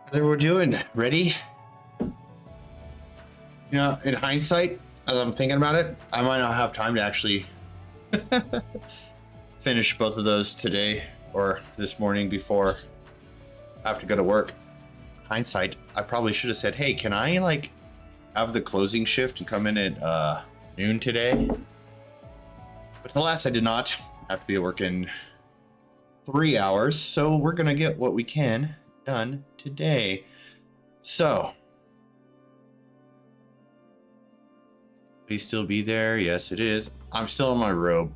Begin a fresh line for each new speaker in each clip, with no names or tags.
How's everyone doing? Ready? You know, in hindsight, as I'm thinking about it, I might not have time to actually finish both of those today or this morning before I have to go to work. Hindsight, I probably should have said, hey, can I like have the closing shift and come in at noon today? But alas, I did not. I have to be at work in 3 hours, so we're gonna get what we can done today. So, please still be there. Yes, it is. I'm still in my robe.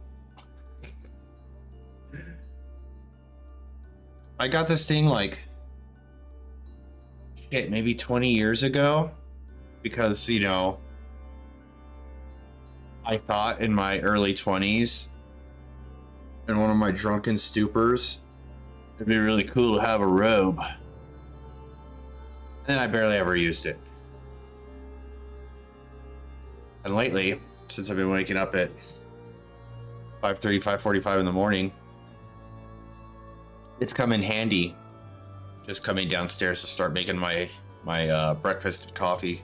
I got this thing like, shit, maybe 20 years ago, because, you know, I thought in my early 20s, in one of my drunken stupors, it'd be really cool to have a robe. And I barely ever used it. And lately, since I've been waking up at 5:30, 5:45 in the morning, it's come in handy. Just coming downstairs to start making my breakfast and coffee.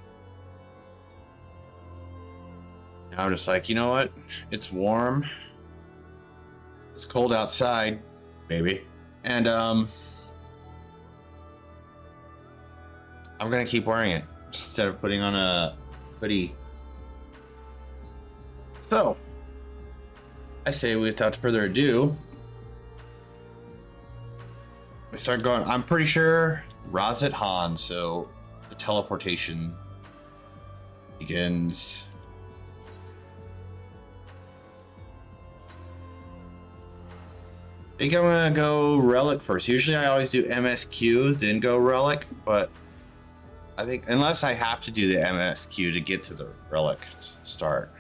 Now I'm just like, you know what? It's warm. It's cold outside, baby. And I'm gonna keep wearing it instead of putting on a hoodie. So, I say without further ado, we start going. I'm pretty sure Razet Han, so the teleportation begins. I think I'm gonna go Relic first. Usually I always do MSQ, then go Relic, but I think unless I have to do the MSQ to get to the Relic start.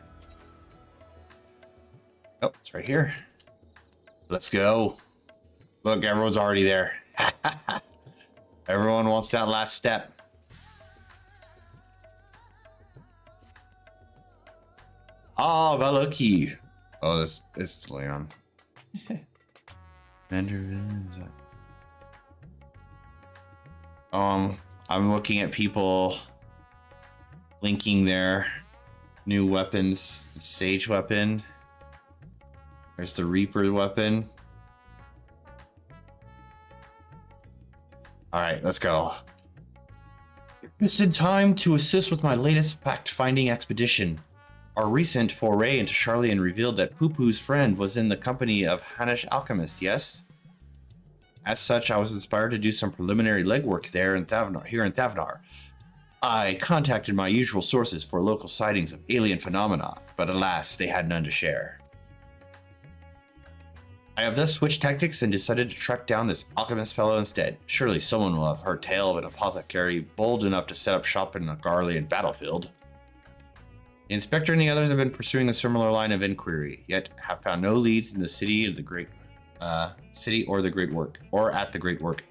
Oh, it's right here. Let's go. Look, everyone's already there. Everyone wants that last step. Oh, Valaki. Oh, this is Leon. I'm looking at people linking their new weapons. Sage weapon. There's the Reaper weapon. All right, let's go. Just in time to assist with my latest fact-finding expedition. Our recent foray into Charlian revealed that Poo-Poo's friend was in the company of Hanish Alchemist, yes? As such, I was inspired to do some preliminary legwork here in Thavnar. I contacted my usual sources for local sightings of alien phenomena, but alas, they had none to share. I have thus switched tactics and decided to track down this alchemist fellow instead. Surely someone will have heard tale of an apothecary bold enough to set up shop in a Garlean battlefield. The inspector and the others have been pursuing a similar line of inquiry, yet have found no leads in the city of the Great or the Great Work, or at the Great Work.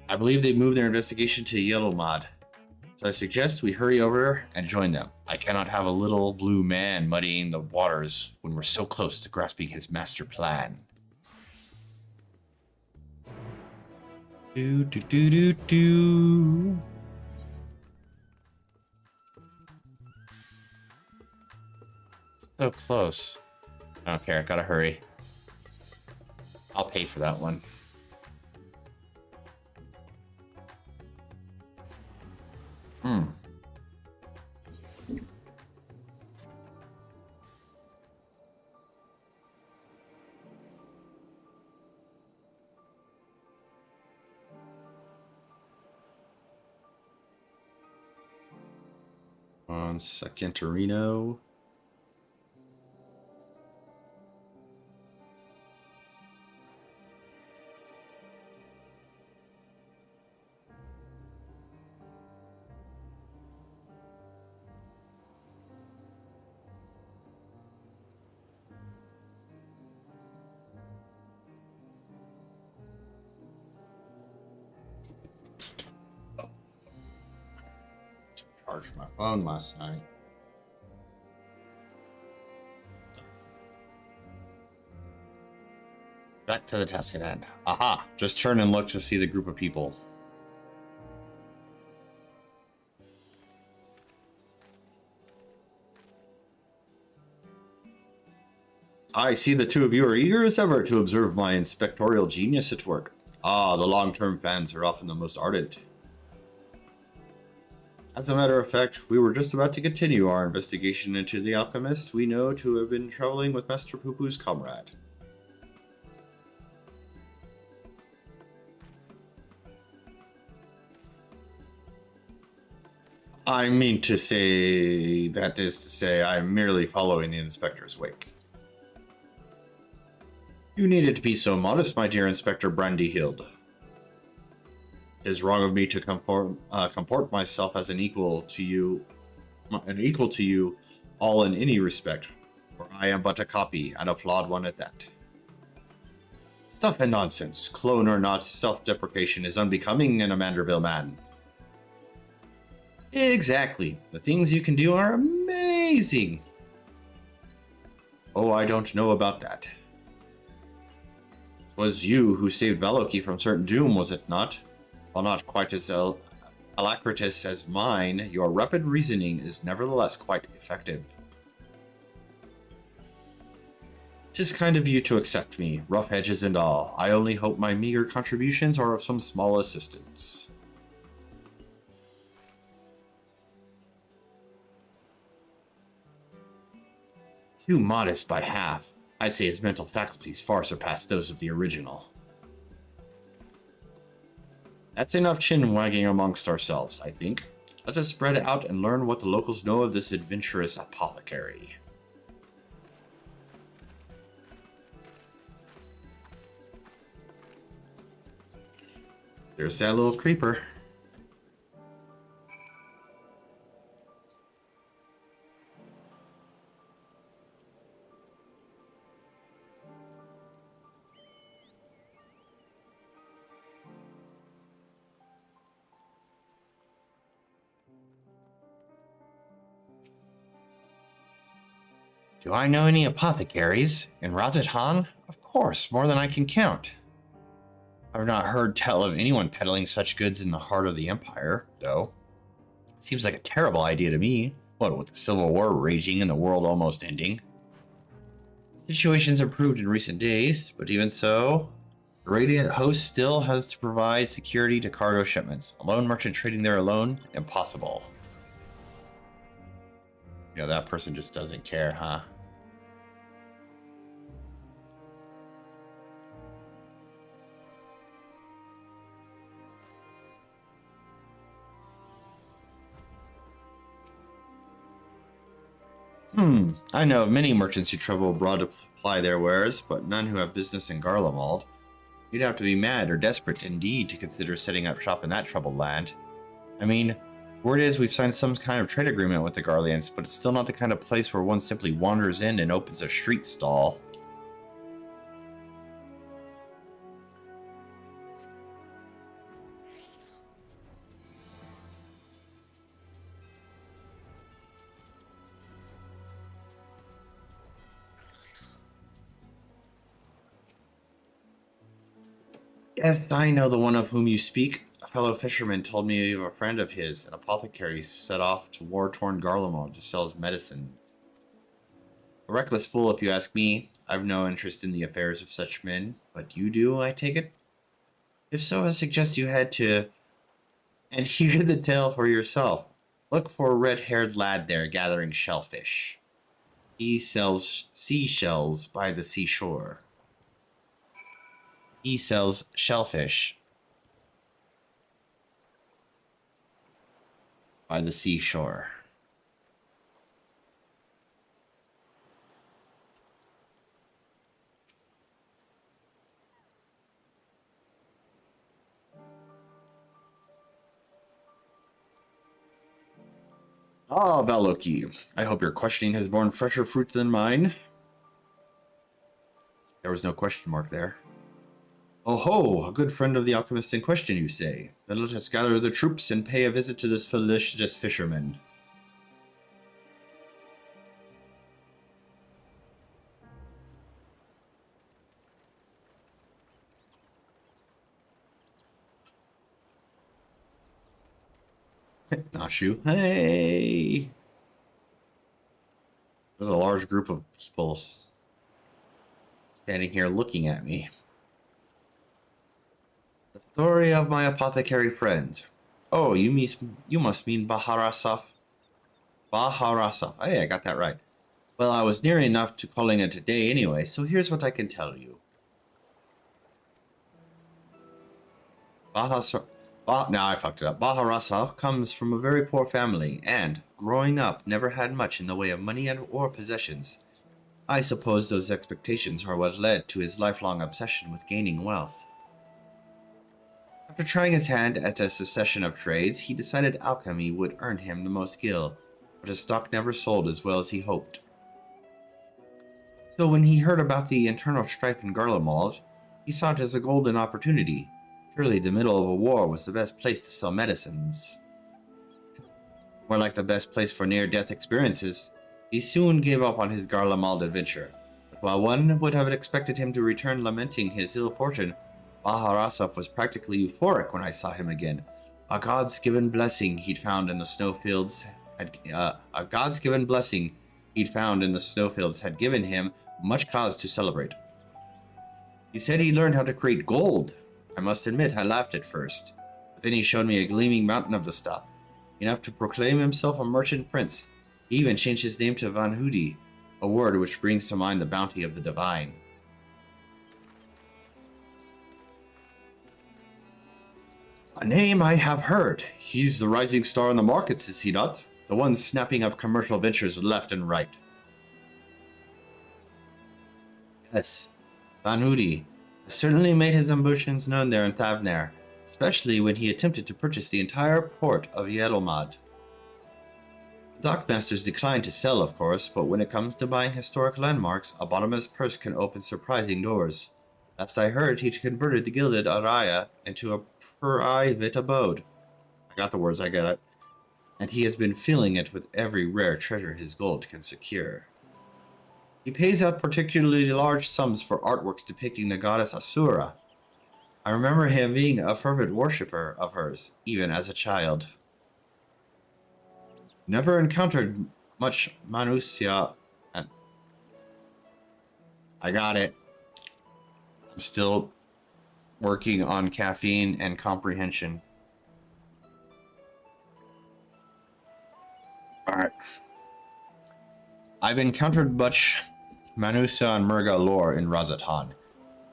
I believe they've moved their investigation to Yellowmod, so I suggest we hurry over and join them. I cannot have a little blue man muddying the waters when we're so close to grasping his master plan. Do do do do do. So close. I don't care. Gotta hurry. I'll pay for that one. On Secantorino. Charged my phone last night. Back to the task at hand. Aha! Just turn and look to see the group of people. I see the two of you are eager as ever to observe my inspectorial genius at work. Ah, the long-term fans are often the most ardent. As a matter of fact, we were just about to continue our investigation into the alchemists we know to have been traveling with Master Poo-Poo's comrade. I mean to say, that is to say, I am merely following the inspector's wake. You needed to be so modest, my dear Inspector Brandyhild. It is wrong of me to comport myself as an equal to you, all in any respect, for I am but a copy, and a flawed one at that. Stuff and nonsense. Clone or not, self-deprecation is unbecoming in a Manderville man. Exactly. The things you can do are amazing. Oh, I don't know about that. It was you who saved Valoki from certain doom, was it not? While not quite as alacritous as mine, your rapid reasoning is nevertheless quite effective. 'Tis kind of you to accept me, rough edges and all. I only hope my meager contributions are of some small assistance. Too modest by half. I'd say his mental faculties far surpass those of the original. That's enough chin-wagging amongst ourselves, I think. Let us spread out and learn what the locals know of this adventurous apothecary. There's that little creeper. Do I know any apothecaries? In Razathan? Of course, more than I can count. I've not heard tell of anyone peddling such goods in the heart of the Empire, though. Seems like a terrible idea to me. What, with the Civil War raging and the world almost ending? Situations improved in recent days, but even so, the Radiant Host still has to provide security to cargo shipments. A lone merchant trading there alone? Impossible. You know, that person just doesn't care, huh? I know of many merchants who travel abroad to ply their wares, but none who have business in Garlemald. You'd have to be mad or desperate indeed to consider setting up shop in that troubled land. I mean, word is we've signed some kind of trade agreement with the Garleans, but it's still not the kind of place where one simply wanders in and opens a street stall. Yes, I know the one of whom you speak. A fellow fisherman told me of a friend of his, an apothecary, set off to war-torn Garlemald to sell his medicines. A reckless fool, if you ask me. I've no interest in the affairs of such men, but you do, I take it? If so, I suggest you head to and hear the tale for yourself. Look for a red-haired lad there gathering shellfish. He sells seashells by the seashore. He sells shellfish by the seashore. Ah, Valoki. I hope your questioning has borne fresher fruit than mine. There was no question mark there. Oh ho, a good friend of the alchemist in question, you say? Then let us gather the troops and pay a visit to this felicitous fisherman. Nashu, hey! There's a large group of people. standing here looking at me. The story of my apothecary friend. Oh, you must mean Baharasov. Baharasov. Hey, I got that right. Well, I was near enough to calling it a day anyway, so here's what I can tell you. Now I fucked it up. Baharasov comes from a very poor family, and, growing up, never had much in the way of money or possessions. I suppose those expectations are what led to his lifelong obsession with gaining wealth. After trying his hand at a succession of trades, he decided alchemy would earn him the most skill, but his stock never sold as well as he hoped. So when he heard about the internal strife in Garlemald, he saw it as a golden opportunity. Surely the middle of a war was the best place to sell medicines. More like the best place for near-death experiences. He soon gave up on his Garlemald adventure, but while one would have expected him to return lamenting his ill fortune, Baharasov was practically euphoric when I saw him again. A God's given blessing he'd found in the snowfields had given him much cause to celebrate. He said he learned how to create gold. I must admit I laughed at first, but then he showed me a gleaming mountain of the stuff, enough to proclaim himself a merchant prince. He even changed his name to Van Hudi, a word which brings to mind the bounty of the divine. A name I have heard. He's the rising star in the markets, is he not? The one snapping up commercial ventures left and right. Yes, Van Hudi has certainly made his ambitions known there in Thavner, especially when he attempted to purchase the entire port of Yelomad. The dockmasters declined to sell, of course, but when it comes to buying historic landmarks, a bottomless purse can open surprising doors. Last I heard, he converted the gilded Araya into a private abode. I got the words, I get it. And he has been filling it with every rare treasure his gold can secure. He pays out particularly large sums for artworks depicting the goddess Asura. I remember him being a fervent worshipper of hers, even as a child. Never encountered much Manusia. I got it. I'm still working on caffeine and comprehension. Alright. I've encountered much Manusa and Murga lore in Razatan,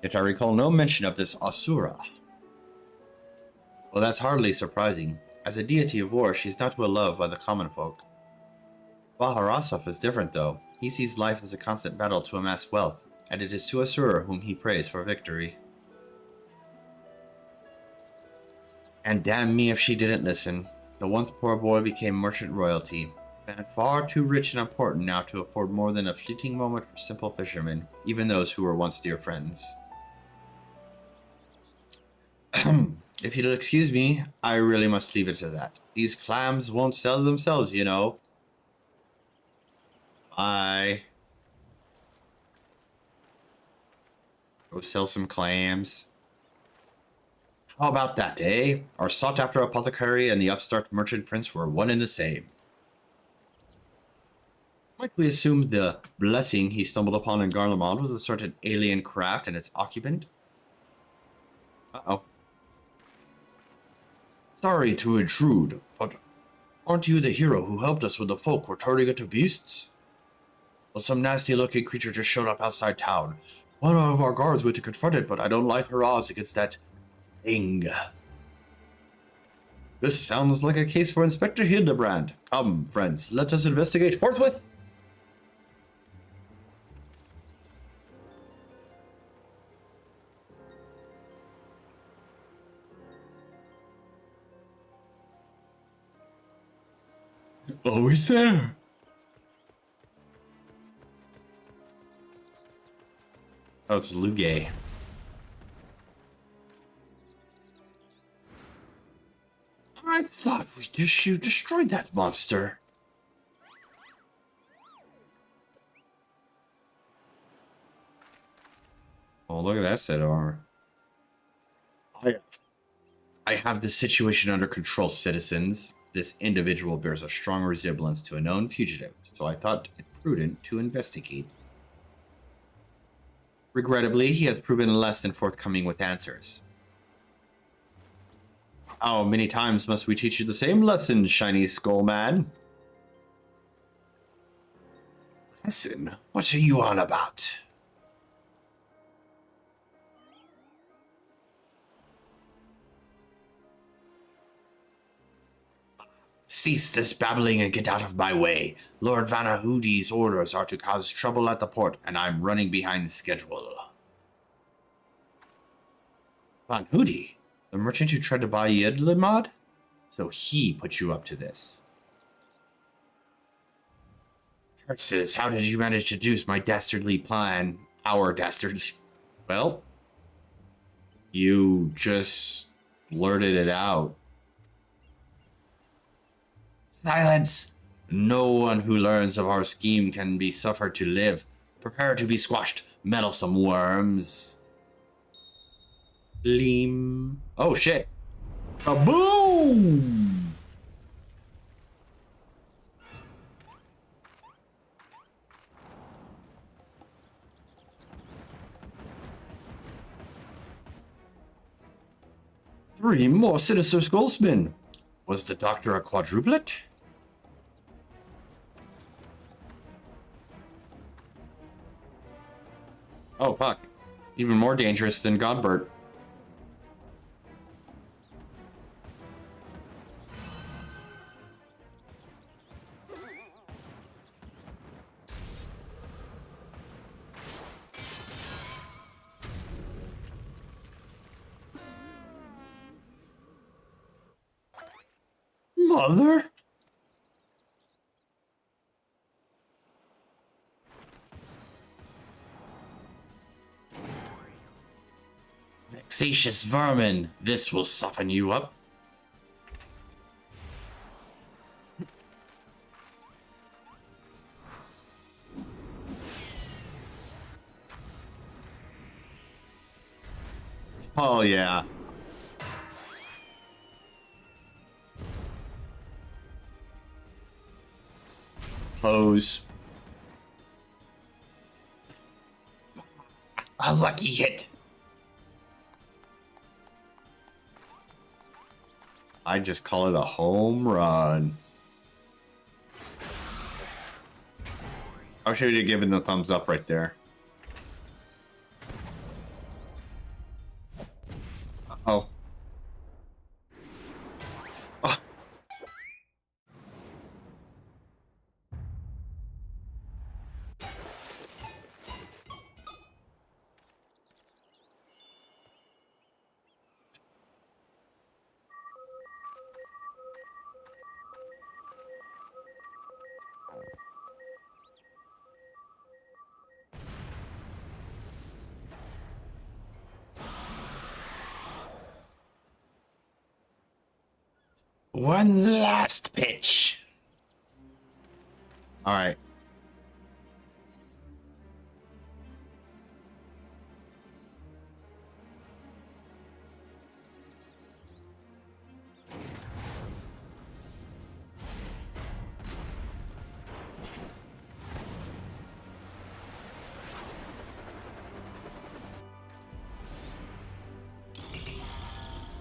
yet I recall no mention of this Asura. Well, that's hardly surprising. As a deity of war, she's not well loved by the common folk. Baharasov is different, though. He sees life as a constant battle to amass wealth, and it is to Asura whom he prays for victory. And damn me if she didn't listen. The once poor boy became merchant royalty, and far too rich and important now to afford more than a fleeting moment for simple fishermen, even those who were once dear friends. If you'll excuse me, I really must leave it at that. These clams won't sell themselves, you know. Bye. Go sell some clams. How about that, eh? Our sought-after apothecary and the upstart merchant prince were one and the same. Might we assume the blessing he stumbled upon in Garlemald was a certain alien craft and its occupant? Uh-oh. Sorry to intrude, but aren't you the hero who helped us with the folk we're turning into beasts? Well, some nasty-looking creature just showed up outside town. One of our guards went to confront it, but I don't like her odds against that thing. This sounds like a case for Inspector Hildibrand. Come, friends, let us investigate forthwith. Always there. Oh, it's Lugay. I thought you destroyed that monster. Oh, look at that set of armor. I have this situation under control, citizens. This individual bears a strong resemblance to a known fugitive, so I thought it prudent to investigate. Regrettably, he has proven less than forthcoming with answers. How many times must we teach you the same lesson, shiny skull man? Lesson? What are you on about? Cease this babbling and get out of my way. Lord Vanahudi's orders are to cause trouble at the port, and I'm running behind the schedule. Vanhudi? The merchant who tried to buy Yidlimod? So he put you up to this. Curses, how did you manage to deduce my dastardly plan? Our dastardly... Well, you just blurted it out. Silence! No one who learns of our scheme can be suffered to live. Prepare to be squashed, meddlesome worms. Gleam. Oh, shit. Kaboom! Three more sinister skullsmen. Was the doctor a quadruplet? Oh, fuck. Even more dangerous than Godbert. Mother? Vexatious vermin, this will soften you up. Oh, yeah. Pose. A lucky hit. I just call it a home run. I should have given the thumbs up right there. Uh-oh. Oh. One last pitch. All right.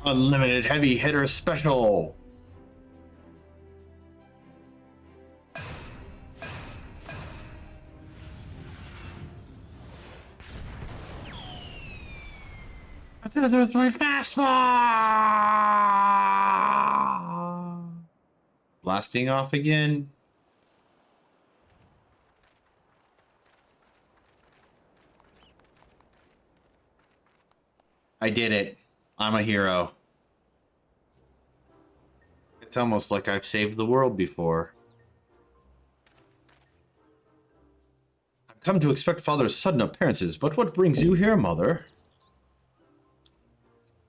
Unlimited heavy hitter special. There's my fastball. Blasting off again. I did it. I'm a hero. It's almost like I've saved the world before. I've come to expect Father's sudden appearances, but what brings you here, Mother?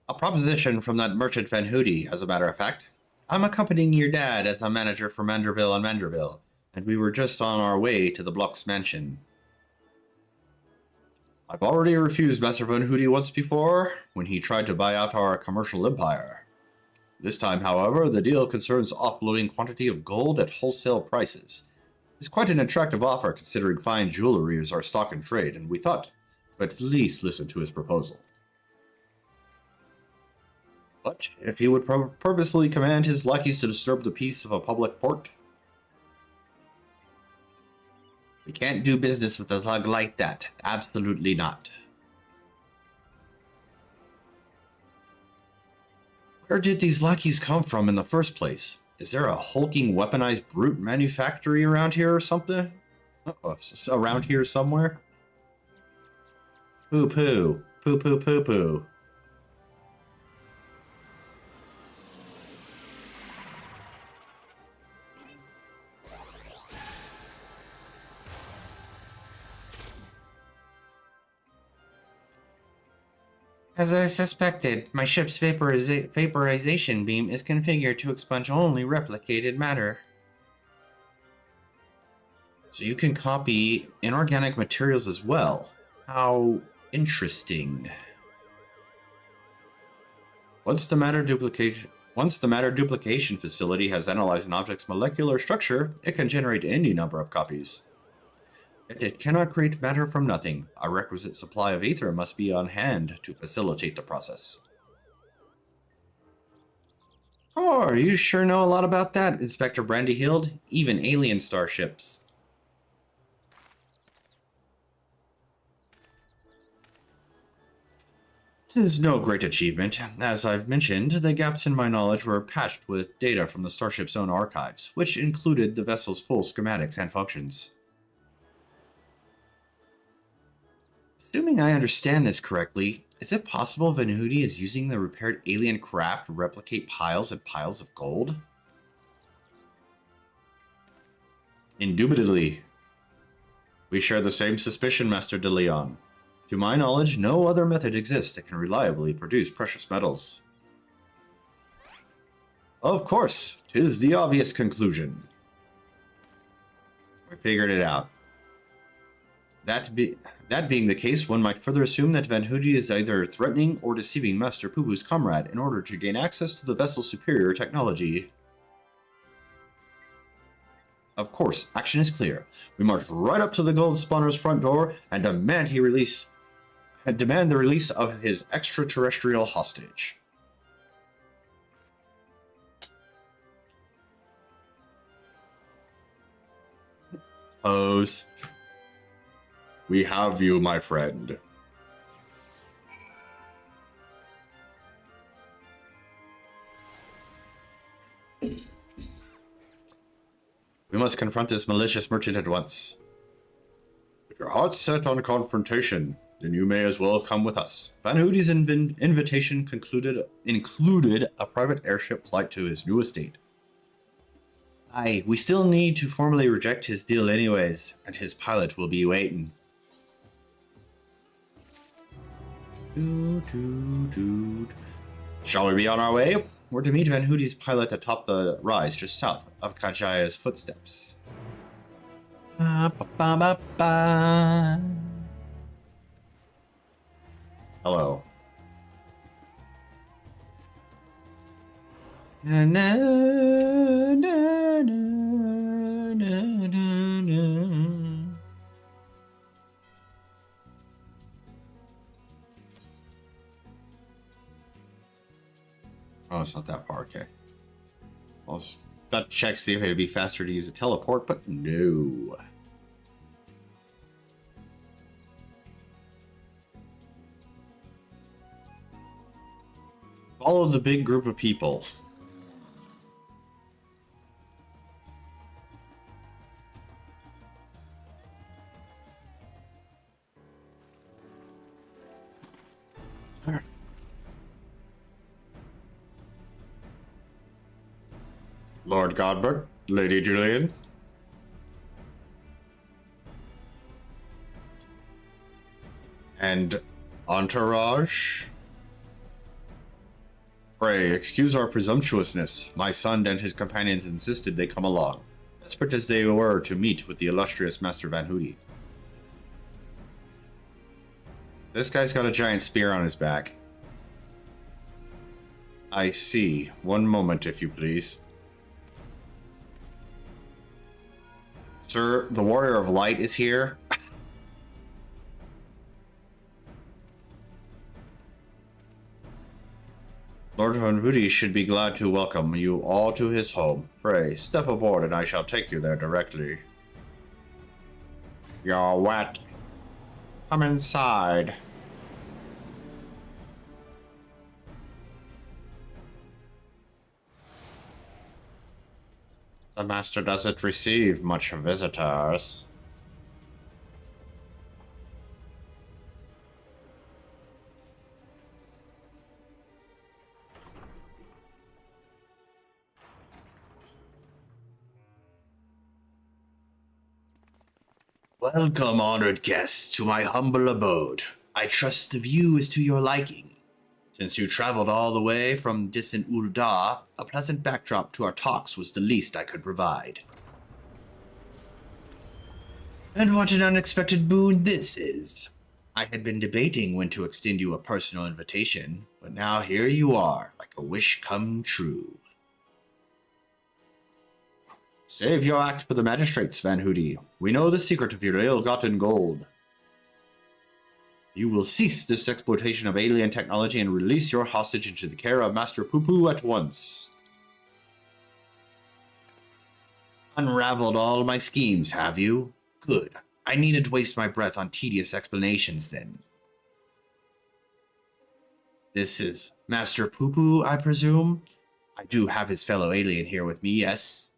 A proposition from that merchant Van Hoody, as a matter of fact. I'm accompanying your dad as a manager for Manderville and Manderville, and we were just on our way to the Block's mansion. I've already refused Master Van Hoody once before, when he tried to buy out our commercial empire. This time, however, the deal concerns offloading quantity of gold at wholesale prices. It's quite an attractive offer considering fine jewelry is our stock in trade, and we thought but at least listen to his proposal. But if he would purposely command his lackeys to disturb the peace of a public port, we can't do business with a thug like that. Absolutely not. Where did these lackeys come from in the first place? Is there a hulking weaponized brute manufactory around here or something? Around here somewhere? Poo poo. Poo poo poo poo. As I suspected, my ship's vaporization beam is configured to expunge only replicated matter. So you can copy inorganic materials as well. How interesting. Once the matter duplication facility has analyzed an object's molecular structure, it can generate any number of copies. Yet it cannot create matter from nothing. A requisite supply of ether must be on hand to facilitate the process. Oh, you sure know a lot about that, Inspector Brandyhild. Even alien starships. It is no great achievement. As I've mentioned, the gaps in my knowledge were patched with data from the starship's own archives, which included the vessel's full schematics and functions. Assuming I understand this correctly, is it possible Vanhudi is using the repaired alien craft to replicate piles and piles of gold? Indubitably. We share the same suspicion, Master de Leon. To my knowledge, no other method exists that can reliably produce precious metals. Of course, 'tis the obvious conclusion. We figured it out. That being the case, one might further assume that Vanhudi is either threatening or deceiving Master Pubu's comrade in order to gain access to the vessel's superior technology. Of course, action is clear. We march right up to the gold spawner's front door and demand the release of his extraterrestrial hostage. Pose. We have you, my friend. We must confront this malicious merchant at once. If your heart's set on confrontation, then you may as well come with us. Vanhudi's invitation included a private airship flight to his new estate. Aye, we still need to formally reject his deal anyways, and his pilot will be waiting. Shall we be on our way? We're to meet Vanhudi's pilot atop the rise just south of Kajaya's footsteps. Hello. Oh, it's not that far, okay. I was about to check to see if it'd be faster to use a teleport, but no. Follow the big group of people. Lord Godbert, Lady Julian. And entourage. Pray, excuse our presumptuousness. My son and his companions insisted they come along, desperate as they were to meet with the illustrious Master Vanhudi. This guy's got a giant spear on his back. I see. One moment, if you please. Sir, the Warrior of Light is here. Lord Van Hoody should be glad to welcome you all to his home. Pray, step aboard and I shall take you there directly. You're wet. Come inside. The master doesn't receive much visitors. Welcome, honored guests, to my humble abode. I trust the view is to your liking. Since you traveled all the way from distant Ul'dah, a pleasant backdrop to our talks was the least I could provide. And what an unexpected boon this is. I had been debating when to extend you a personal invitation, but now here you are, like a wish come true. Save your act for the magistrates, Van Hoody. We know the secret of your ill-gotten gold. You will cease this exploitation of alien technology and release your hostage into the care of Master Poo-Poo at once. Unraveled all my schemes, have you? Good. I needn't waste my breath on tedious explanations then. This is Master Poo-Poo, I presume? I do have his fellow alien here with me, yes?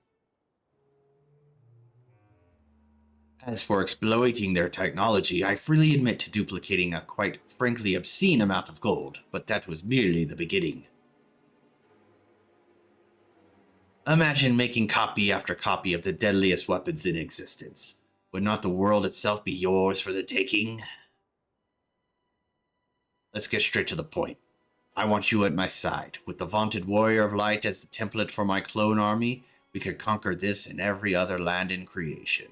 As for exploiting their technology, I freely admit to duplicating a quite frankly obscene amount of gold, but that was merely the beginning. Imagine making copy after copy of the deadliest weapons in existence. Would not the world itself be yours for the taking? Let's get straight to the point. I want you at my side. With the vaunted Warrior of Light as the template for my clone army, we could conquer this and every other land in creation.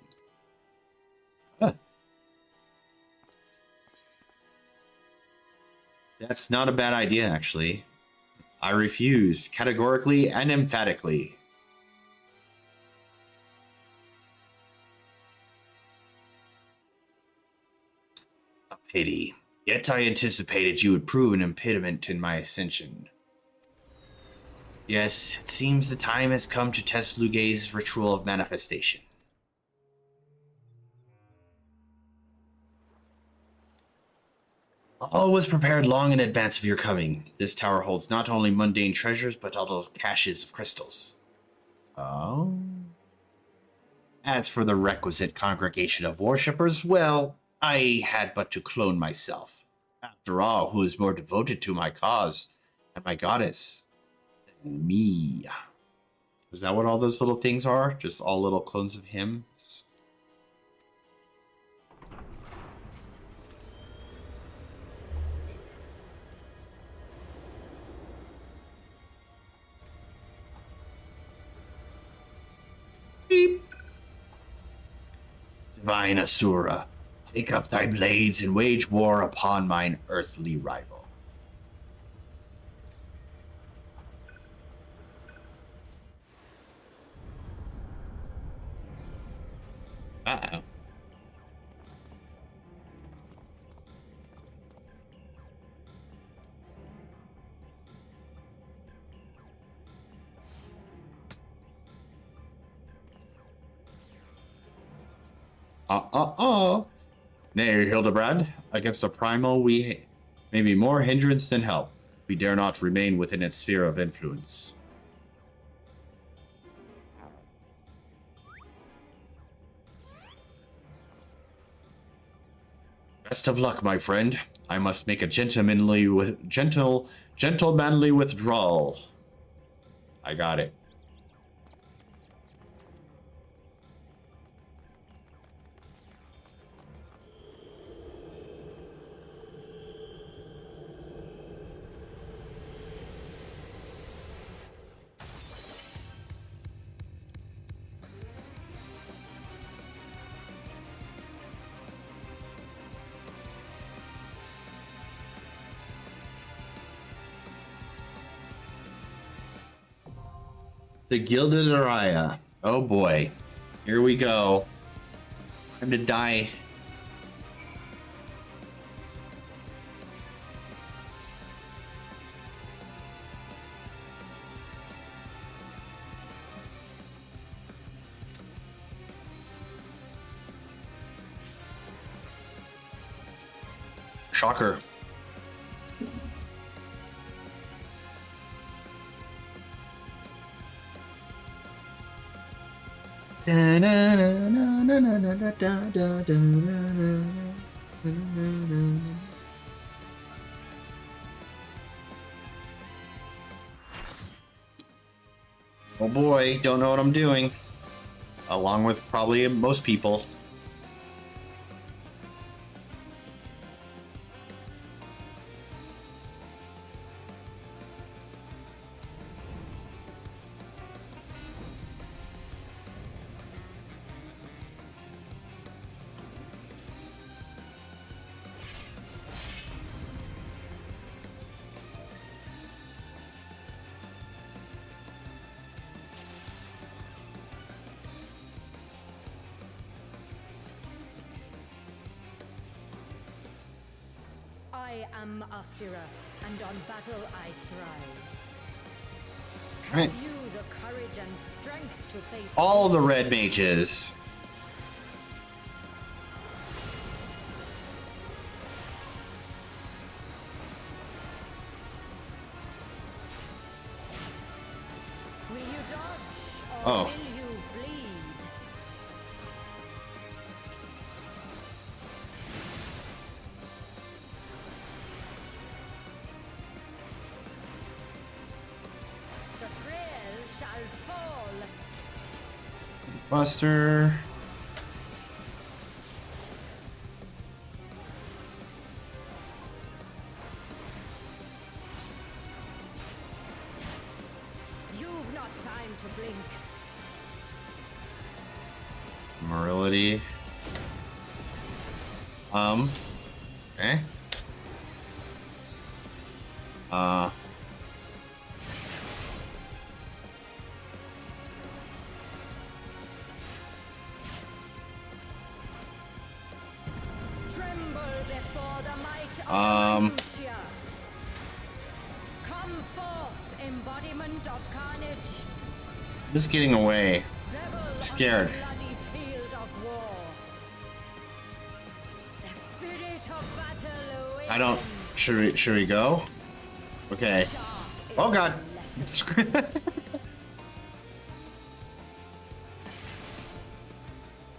Huh. That's not a bad idea, actually. I refuse, categorically and emphatically. A pity. Yet I anticipated you would prove an impediment in my ascension. Yes, it seems the time has come to test Lugay's ritual of manifestation. All was prepared long in advance of your coming. This tower holds not only mundane treasures, but also caches of crystals. Oh? As for the requisite congregation of worshippers, well, I had but to clone myself. After all, who is more devoted to my cause and my goddess than me? Is that what all those little things are? Just all little clones of him? Beep. Divine Asura, take up thy blades and wage war upon mine earthly rival. Uh-oh. Nay, Hildibrand, against the primal we may be more hindrance than help. We dare not remain within its sphere of influence. Best of luck, my friend. I must make a gentlemanly withdrawal. I got it. The Gilded Araya. Oh boy. Here we go. Time to die. Shocker. Oh boy, don't know what I'm doing. Along with probably most people.
I am Asura, and on battle I thrive.
Right.
Have you the courage and strength to face
All the red mages.
Will you dodge, or
Oh.
will you bleed? The frail shall fall.
Buster.
You've not time to blink.
Morality. Okay.
Tremble before the might of Minutia. Come forth, embodiment of carnage.
Just getting away.
Revel on
Scared.
the bloody field of war. The spirit of battle awakens.
I don't. Should we go? Okay. Oh god.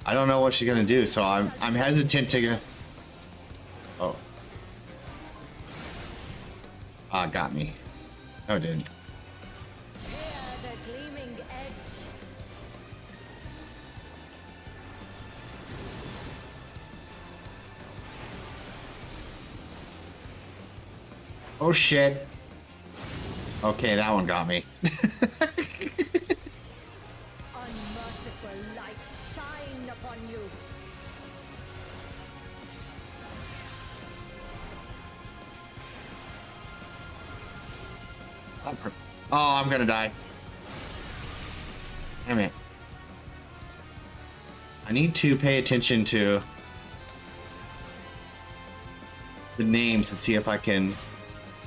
I don't know what she's gonna do, so I'm hesitant to go. Oh. Ah, got me. No, it didn't.
Hear the gleaming edge.
Oh shit. Okay, that one got me.
Unmerciful light shine upon you.
Oh, I'm gonna die. Damn it. I need to pay attention to the names and see if I can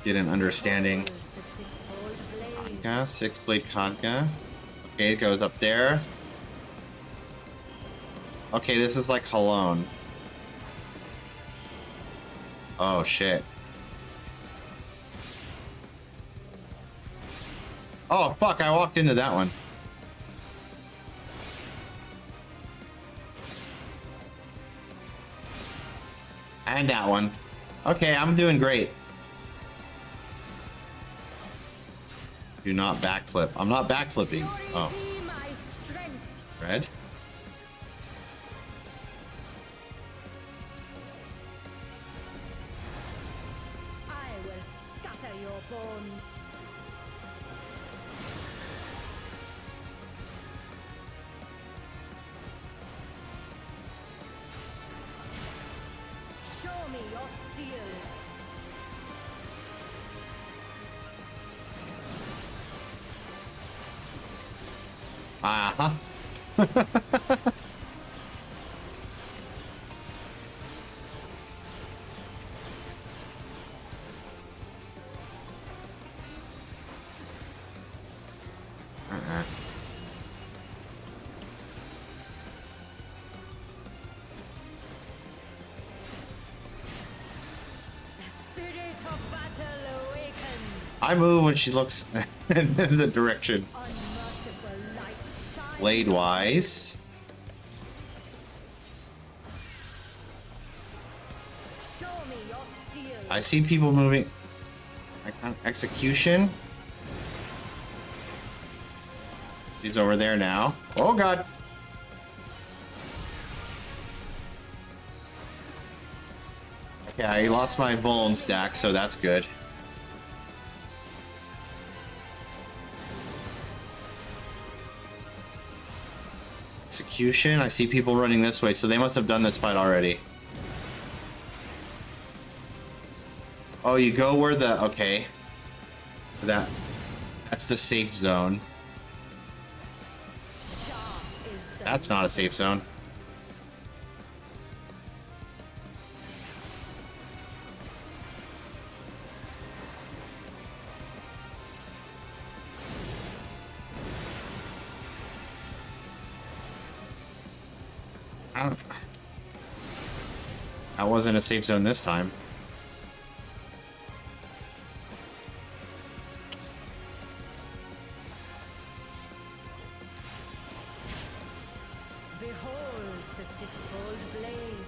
get an understanding.
The sixfold blade.
Kanka, six blade Kanka. Okay, it goes up there. Okay, this is like Halone. Oh shit. Oh fuck, I walked into that one. And that one. Okay, I'm doing great. Do not backflip. I'm not backflipping. Oh,
Glory be my strength.
red.
I will scatter your bones. Show me your steel.
Uh-huh. Uh-uh. I move when she looks in the direction.
Unmerciful light shine.
Blade wise.
Show me your steel.
I see people moving. Execution. She's over there now. Oh god. Okay, I lost my Vuln stack, so that's good. Execution. I see people running this way, so they must have done this fight already. Oh, you go where the... Okay. That's the safe zone. That's not a safe zone. That wasn't a safe zone this time.
Behold the sixfold blade.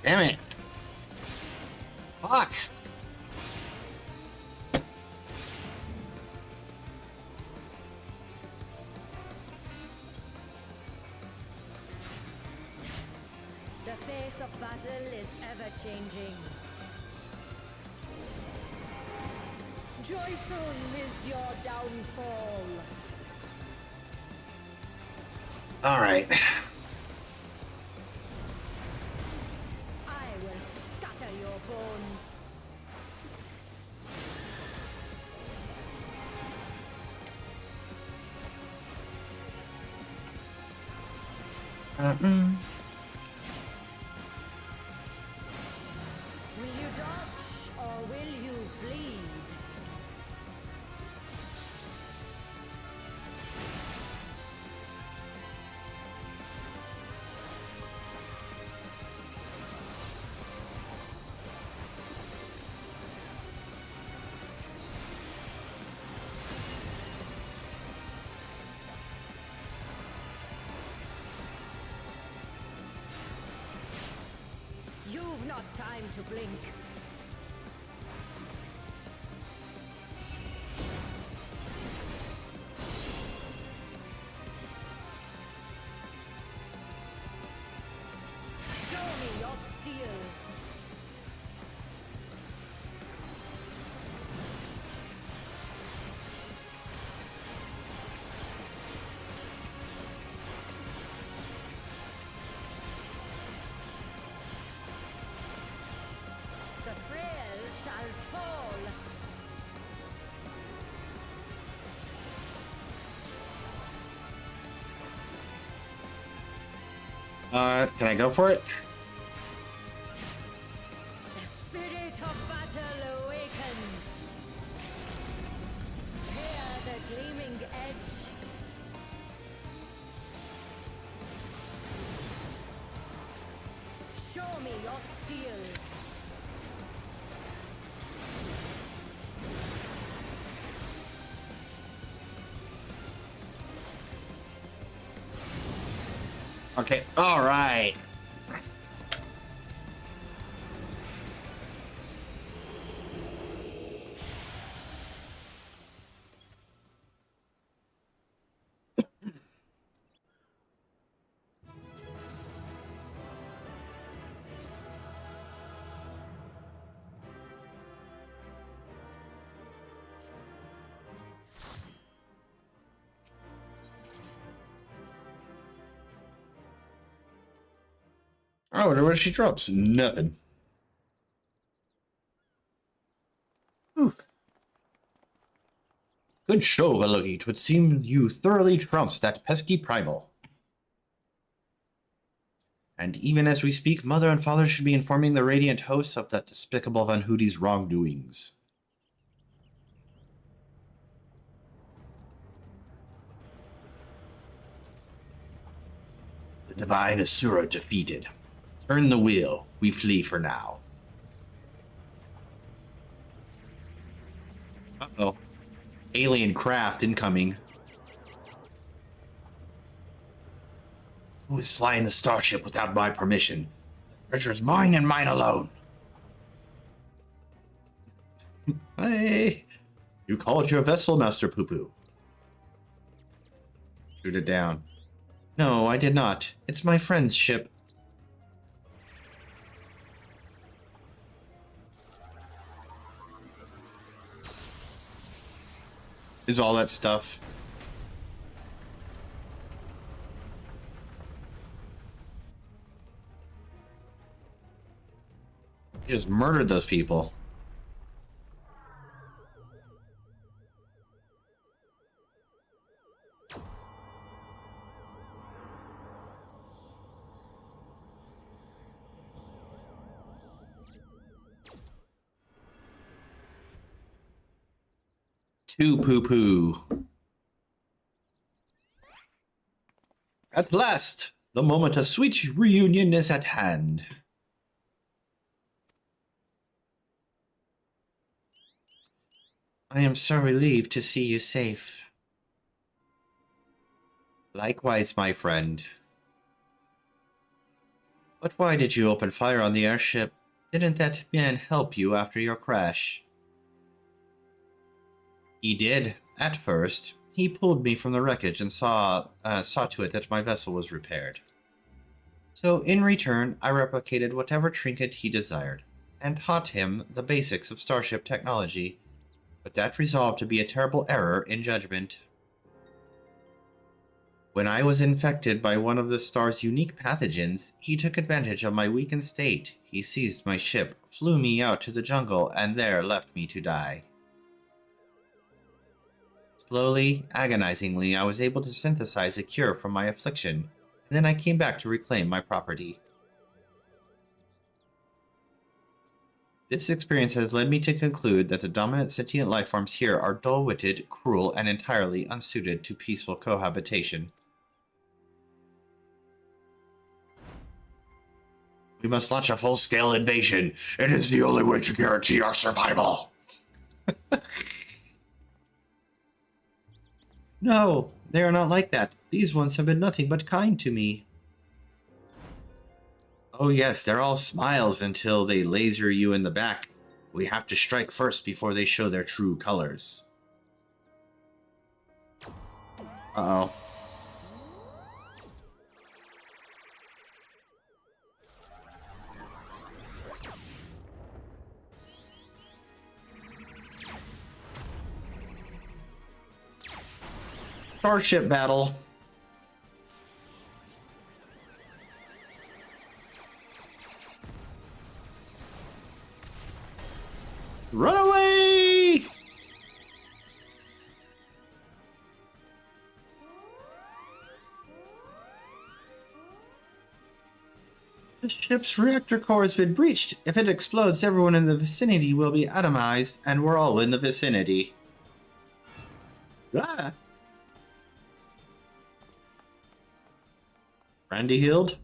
Damn it. Fuck.
The face of battle is ever changing. Joyful is your downfall.
All right.
I will scatter your bones. Will you dodge or will you bleed? You've not time to blink. Show me your steel. The frail shall fall.
Can I go for it?
The spirit of battle awakens. Hear the gleaming edge. Show me your steel.
Okay, all right. I wonder what she drops. Nothing. Whew. Good show, Velogi. 'Twould seem you thoroughly trounced that pesky primal. And even as we speak, Mother and Father should be informing the Radiant hosts of that despicable Van Hootie's wrongdoings. The divine Asura defeated. Turn the wheel. We flee for now. Uh-oh. Alien craft incoming. Who is flying the starship without my permission? The treasure is mine and mine alone. Hey, you called your vessel, Master Poo-Poo. Shoot it down. No, I did not. It's my friend's ship. Is all that stuff? He just murdered those people. To Poo-Poo. At last, the moment of sweet reunion is at hand. I am so relieved to see you safe. Likewise, my friend. But why did you open fire on the airship? Didn't that man help you after your crash? He did, at first. He pulled me from the wreckage and saw to it that my vessel was repaired. So, in return, I replicated whatever trinket he desired, and taught him the basics of starship technology, but that resolved to be a terrible error in judgment. When I was infected by one of the star's unique pathogens, he took advantage of my weakened state. He seized my ship, flew me out to the jungle, and there left me to die. Slowly, agonizingly, I was able to synthesize a cure for my affliction, and then I came back to reclaim my property. This experience has led me to conclude that the dominant sentient lifeforms here are dull-witted, cruel, and entirely unsuited to peaceful cohabitation. We must launch a full-scale invasion. It is the only way to guarantee our survival. No, they are not like that. These ones have been nothing but kind to me. Oh yes, they're all smiles until they laser you in the back. We have to strike first before they show their true colors. Uh-oh. Starship battle. Run away! The ship's reactor core has been breached. If it explodes, everyone in the vicinity will be atomized, and we're all in the vicinity. Ah! Randy Hild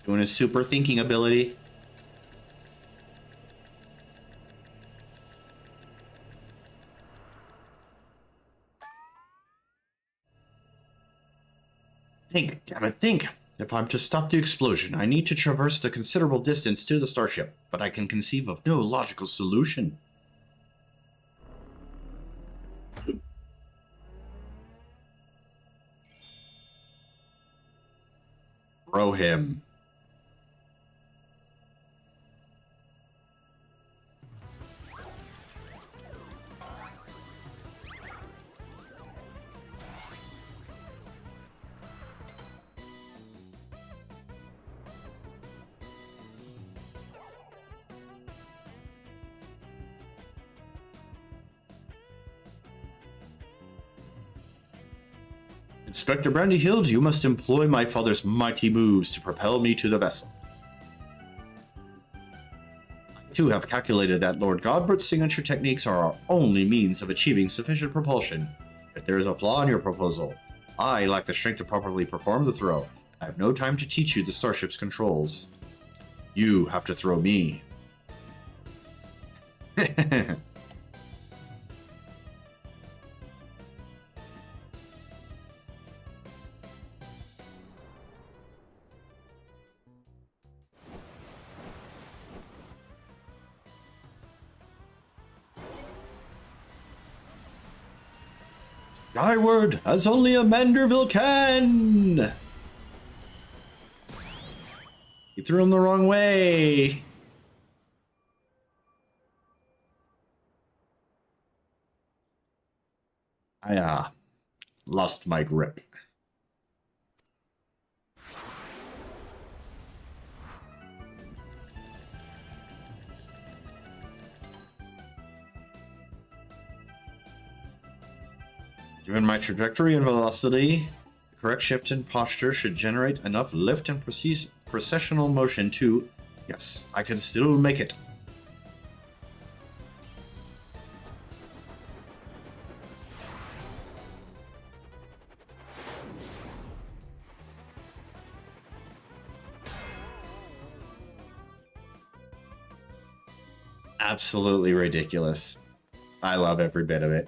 doing his super thinking ability. Think, damn it, think. If I'm to stop the explosion, I need to traverse the considerable distance to the starship, but I can conceive of no logical solution. Throw him. Inspector Brandy Hild, you must employ my father's mighty moves to propel me to the vessel. I too have calculated that Lord Godbert's signature techniques are our only means of achieving sufficient propulsion. If there is a flaw in your proposal, I lack the strength to properly perform the throw, I have no time to teach you the starship's controls. You have to throw me. Skyward, as only a Manderville can! You threw him the wrong way! I, lost my grip. Given my trajectory and velocity, the correct shift in posture should generate enough lift and processional motion to... Yes, I can still make it. Absolutely ridiculous. I love every bit of it.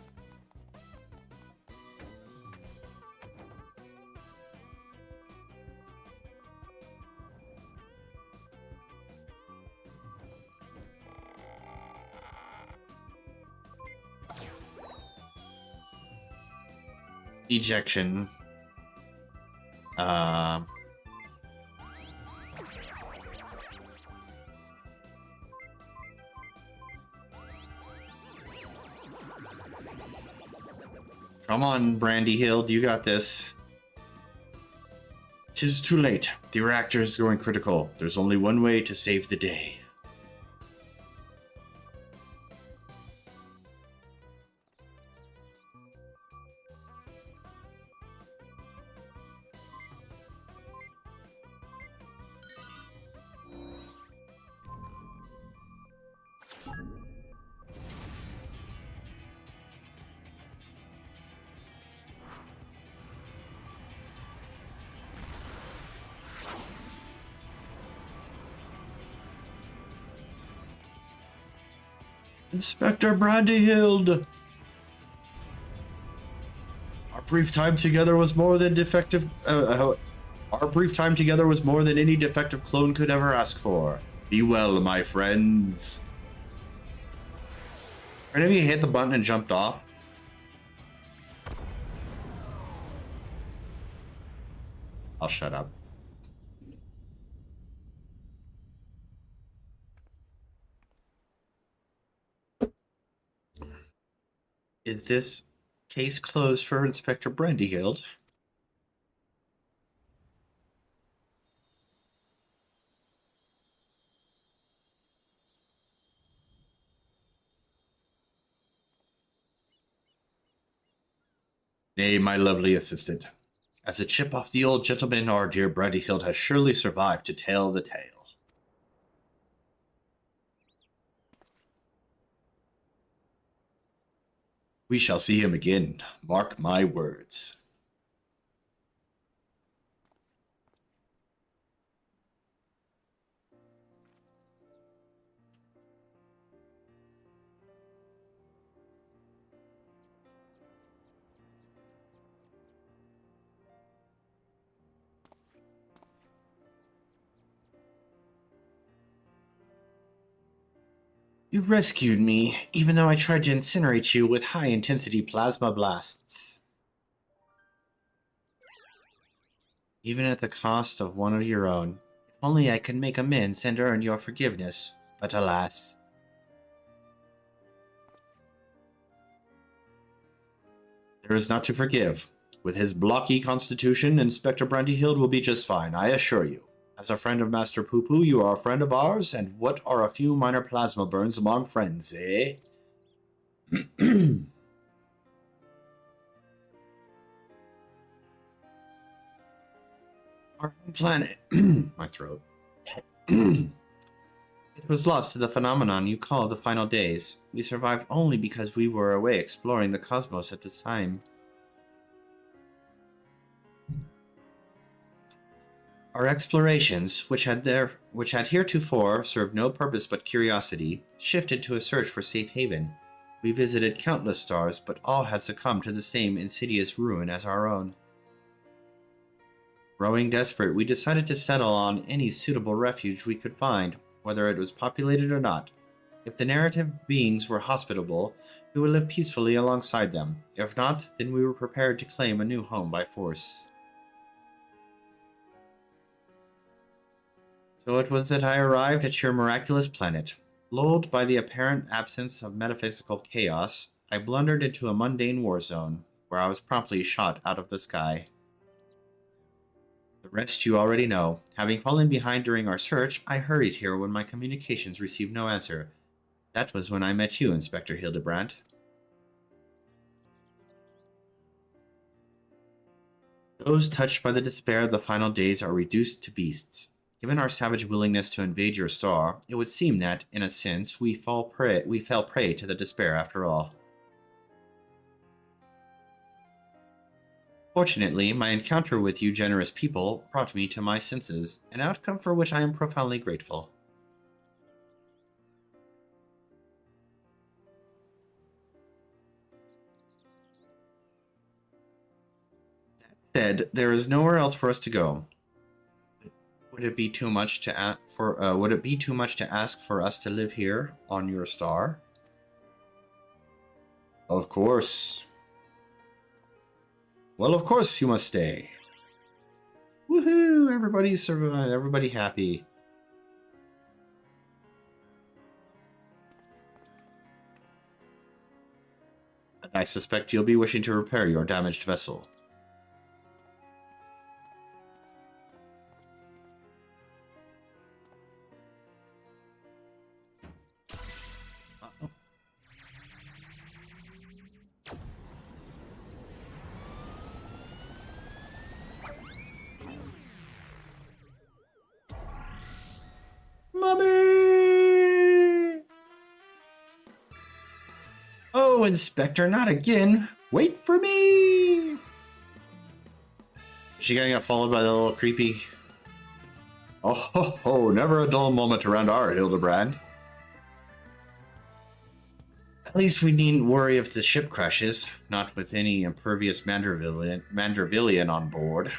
Ejection. Come on, Brandy Hill, you got this. 'Tis too late. The reactor is going critical. There's only one way to save the day. Inspector Brandyhild! Our brief time together was more than our brief time together was more than any defective clone could ever ask for. Be well, my friends. Any of you hit the button and jumped off? I'll shut up. Is this case closed for Inspector Brandyhild? Nay, my lovely assistant. As a chip off the old gentleman, our dear Brandyhild has surely survived to tell the tale. We shall see him again, mark my words. You rescued me, even though I tried to incinerate you with high-intensity plasma blasts. Even at the cost of one of your own. If only I could make amends and earn your forgiveness, but alas. There is not to forgive. With his blocky constitution, Inspector Brandyhild will be just fine, I assure you. As a friend of Master Poo-Poo, you are a friend of ours, and what are a few minor plasma burns among friends, eh? Our home planet... my throat. It was lost to the phenomenon you call the final days. We survived only because we were away exploring the cosmos at the time. Our explorations, which had heretofore served no purpose but curiosity, shifted to a search for safe haven. We visited countless stars, but all had succumbed to the same insidious ruin as our own. Growing desperate, we decided to settle on any suitable refuge we could find, whether it was populated or not. If the narrative beings were hospitable, we would live peacefully alongside them. If not, then we were prepared to claim a new home by force. So it was that I arrived at your miraculous planet. Lulled by the apparent absence of metaphysical chaos, I blundered into a mundane war zone, where I was promptly shot out of the sky. The rest you already know. Having fallen behind during our search, I hurried here when my communications received no answer. That was when I met you, Inspector Hildibrand. Those touched by the despair of the final days are reduced to beasts. Given our savage willingness to invade your star, it would seem that, in a sense, we fell prey to the despair after all. Fortunately, my encounter with you generous people brought me to my senses, an outcome for which I am profoundly grateful. That said, there is nowhere else for us to go. Would it be too much to ask for us to live here on your star? Of course. Well, of course you must stay. Woohoo! Everybody's survived. Everybody happy. And I suspect you'll be wishing to repair your damaged vessel. Mommy! Oh, Inspector, not again! Wait for me! Is she gonna get followed by the little creepy? Oh ho ho, never a dull moment around our Hildibrand. At least we needn't worry if the ship crashes, not with any impervious Mandervillian on board.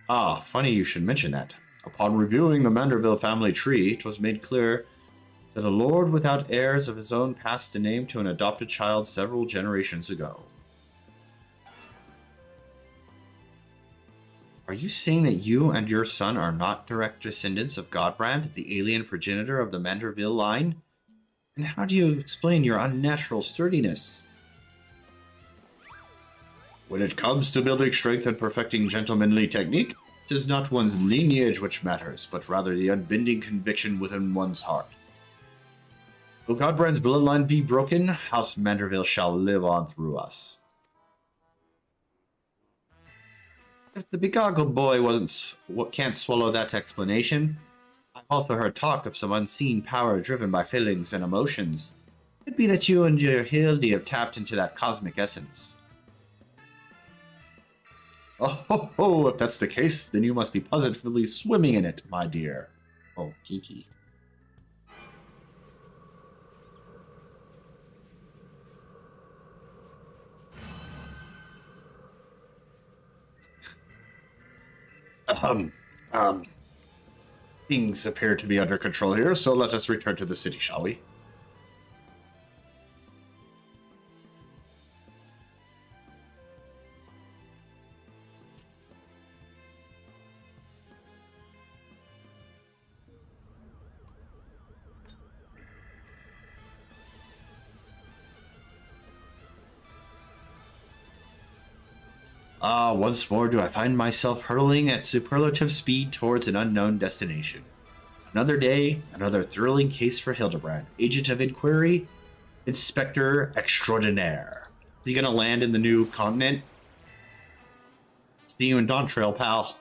Ah, funny you should mention that. Upon reviewing the Manderville family tree, it was made clear that a lord without heirs of his own passed the name to an adopted child several generations ago. Are you saying that you and your son are not direct descendants of Godbrand, the alien progenitor of the Manderville line? And how do you explain your unnatural sturdiness? When it comes to building strength and perfecting gentlemanly technique, it is not one's lineage which matters, but rather the unbending conviction within one's heart. Though Godbrand's bloodline be broken, House Manderville shall live on through us. If the begoggled boy can't swallow that explanation, I've also heard talk of some unseen power driven by feelings and emotions. It could be that you and your Hildy have tapped into that cosmic essence. Oh ho ho, if that's the case, then you must be positively swimming in it, my dear. Oh, Kiki. Things appear to be under control here, so let us return to the city, shall we? Ah, once more do I find myself hurtling at superlative speed towards an unknown destination. Another day, another thrilling case for Hildibrand, agent of inquiry, inspector extraordinaire. Is he gonna land in the new continent? See you in Dawntrail, pal.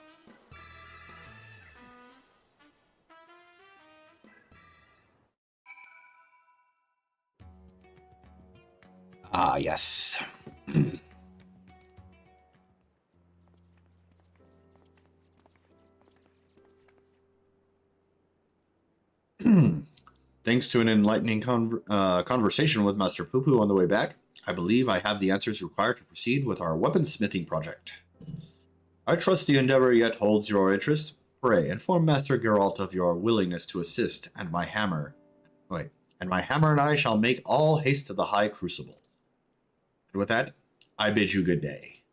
Ah, yes. Thanks to an enlightening conversation with Master Poo-Poo on the way back, I believe I have the answers required to proceed with our weaponsmithing project. I trust the endeavor yet holds your interest. Pray, inform Master Geralt of your willingness to assist, and my hammer. And my hammer and I shall make all haste to the High Crucible. And with that, I bid you good day.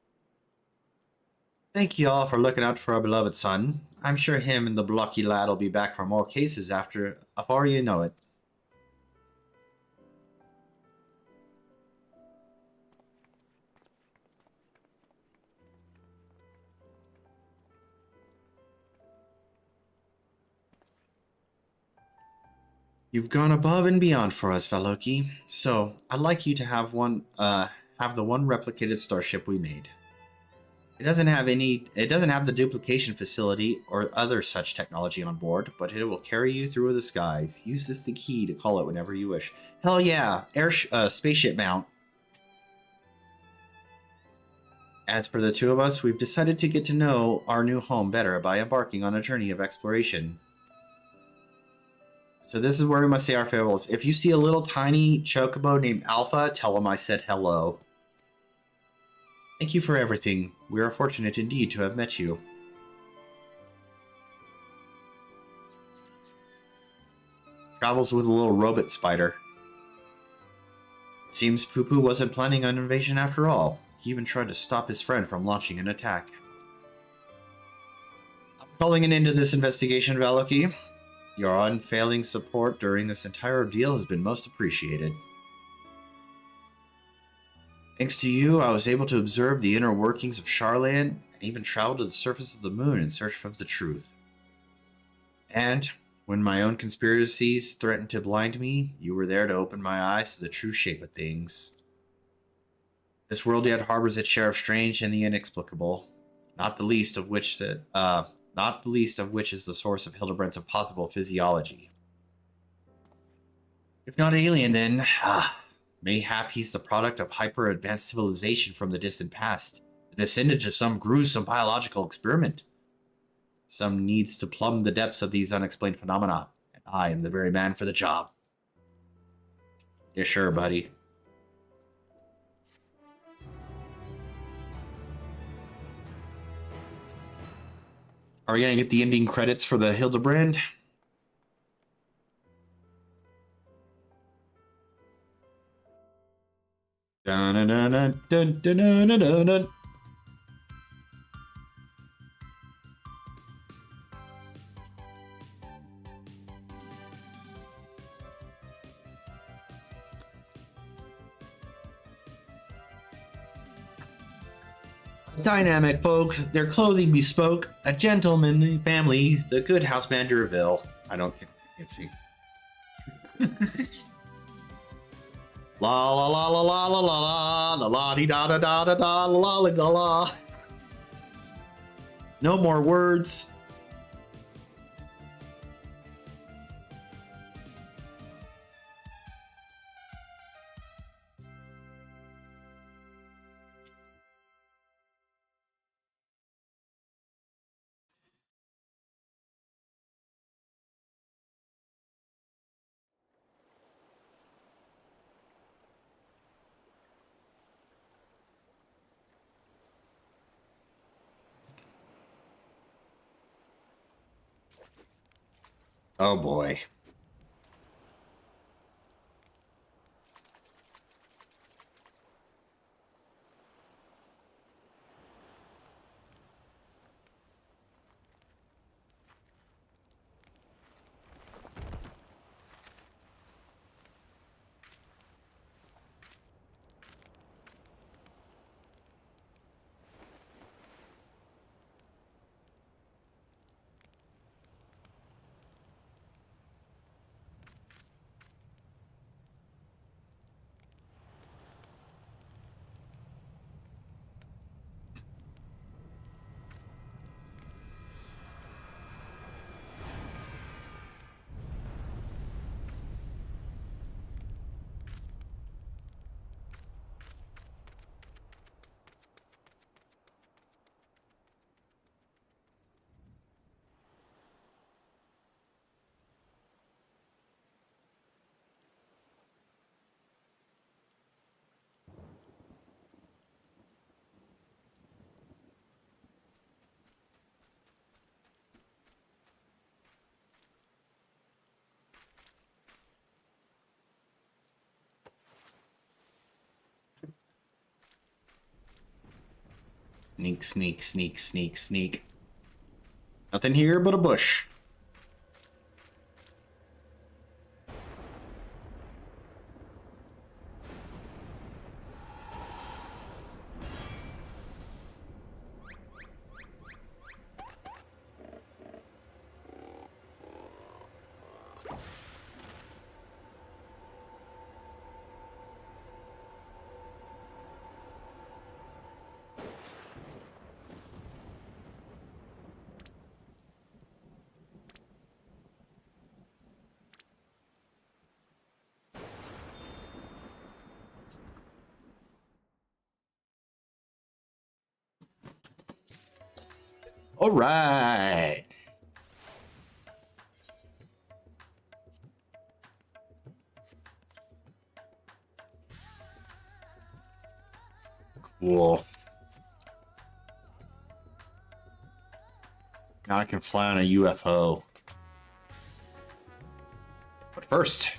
Thank you all for looking out for our beloved son. I'm sure him and the blocky lad will be back for more cases afore you know it. You've gone above and beyond for us, Valoki. So I'd like you to have the one replicated starship we made. It doesn't have the duplication facility or other such technology on board, but it will carry you through the skies. Use this the key to call it whenever you wish. Hell yeah, spaceship mount. As for the two of us, we've decided to get to know our new home better by embarking on a journey of exploration. So this is where we must say our farewells. If you see a little tiny chocobo named Alpha, tell him I said hello. Thank you for everything. We are fortunate indeed to have met you. Travels with a little robot spider. It seems Poo-Poo wasn't planning on invasion after all. He even tried to stop his friend from launching an attack. I'm calling an end to this investigation, Valoki. Your unfailing support during this entire ordeal has been most appreciated. Thanks to you, I was able to observe the inner workings of Charland and even travel to the surface of the moon in search of the truth. And when my own conspiracies threatened to blind me, you were there to open my eyes to the true shape of things. This world yet harbors its share of strange and the inexplicable, not the least of which is the source of Hildibrand's impossible physiology. If not alien, then mayhap he's the product of hyper-advanced civilization from the distant past, the descendant of some gruesome biological experiment. Some needs to plumb the depths of these unexplained phenomena, and I am the very man for the job. Yeah, sure, buddy. Are we gonna get the ending credits for the Hildibrand? Dun dun dun dun dun dun dun dun dun. Dynamic folk, their clothing bespoke, a gentlemanly family, the good house Manderville. I can't see. La la la la la la la la la dee da da da da da la la la la. No more words. Oh boy. Sneak, sneak, sneak, sneak, sneak. Nothing here but a bush. All right. Cool. Now I can fly on a UFO. But first,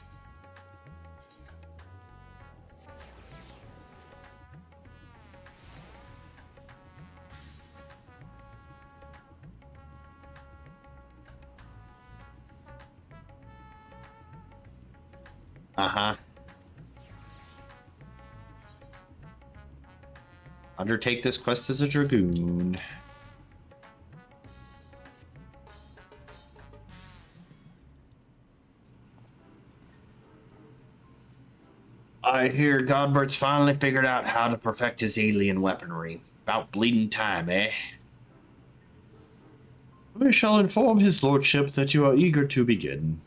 undertake this quest as a dragoon. I hear Godbert's finally figured out how to perfect his alien weaponry. About bleeding time, eh? I shall inform his lordship that you are eager to begin.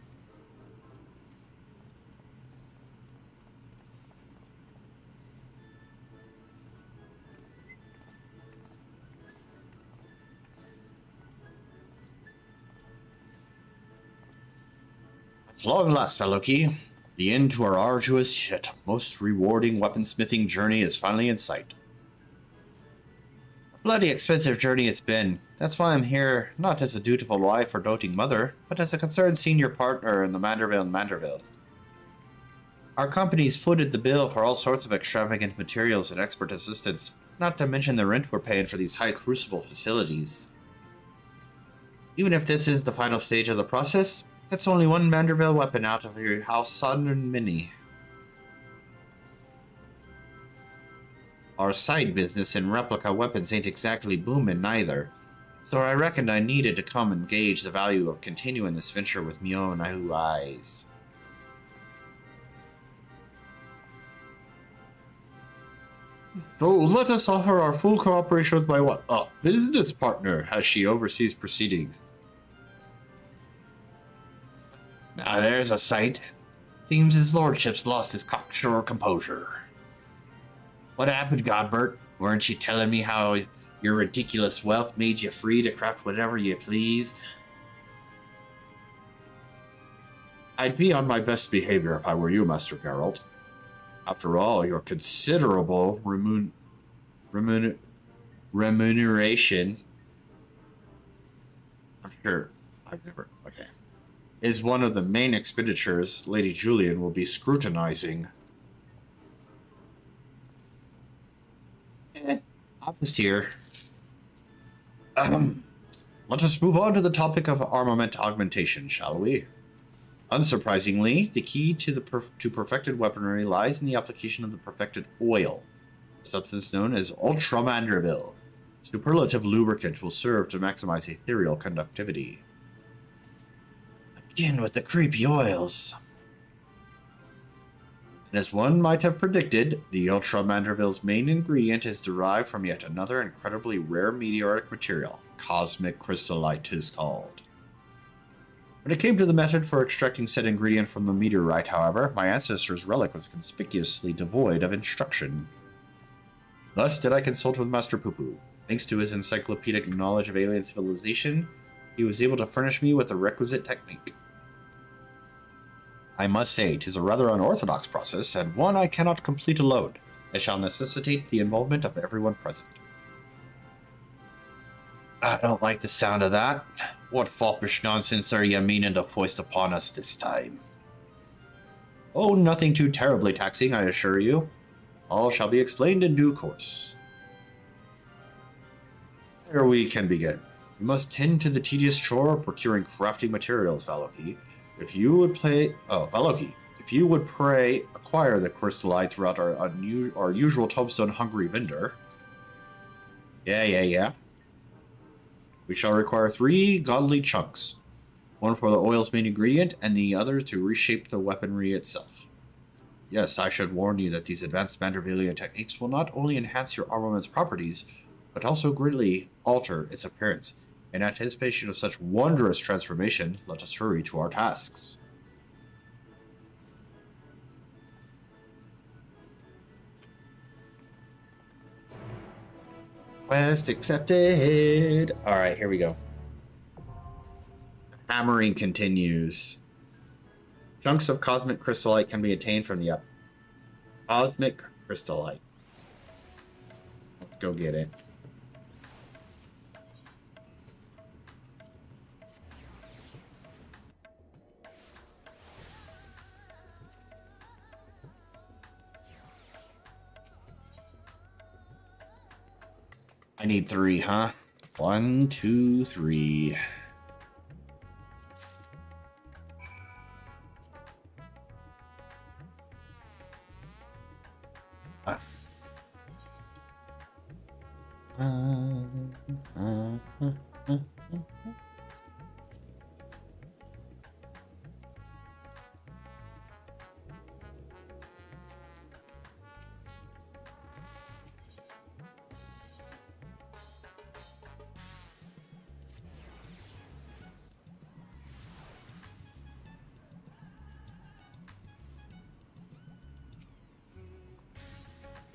At long last, Saloki, the end to our arduous yet most rewarding weaponsmithing journey is finally in sight. A bloody expensive journey it's been. That's why I'm here, not as a dutiful wife or doting mother, but as a concerned senior partner in the Manderville. Our company's footed the bill for all sorts of extravagant materials and expert assistance, not to mention the rent we're paying for these high crucible facilities. Even if this is the final stage of the process, that's only one Manderville weapon out of your house son and many. Our side business in replica weapons ain't exactly booming neither, so I reckoned I needed to come and gauge the value of continuing this venture with me own eyes. So let us offer our full cooperation with my business partner as she oversees proceedings. Now there's a sight. Seems his lordship's lost his cocksure composure. What happened, Godbert? Weren't you telling me how your ridiculous wealth made you free to craft whatever you pleased? I'd be on my best behavior if I were you, Master Geralt. After all, your considerable remuneration... I'm sure I've never... Okay. Is one of the main expenditures Lady Julian will be scrutinizing. I'm just here. Let us move on to the topic of armament augmentation, shall we? Unsurprisingly, the key to perfected weaponry lies in the application of the perfected oil, a substance known as Ultramanderville. Superlative lubricant will serve to maximize ethereal conductivity. Begin with the creepy oils. And as one might have predicted, the Ultramanderville's main ingredient is derived from yet another incredibly rare meteoric material, cosmic crystallite 'tis called. When it came to the method for extracting said ingredient from the meteorite, however, my ancestor's relic was conspicuously devoid of instruction. Thus did I consult with Master Poopoo. Thanks to his encyclopedic knowledge of alien civilization, he was able to furnish me with the requisite technique. I must say, 'tis a rather unorthodox process, and one I cannot complete alone. It shall necessitate the involvement of everyone present. I don't like the sound of that. What foppish nonsense are you meaning to foist upon us this time? Oh, nothing too terribly taxing, I assure you. All shall be explained in due course. There we can begin. You must tend to the tedious chore of procuring crafting materials, Valoki. If you would Valoki, if you would pray acquire the crystallite throughout our usual tombstone hungry vendor. Yeah. We shall require 3 godly chunks. One for the oil's main ingredient, and the other to reshape the weaponry itself. Yes, I should warn you that these advanced Mandervillian techniques will not only enhance your armament's properties, but also greatly alter its appearance. In anticipation of such wondrous transformation, let us hurry to our tasks. Quest accepted. All right, here we go. Hammering continues. Chunks of cosmic crystallite can be attained from the cosmic crystallite. Let's go get it. I need 3, huh? 1, 2, 3.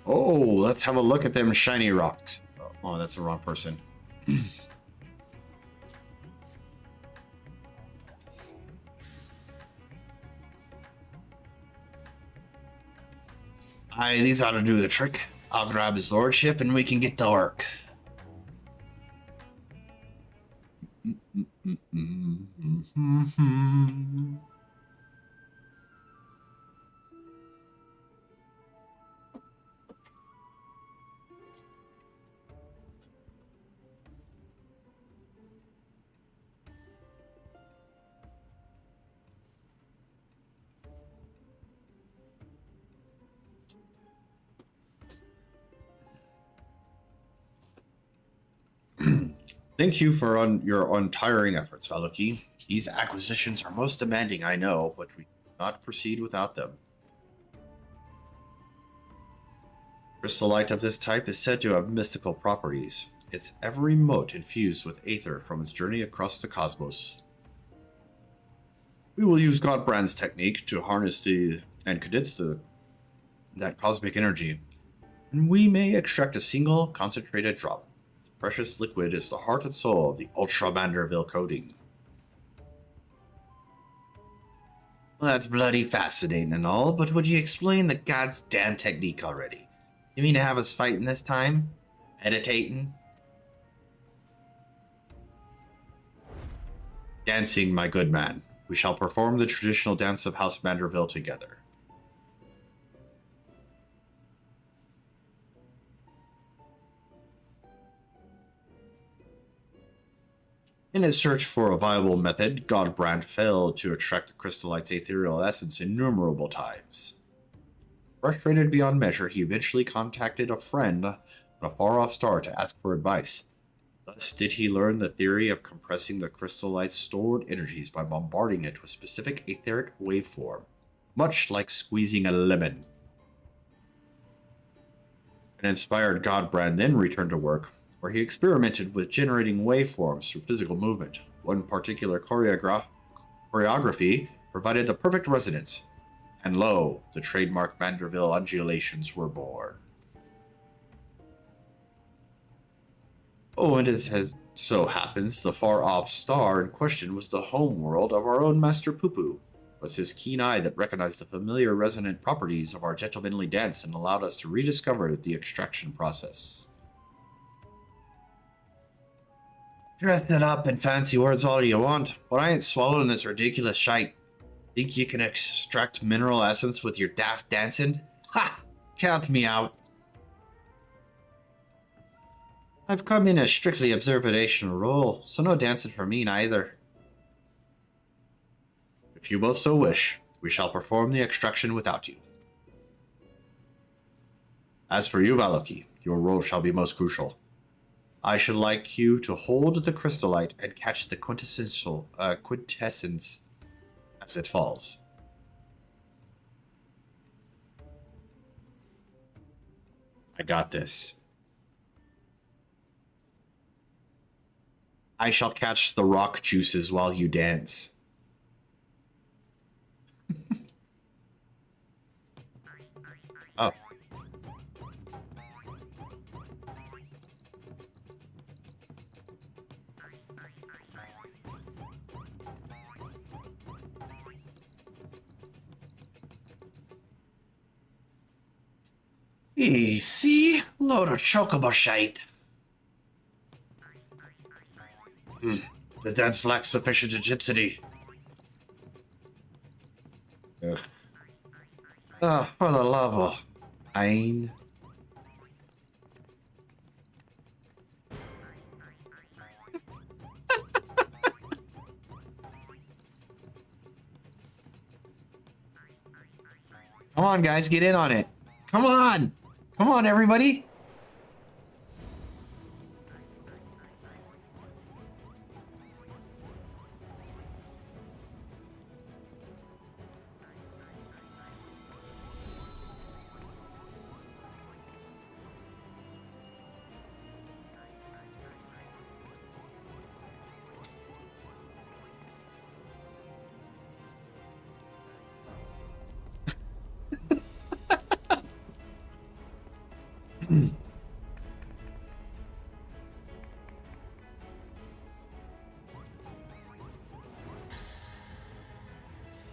Oh, let's have a look at them shiny rocks. Oh, that's the wrong person. These ought to do the trick. I'll grab his lordship and we can get to work. Thank you for your untiring efforts, Valoki. These acquisitions are most demanding, I know, but we cannot proceed without them. Crystallite of this type is said to have mystical properties. Its every mote infused with aether from its journey across the cosmos. We will use Godbrand's technique to harness and condense that cosmic energy, and we may extract a single concentrated drop. Precious liquid is the heart and soul of the Ultra Manderville coating. Well, that's bloody fascinating and all, but would you explain the god's damn technique already? You mean to have us fighting this time? Meditating? Dancing, my good man. We shall perform the traditional dance of House Manderville together. In its search for a viable method, Godbrand failed to extract the crystallite's ethereal essence innumerable times. Frustrated beyond measure, he eventually contacted a friend on a far-off star to ask for advice. Thus did he learn the theory of compressing the crystallite's stored energies by bombarding it with specific etheric waveform, much like squeezing a lemon. An inspired Godbrand then returned to work, where he experimented with generating waveforms through physical movement. One particular choreography provided the perfect resonance, and lo, the trademark Manderville undulations were born. Oh, and as so happens, the far-off star in question was the home world of our own Master Poopoo. It was his keen eye that recognized the familiar resonant properties of our gentlemanly dance and allowed us to rediscover the extraction process. Dress it up in fancy words all you want, but I ain't swallowing this ridiculous shite. Think you can extract mineral essence with your daft dancing? Ha! Count me out. I've come in a strictly observational role, so no dancing for me neither. If you both so wish, we shall perform the extraction without you. As for you, Valoki, your role shall be most crucial. I should like you to hold the crystallite and catch the quintessence as it falls. I got this. I shall catch the rock juices while you dance. Oh. See? Load of chocobo shite. The dance lacks sufficient intensity. Ugh. Ah, for the love of Ain. Come on, guys, get in on it. Come on. Come on, everybody.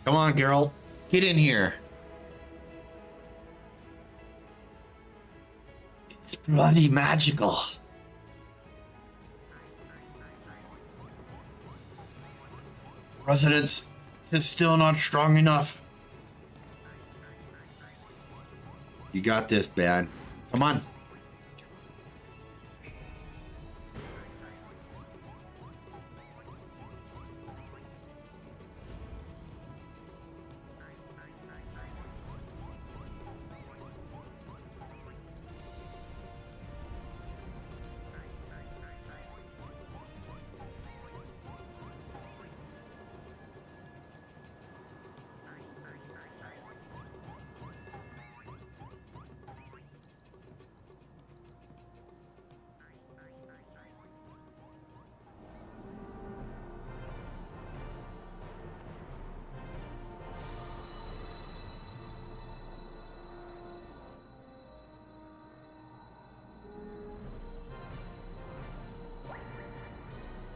Come on, girl. Get in here. It's bloody magical. Residence is still not strong enough. You got this, man. Come on.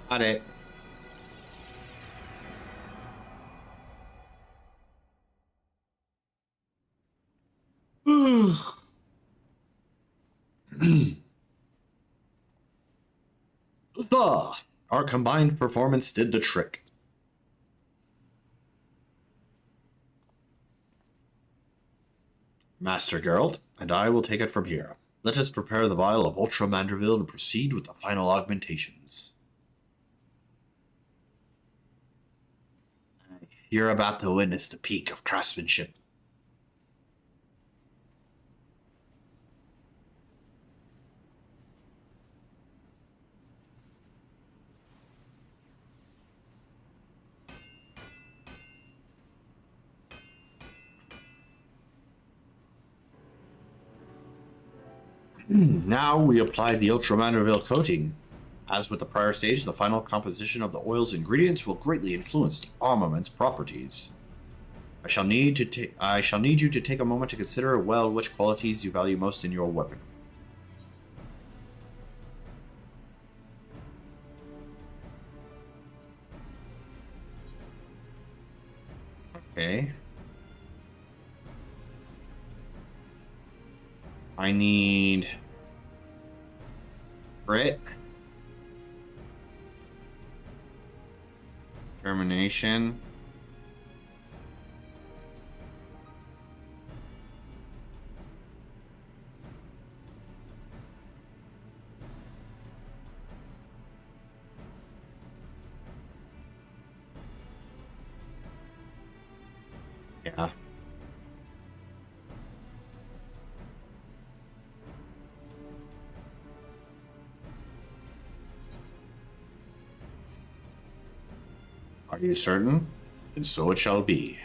Got it. Our combined performance did the trick. Master Geralt and I will take it from here. Let us prepare the vial of Ultra Manderville and proceed with the final augmentations. You're about to witness the peak of craftsmanship. Now we apply the Ultra Manderville coating. As with the prior stage, the final composition of the oil's ingredients will greatly influence the armament's properties. I shall need you to take a moment to consider well which qualities you value most in your weapon. Okay. I need Grit, Determination, Yeah. Are you certain? And so it shall be.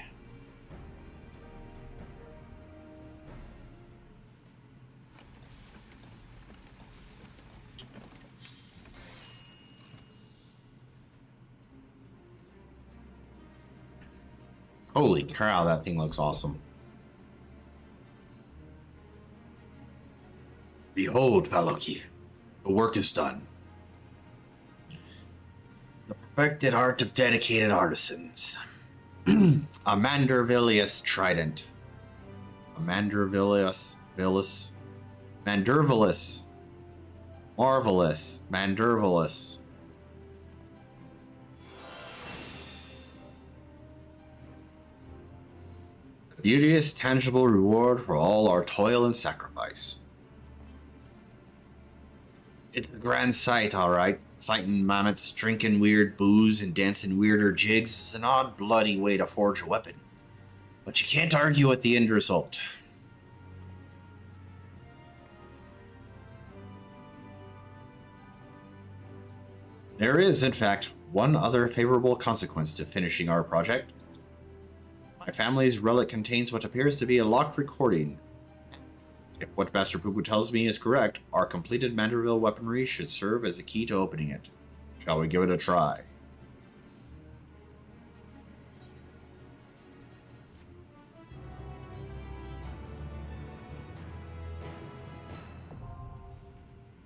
Holy cow, that thing looks awesome. Behold, Paloki, the work is done. The perfected art of dedicated artisans. A Mandervilius trident. A Mandervilius. Mandervillus. Marvelous. Mandervillus. The beauteous, tangible reward for all our toil and sacrifice. It's a grand sight, all right. Fighting mammoths, drinking weird booze, and dancing weirder jigs is an odd, bloody way to forge a weapon. But you can't argue with the end result. There is, in fact, one other favorable consequence to finishing our project. My family's relic contains what appears to be a locked recording. If what Master Poo tells me is correct, our completed Manderville weaponry should serve as a key to opening it. Shall we give it a try?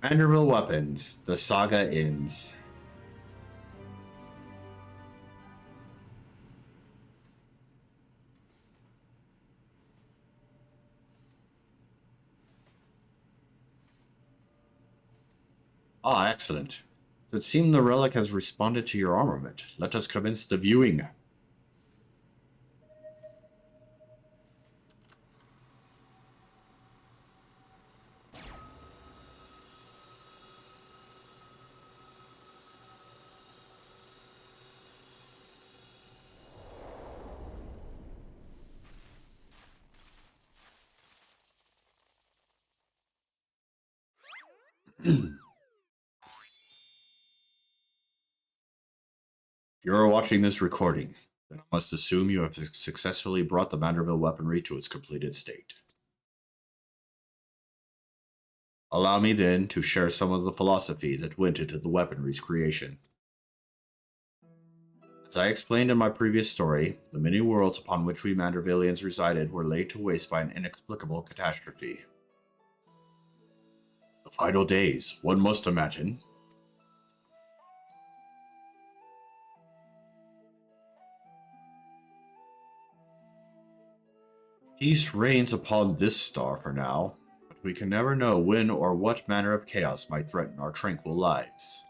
Manderville weapons. The saga ends. Ah, excellent. It would seem the relic has responded to your armament. Let us commence the viewing. If you are watching this recording, then I must assume you have successfully brought the Manderville weaponry to its completed state. Allow me then to share some of the philosophy that went into the weaponry's creation. As I explained in my previous story, the many worlds upon which we Mandervillians resided were laid to waste by an inexplicable catastrophe. The final days, one must imagine. Peace reigns upon this star for now, but we can never know when or what manner of chaos might threaten our tranquil lives.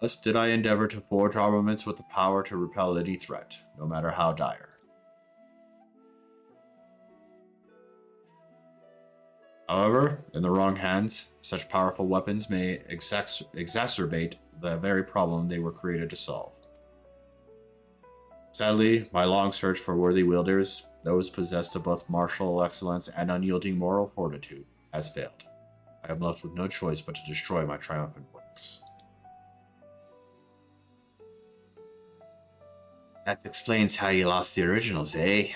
Thus did I endeavor to forge armaments with the power to repel any threat, no matter how dire. However, in the wrong hands, such powerful weapons may exacerbate the very problem they were created to solve. Sadly, my long search for worthy wielders, those possessed of both martial excellence and unyielding moral fortitude, has failed. I am left with no choice but to destroy my triumphant works. That explains how you lost the originals, eh?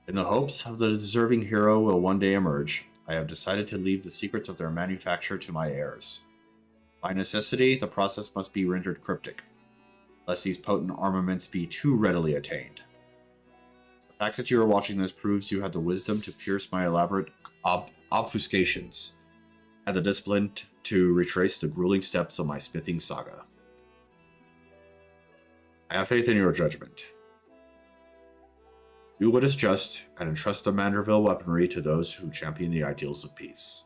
In the hopes of the deserving hero will one day emerge, I have decided to leave the secrets of their manufacture to my heirs. By necessity, the process must be rendered cryptic, lest these potent armaments be too readily attained. The fact that you are watching this proves you had the wisdom to pierce my elaborate obfuscations, and the discipline to retrace the grueling steps of my smithing saga. I have faith in your judgment. Do what is just, and entrust the Manderville weaponry to those who champion the ideals of peace.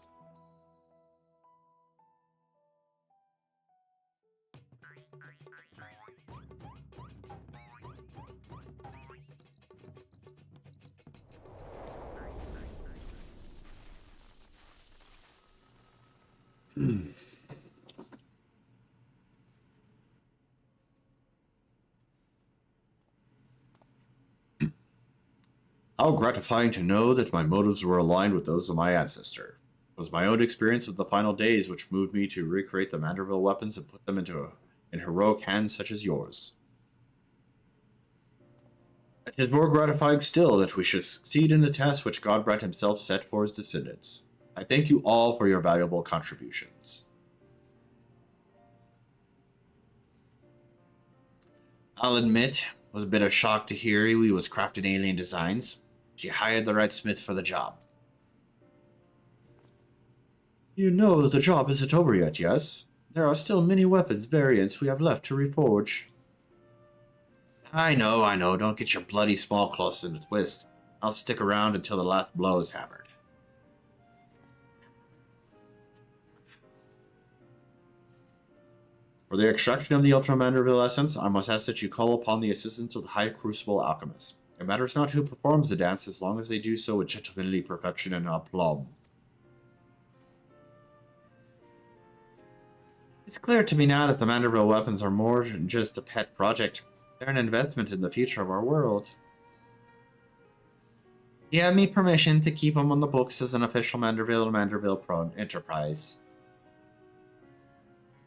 How gratifying to know that my motives were aligned with those of my ancestor. It was my own experience of the final days which moved me to recreate the Manderville weapons and put them in heroic hands such as yours. It is more gratifying still that we should succeed in the task which Godbrand himself set for his descendants. I thank you all for your valuable contributions. I'll admit, it was a bit of shock to hear he was crafting alien designs. She hired the right smith for the job. You know the job isn't over yet, yes? There are still many weapons variants we have left to reforge. I know. Don't get your bloody small claws in a twist. I'll stick around until the last blow is hammered. For the extraction of the Ultra Manderville essence, I must ask that you call upon the assistance of the High Crucible Alchemist. It matters not who performs the dance as long as they do so with gentlemanly perfection and aplomb. It's clear to me now that the Manderville weapons are more than just a pet project. They're an investment in the future of our world. You have me permission to keep them on the books as an official Manderville enterprise.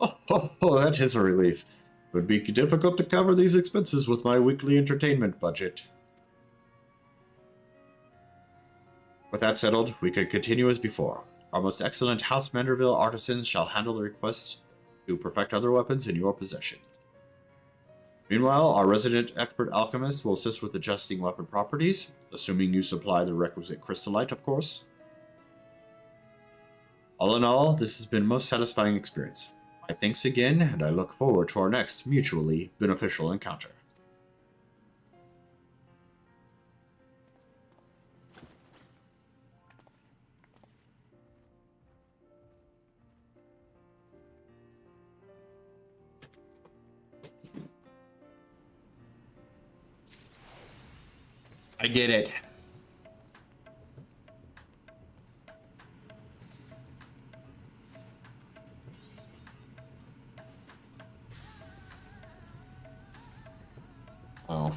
Oh, that is a relief. It would be difficult to cover these expenses with my weekly entertainment budget. With that settled, we could continue as before. Our most excellent House Manderville artisans shall handle the requests to perfect other weapons in your possession. Meanwhile, our resident expert alchemist will assist with adjusting weapon properties, assuming you supply the requisite crystallite, of course. All in all, this has been a most satisfying experience. My thanks again, and I look forward to our next mutually beneficial encounter. I did it. Oh.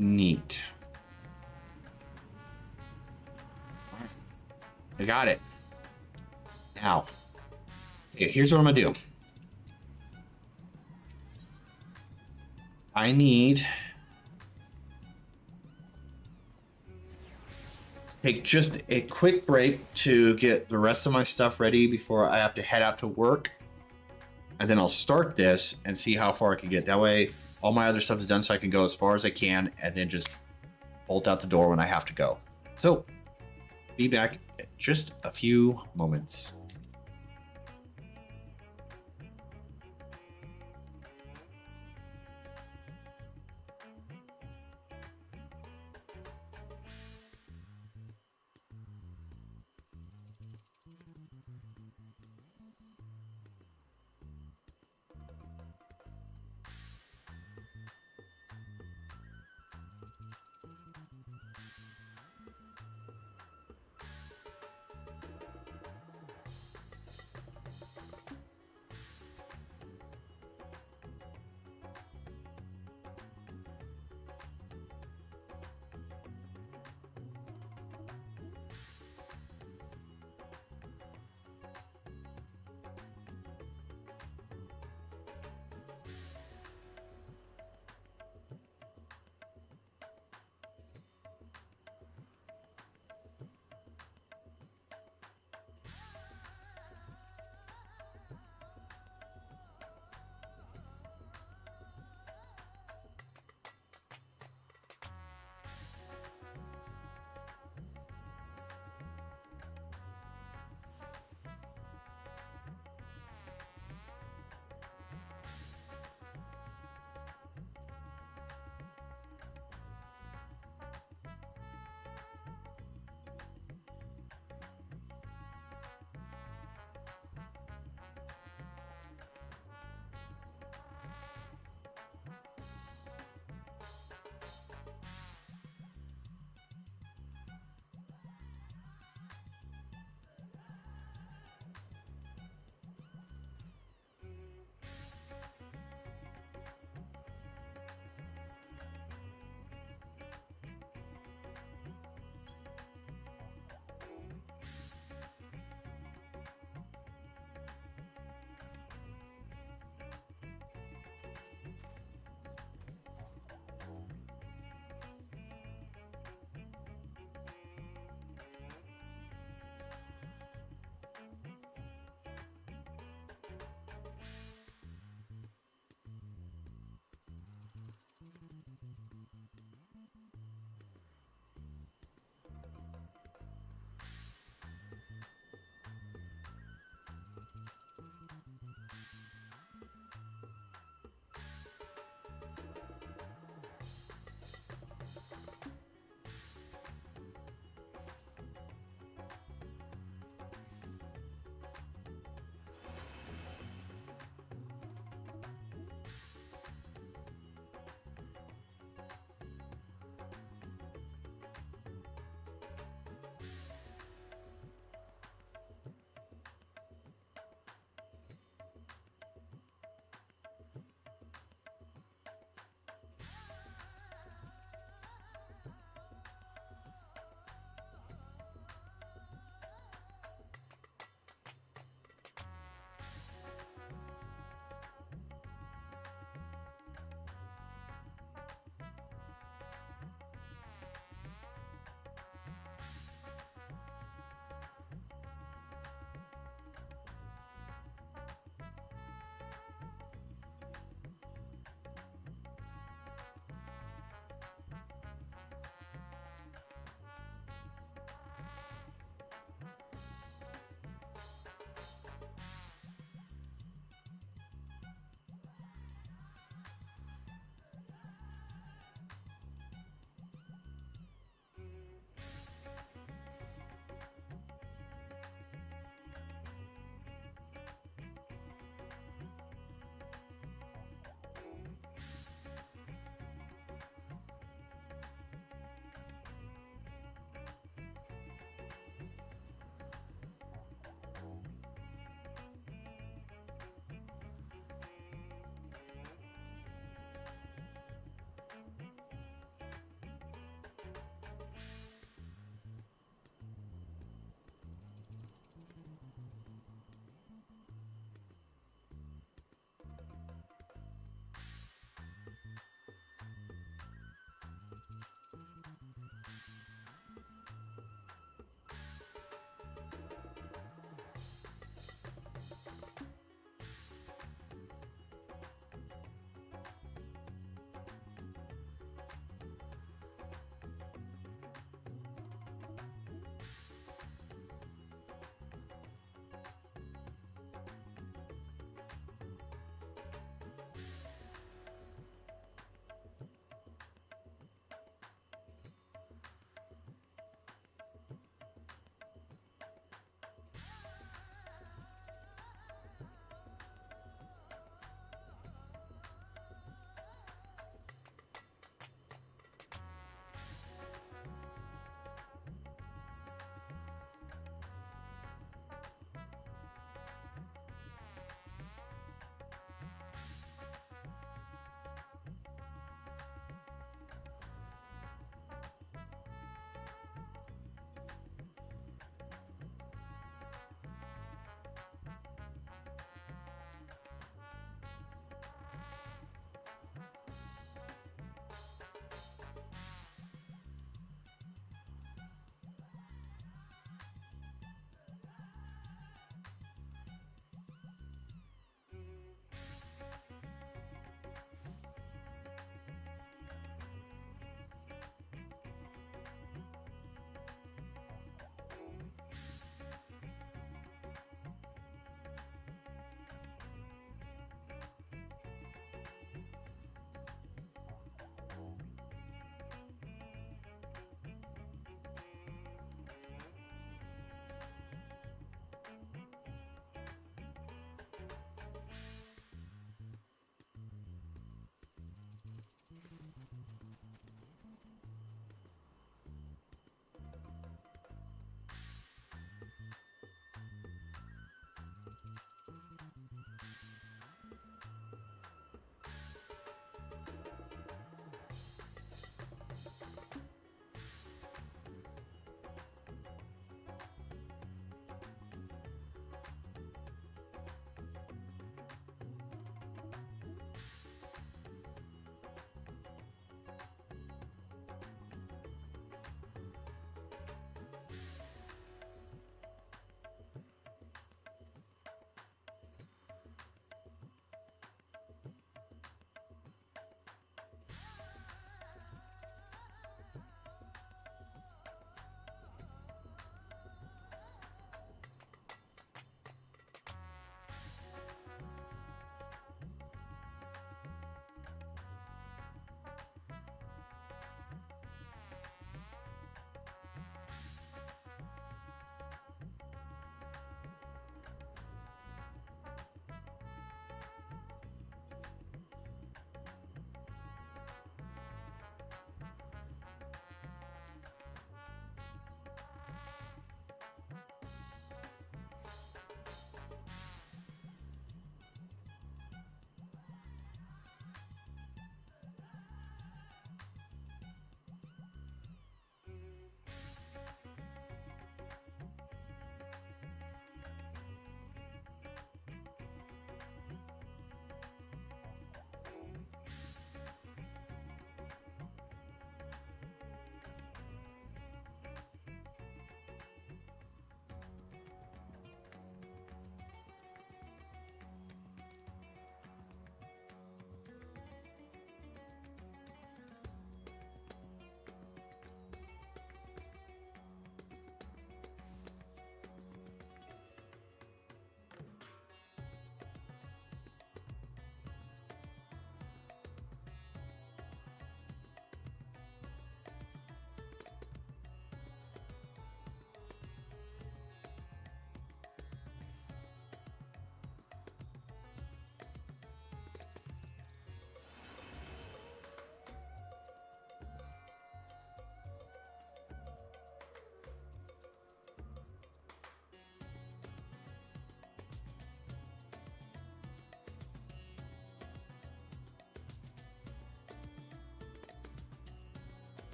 Neat. I got it. Now, here's what I'm gonna do. I need to take just a quick break to get the rest of my stuff ready before I have to head out to work. And then I'll start this and see how far I can get. That way, all my other stuff is done so I can go as far as I can and then just bolt out the door when I have to go. So, be back in just a few moments.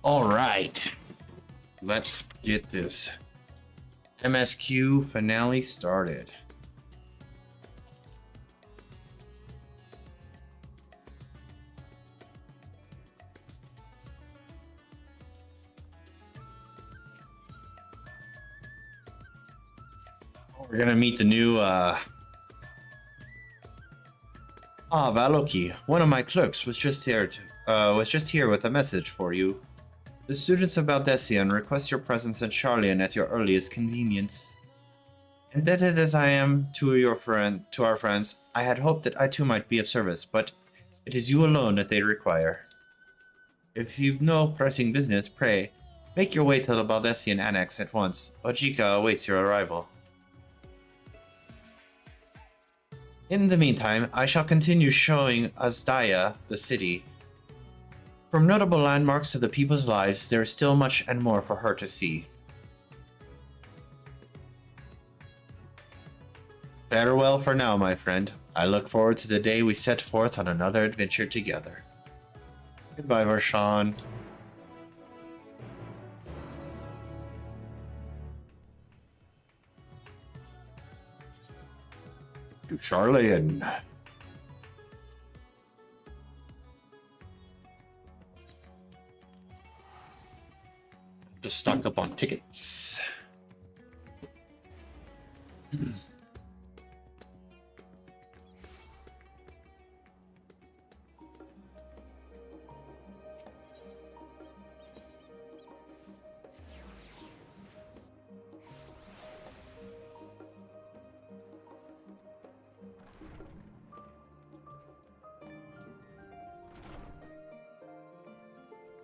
All right. Let's get this MSQ finale started. We're gonna meet the new Valoki. One of my clerks was just here with a message for you. The students of Baldessian request your presence in Charlian at your earliest convenience. Indebted as I am to our friends, I had hoped that I too might be of service, but it is you alone that they require. If you've no pressing business, pray, make your way to the Baldessian Annex at once. Ojika awaits your arrival. In the meantime, I shall continue showing Azdaya the city. From notable landmarks to the people's lives, there is still much and more for her to see. Farewell for now, my friend. I look forward to the day we set forth on another adventure together. Goodbye, Varshan. To Charlian. Just stock up on tickets.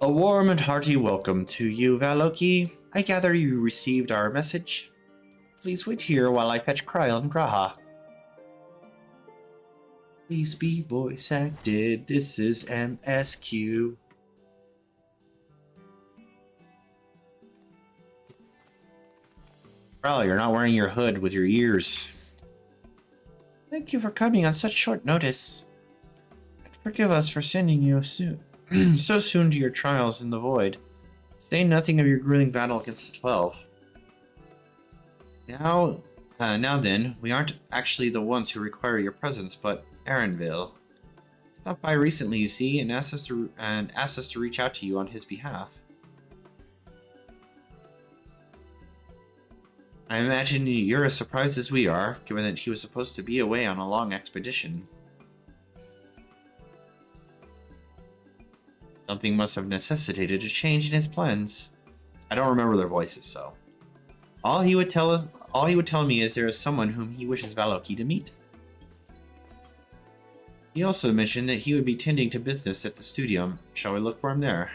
A warm and hearty welcome to you, Valoki. I gather you received our message. Please wait here while I fetch Kryl and Graha. Please be voice acted. This is MSQ. Kryl, you're not wearing your hood with your ears. Thank you for coming on such short notice. Forgive us for sending you so soon to your trials in the void. Say nothing of your grueling battle against the 12. Now then, we aren't actually the ones who require your presence, but Erenville. Stopped by recently, you see, and asked us to reach out to you on his behalf. I imagine you're as surprised as we are, given that he was supposed to be away on a long expedition. Something must have necessitated a change in his plans. I don't remember their voices, so. All he would tell me is there is someone whom he wishes Valoki to meet. He also mentioned that he would be tending to business at the studio. Shall we look for him there?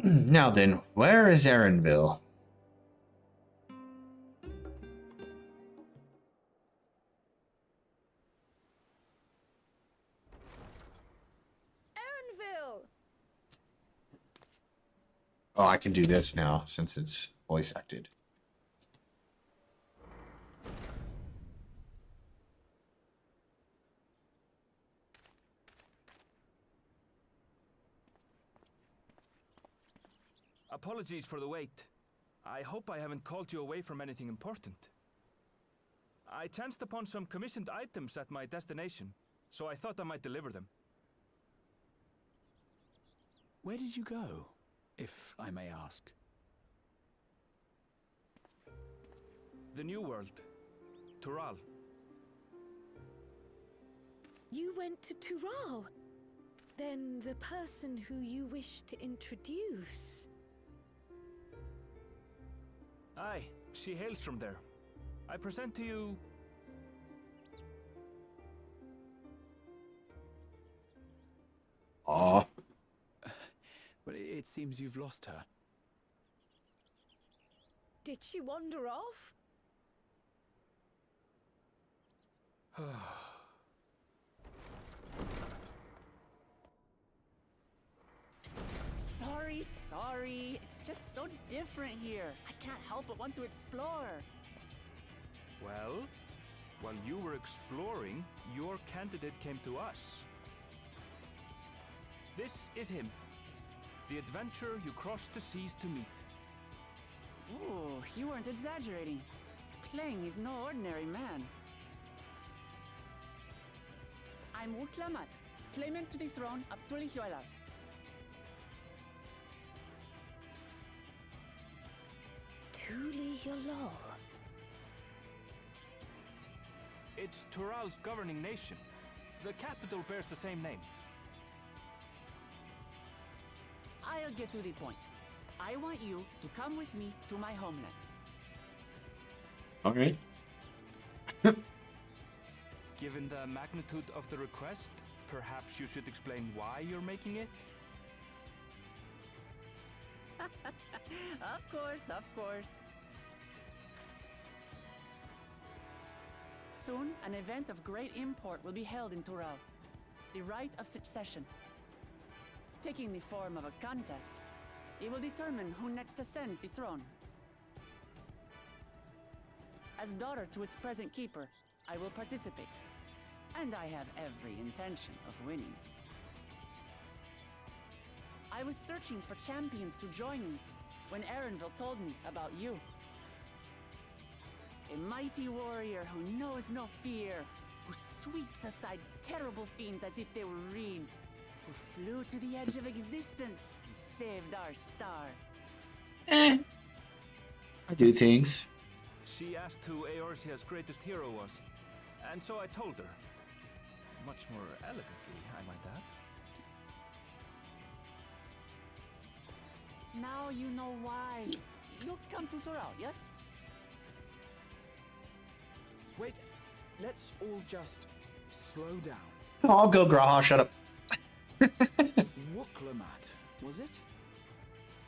Now then, where is Erenville?
Erenville!
Oh, I can do this now, since it's voice acted.
Apologies for the wait. I hope I haven't called you away from anything important. I chanced upon some commissioned items at my destination, so I thought I might deliver them.
Where did you go, if I may ask?
The New World. Tural.
You went to Tural? Then the person who you wish to introduce...
Aye, she hails from there. I present to you...
Aw.
But seems you've lost her.
Did she wander off?
Sorry. It's just so different here. I can't help but want to explore.
Well, while you were exploring, your candidate came to us. This is him. The adventurer you crossed the seas to meet.
Ooh, you weren't exaggerating. It's plain he's no ordinary man. I'm Uklamat, claimant to the throne of Tulihyola.
Tulihyola.
It's Tural's governing nation. The capital bears the same name.
I'll get to the point. I want you to come with me to my homeland.
Okay.
Given the magnitude of the request, perhaps you should explain why you're making it?
Of course. Soon, an event of great import will be held in Tural. The Rite of Succession. Taking the form of a contest, it will determine who next ascends the throne. As daughter to its present keeper, I will participate. And I have every intention of winning. I was searching for champions to join me when Erenville told me about you. A mighty warrior who knows no fear, who sweeps aside terrible fiends as if they were reeds, who flew to the edge of existence and saved our star.
I do things.
She asked who Eorzea's greatest hero was, and so I told her. Much more elegantly, I might add.
Now you know why. You'll come to Tural, yes?
Wait, let's all just slow down.
I'll go, Graha. Shut up.
Wuklamat, was it?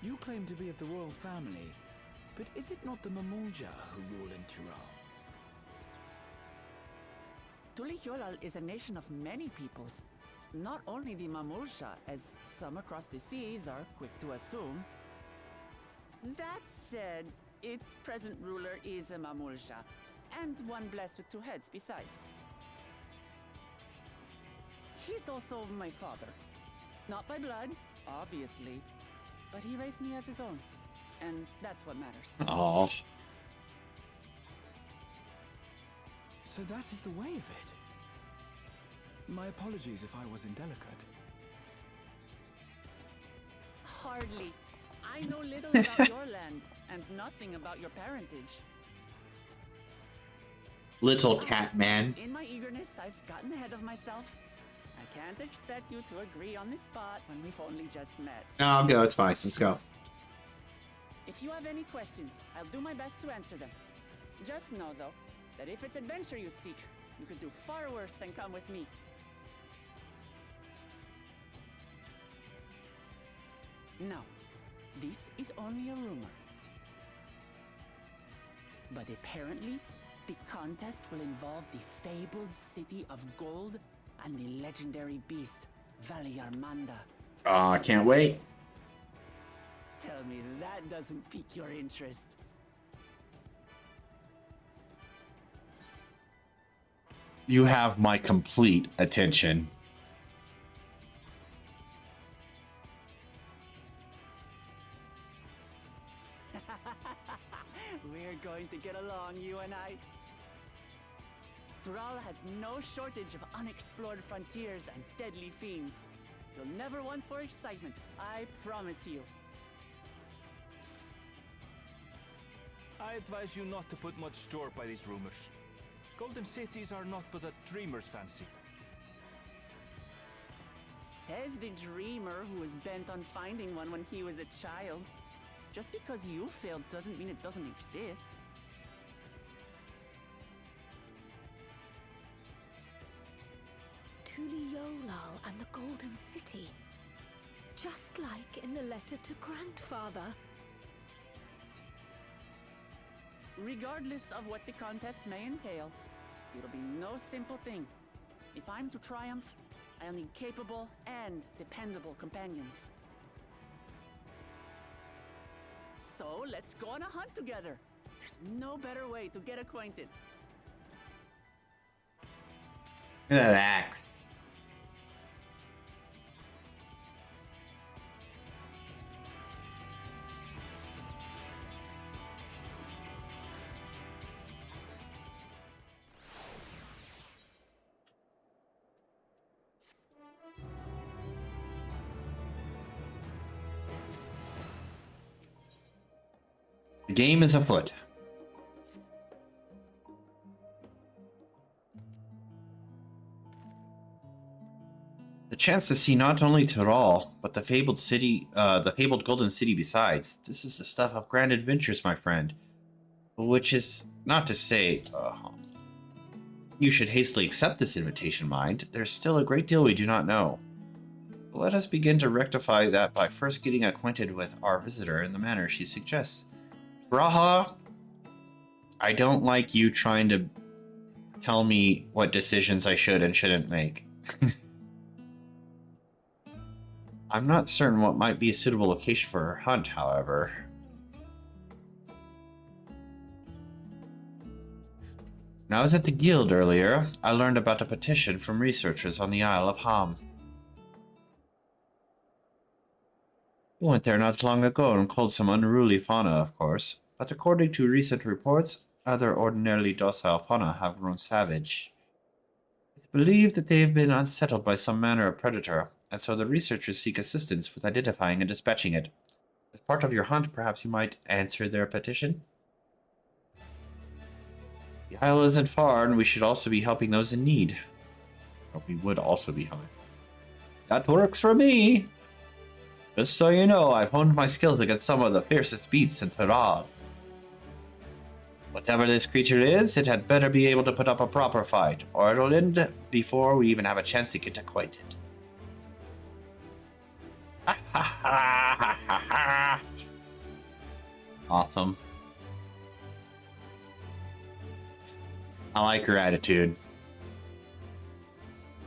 You claim to be of the royal family, but is it not the Mamulja who rule in Tural?
Tulihyola is a nation of many peoples. Not only the Mamulsha, as some across the seas are quick to assume. That said, its present ruler is a Mamulsha, and one blessed with two heads besides. He's also my father. Not by blood, obviously, but he raised me as his own, and that's what matters.
Oh.
So that is the way of it. My apologies if I was indelicate.
Hardly. I know little about your land, and nothing about your parentage.
Little cat man.
In my eagerness, I've gotten ahead of myself. I can't expect you to agree on the spot when we've only just met.
No, I'll go. It's fine. Let's go.
If you have any questions, I'll do my best to answer them. Just know, though, that if it's adventure you seek, you could do far worse than come with me. Now, this is only a rumor. But apparently, the contest will involve the fabled city of gold and the legendary beast, Valyarmanda.
Oh, I can't wait.
Tell me that doesn't pique your interest.
You have my complete attention.
We're going to get along, you and I. Tural has no shortage of unexplored frontiers and deadly fiends. You'll never want for excitement, I promise you.
I advise you not to put much store by these rumors. Golden cities are not but a dreamer's fancy.
Says the dreamer who was bent on finding one when he was a child. Just because you failed doesn't mean it doesn't exist.
Tulihyola and the Golden City. just like in the letter to Grandfather.
Regardless of what the contest may entail, it'll be no simple thing. If I'm to triumph, I'll need capable and dependable companions. So let's go on a hunt together. There's no better way to get acquainted.
Look at that. The game is afoot. The chance to see not only Tyrol, but the fabled city, the fabled Golden City besides. This is the stuff of grand adventures, my friend. Which is not to say, you should hastily accept this invitation, mind. There's still a great deal we do not know. Let us begin to rectify that by first getting acquainted with our visitor in the manner she suggests. Braha, I don't like you trying to tell me what decisions I should and shouldn't make. I'm not certain what might be a suitable location for her hunt, however. When I was at the guild earlier, I learned about a petition from researchers on the Isle of Ham. We went there not long ago and culled some unruly fauna, of course, but according to recent reports, other ordinarily docile fauna have grown savage. It's believed that they have been unsettled by some manner of predator, and so the researchers seek assistance with identifying and dispatching it. As part of your hunt, perhaps you might answer their petition? The isle isn't far, and we should also be helping those in need. Or we would also be helping. That works for me! Just so you know, I've honed my skills against some of the fiercest beasts in Tyrol. Whatever this creature is, it had better be able to put up a proper fight, or it'll end before we even have a chance to get acquainted. Awesome. I like her attitude.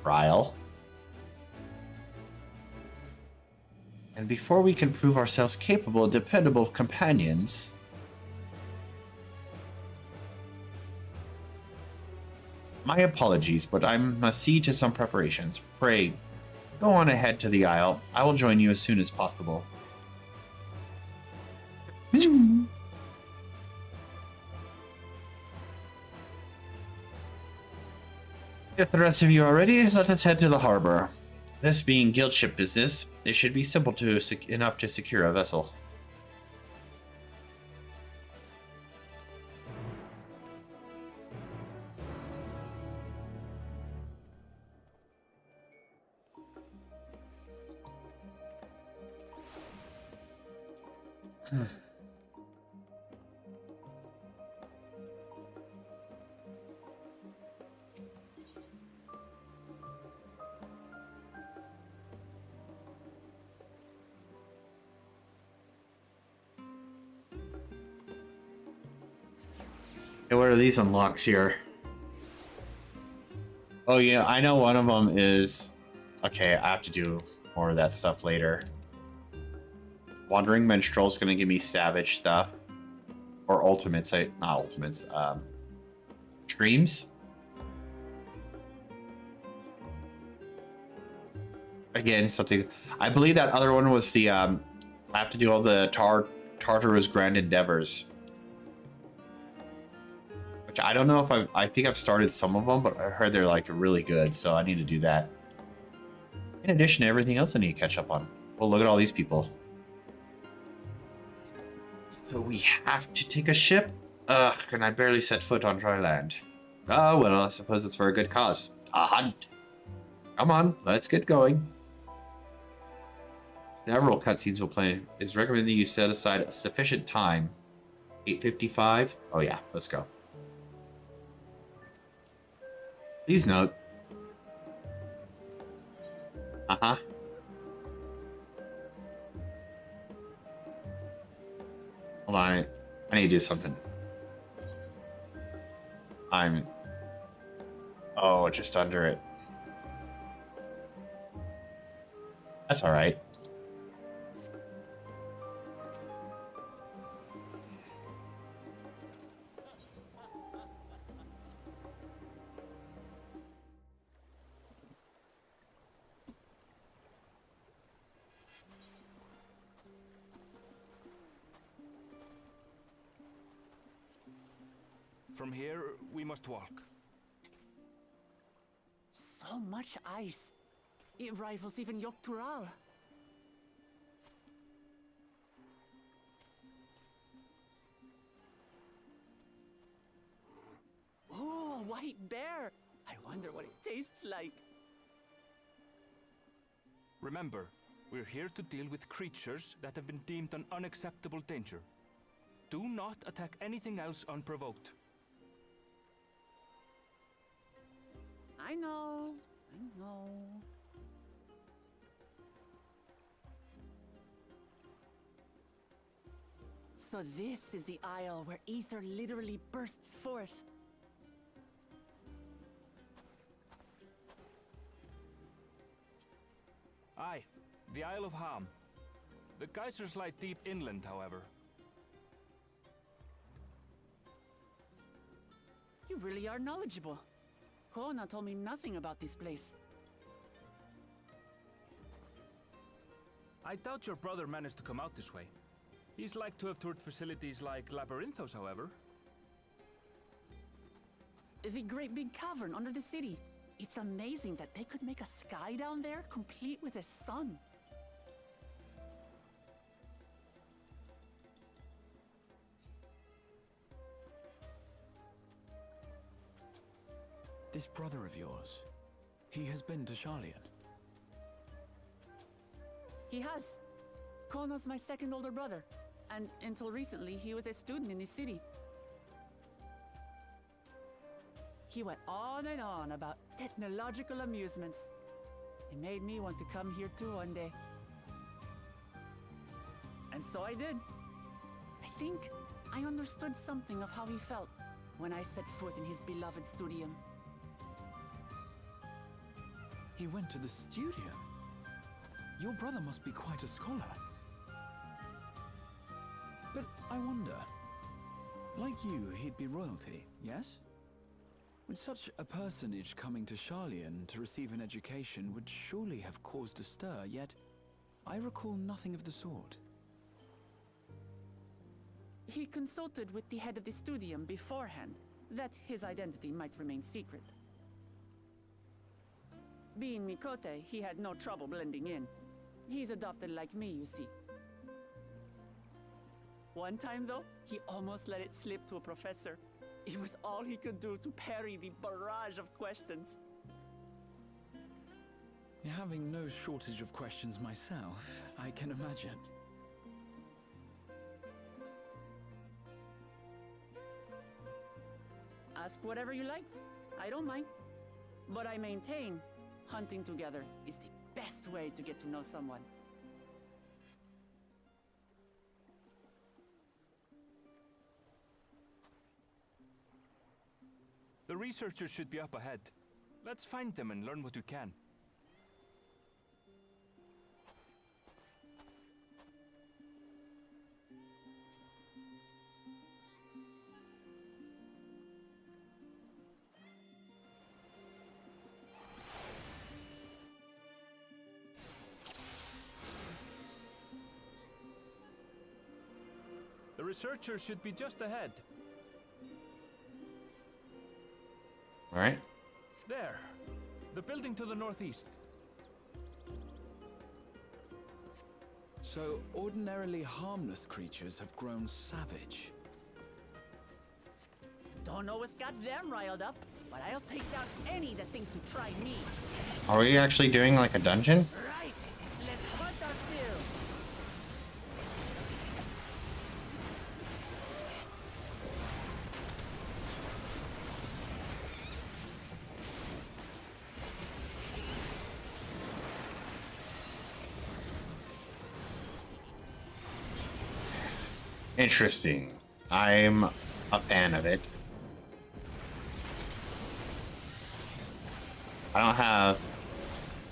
Ryle. And before we can prove ourselves capable and dependable companions, my apologies, but I must see to some preparations. Pray, go on ahead to the Isle. I will join you as soon as possible. If the rest of you are ready, let us head to the harbor. This being guild ship business, it should be simple enough to secure a vessel. Hey, what are these unlocks here? Oh yeah, I know one of them is... Okay, I have to do more of that stuff later. Wandering Minstrel is going to give me Savage stuff. Or Ultimates, not Ultimates, Dreams? Again, something... I believe that other one was the, I have to do all the Tartarus Grand Endeavors. Which I don't know if I think I've started some of them, but I heard they're like really good, so I need to do that. In addition to everything else I need to catch up on. Well, look at all these people. So we have to take a ship? Ugh, and I barely set foot on dry land. Oh, well, I suppose it's for a good cause. A hunt. Come on, let's get going. Several cutscenes will play. It's recommended you set aside a sufficient time. 8:55? Oh yeah, let's go. Please note. Hold on. I need to do something. Oh, just under it. That's all right.
From here, we must walk.
So much ice. It rivals even Yogg-Tural. Ooh, a white bear! I wonder what it tastes like.
Remember, we're here to deal with creatures that have been deemed an unacceptable danger. Do not attack anything else unprovoked.
I know. I know. So this is the isle where ether literally bursts forth.
Aye, the Isle of Ham. The geysers lie deep inland, however.
You really are knowledgeable. Kona told me nothing about this place.
I doubt your brother managed to come out this way. He's like to have toured facilities like Labyrinthos, however.
The great big cavern under the city. It's amazing that they could make a sky down there complete with a sun.
This brother of yours, he has been to Sharlayan.
He has. Kono's my second older brother, and until recently he was a student in the city. He went on and on about technological amusements. It made me want to come here too one day. And so I did. I think I understood something of how he felt when I set foot in his beloved studium.
He went to the studio. Your brother must be quite a scholar. But I wonder, like you, he'd be royalty, yes? With such a personage coming to Sharlayan to receive an education would surely have caused a stir, yet I recall nothing of the sort.
He consulted with the head of the studium beforehand, that his identity might remain secret. Being Mikote, he had no trouble blending in. He's adopted like me, you see. One time, though, he almost let it slip to a professor. It was all he could do to parry the barrage of questions.
Having no shortage of questions myself, I can imagine.
Ask whatever you like. I don't mind. But I maintain, hunting together is the best way to get to know someone.
The researchers should be up ahead. Let's find them and learn what we can. The researchers should be just ahead.
All right.
There. The building to the northeast.
So, ordinarily harmless creatures have grown savage.
Don't know what's got them riled up, but I'll take down any that thinks to try me.
Are we actually doing like a dungeon?
Right, let's hunt our fill.
Interesting. I'm a fan of it. I don't have...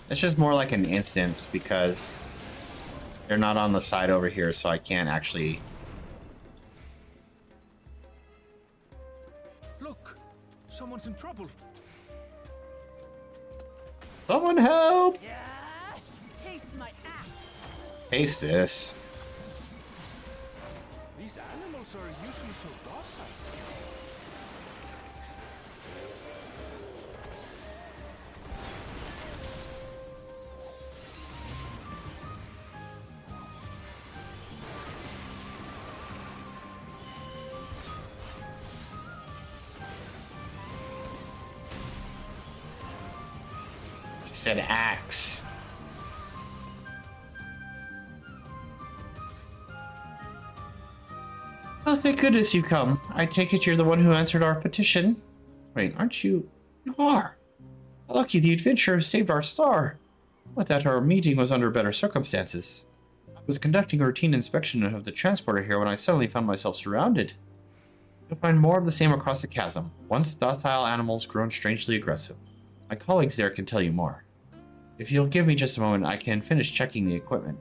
It's just more like an instance because they're not on the side over here, so I can't actually...
Look, someone's in trouble.
Someone help!
Yeah, taste my axe.
Taste this.
These animals are usually so docile.
She said axe. Oh, thank goodness you come. I take it you're the one who answered our petition. Wait, aren't you? You are. Lucky the adventurer saved our star. But that our meeting was under better circumstances. I was conducting a routine inspection of the transporter here when I suddenly found myself surrounded. You'll find more of the same across the chasm. Once docile animals grown strangely aggressive. My colleagues there can tell you more. If you'll give me just a moment, I can finish checking the equipment.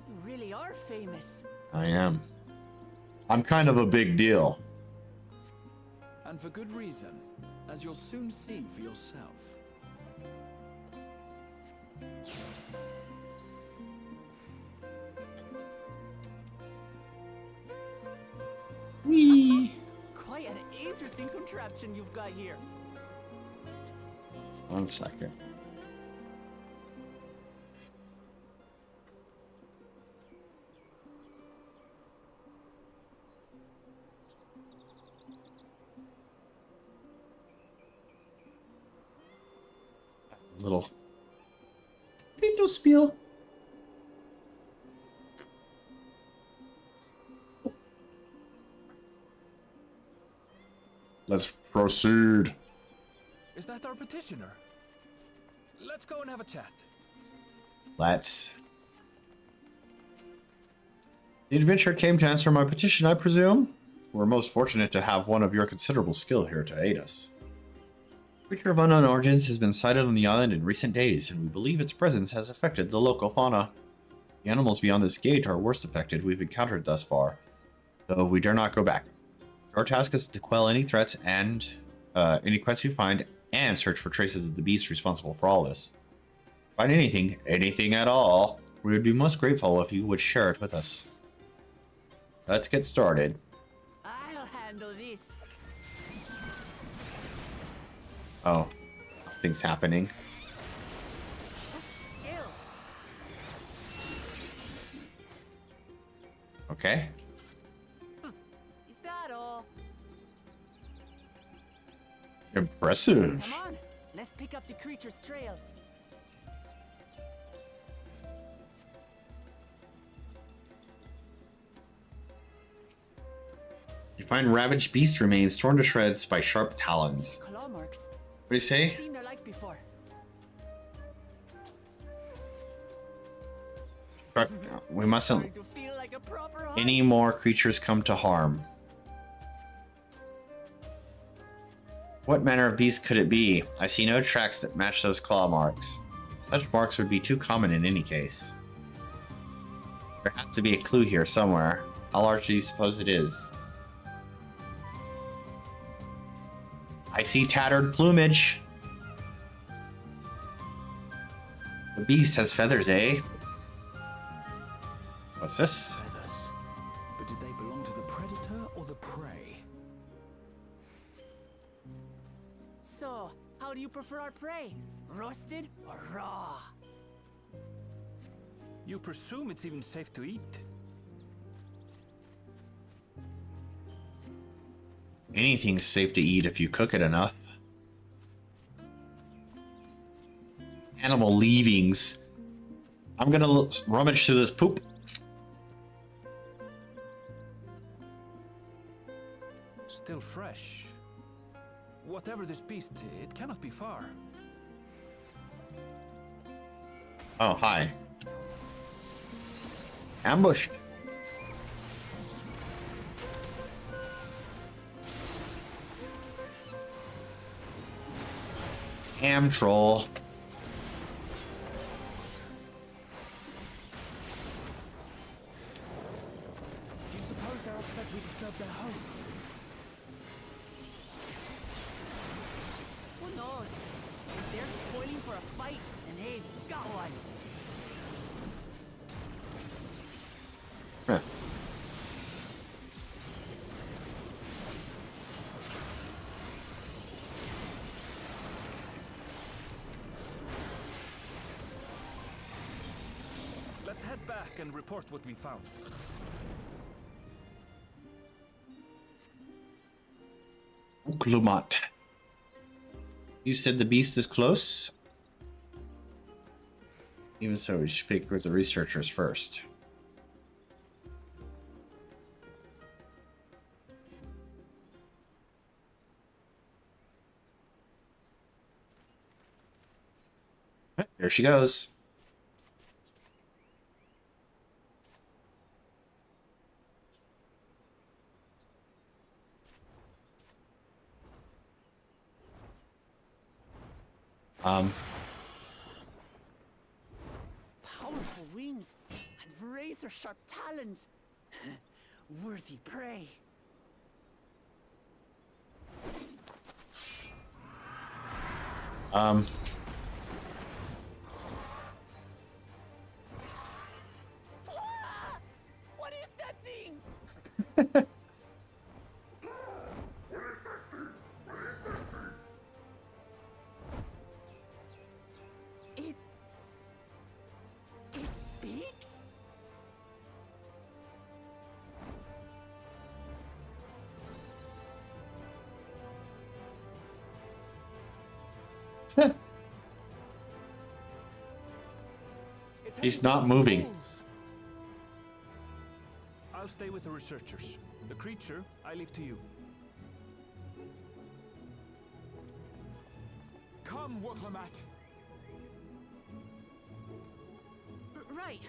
You really are famous.
I am. I'm kind of a big deal.
And for good reason, as you'll soon see for yourself.
Whee!
Quite an interesting contraption you've got here.
1 second. Little spiel. Let's proceed.
Is that our petitioner? Let's go and have a chat.
Let's. The adventurer came to answer my petition, I presume? We're most fortunate to have one of your considerable skill here to aid us. A creature of unknown origins has been sighted on the island in recent days, and we believe its presence has affected the local fauna. The animals beyond this gate are worst affected we've encountered thus far, though we dare not go back. Our task is to quell any threats and any quests we find, and search for traces of the beast responsible for all this. Find anything at all, we would be most grateful if you would share it with us. Let's get started.
I'll handle this.
Oh, things happening.
Skill.
Okay.
Is that all?
Impressive.
Come on, let's pick up the creature's trail.
You find ravaged beast remains torn to shreds by sharp talons.
Claw marks.
What do you say?
Seen their like before.
We mustn't
Starting to feel like a proper hunt.
any more creatures come to harm. What manner of beast could it be? I see no tracks that match those claw marks. Such marks would be too common in any case. There has to be a clue here somewhere. How large do you suppose it is? I see tattered plumage. The beast has feathers, eh? What's this?
Feathers. But did they belong to the predator or the prey?
So, how do you prefer our prey? Roasted or raw?
You presume it's even safe to eat?
Anything's safe to eat if you cook it enough. Animal leavings. I'm gonna rummage through this poop.
Still fresh. Whatever this beast, it cannot be far.
Oh, hi. Ambush. Ham troll.
Do you suppose they're upset we disturbed their home?
Who knows? If they're spoiling for a fight, and they've got one.
Huh.
Let's head back and report what we found.
Uklumat. You said the beast is close? Even so, we should speak with the researchers first. There she goes.
Powerful wings and razor-sharp talons. Worthy prey. Ah! What is that thing? It speaks?
He's not moving.
I'll stay with the researchers. The creature, I leave to you.
Come, Woklamat.
Right.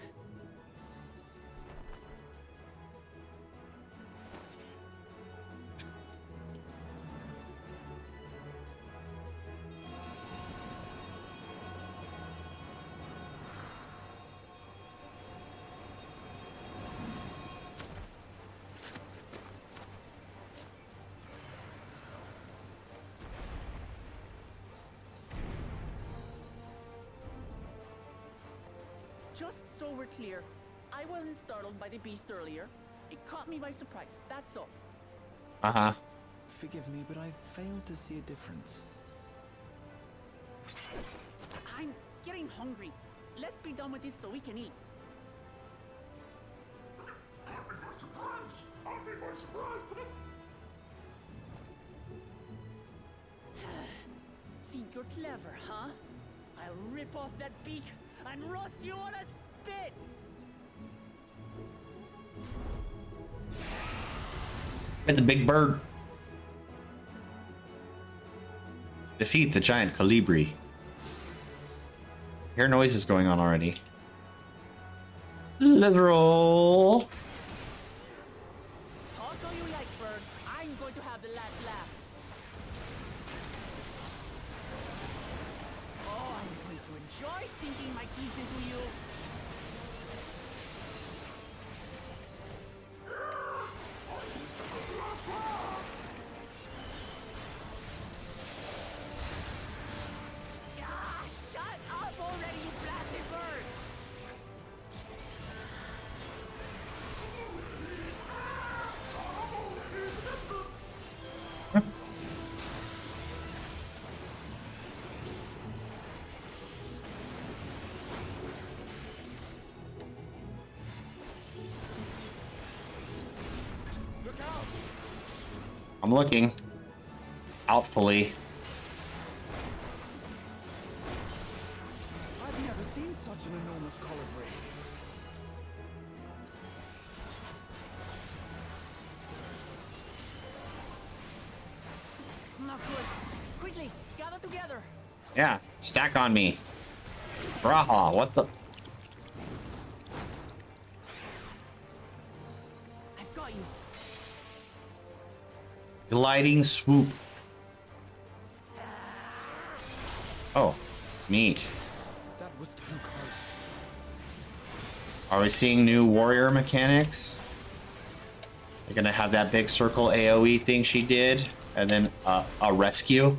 Just so we're clear, I wasn't startled by the beast earlier. It caught me by surprise, that's all.
Uh-huh.
Forgive me, but I failed to see a difference.
I'm getting hungry. Let's be done with this so we can eat. Think you're clever, huh? I'll rip off that beak and roast you on a spit!
It's a big bird. Defeat the giant Colibri. Hear noises going on already. Literal.
Talk all you like, bird. I'm going to have the last laugh. Oh, I'm going to enjoy sinking my teeth into you. Ah, shut up already, you blasted bird!
I'm looking. Outfully.
I've never seen such an enormous colibri.
Not good. Quickly, gather together.
Yeah, stack on me. Braha, what the? Gliding swoop. Oh, neat.
That was too close.
Are we seeing new warrior mechanics? They're gonna have that big circle AoE thing she did, and then a rescue.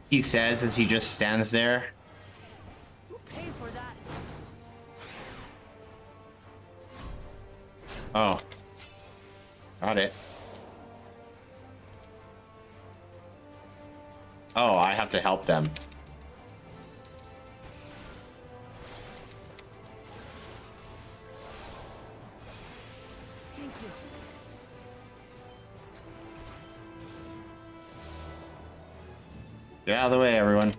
He says as he just stands there.
You pay for that.
Oh. Got it. Oh, I have to help them.
Thank you.
Get out of the way, everyone.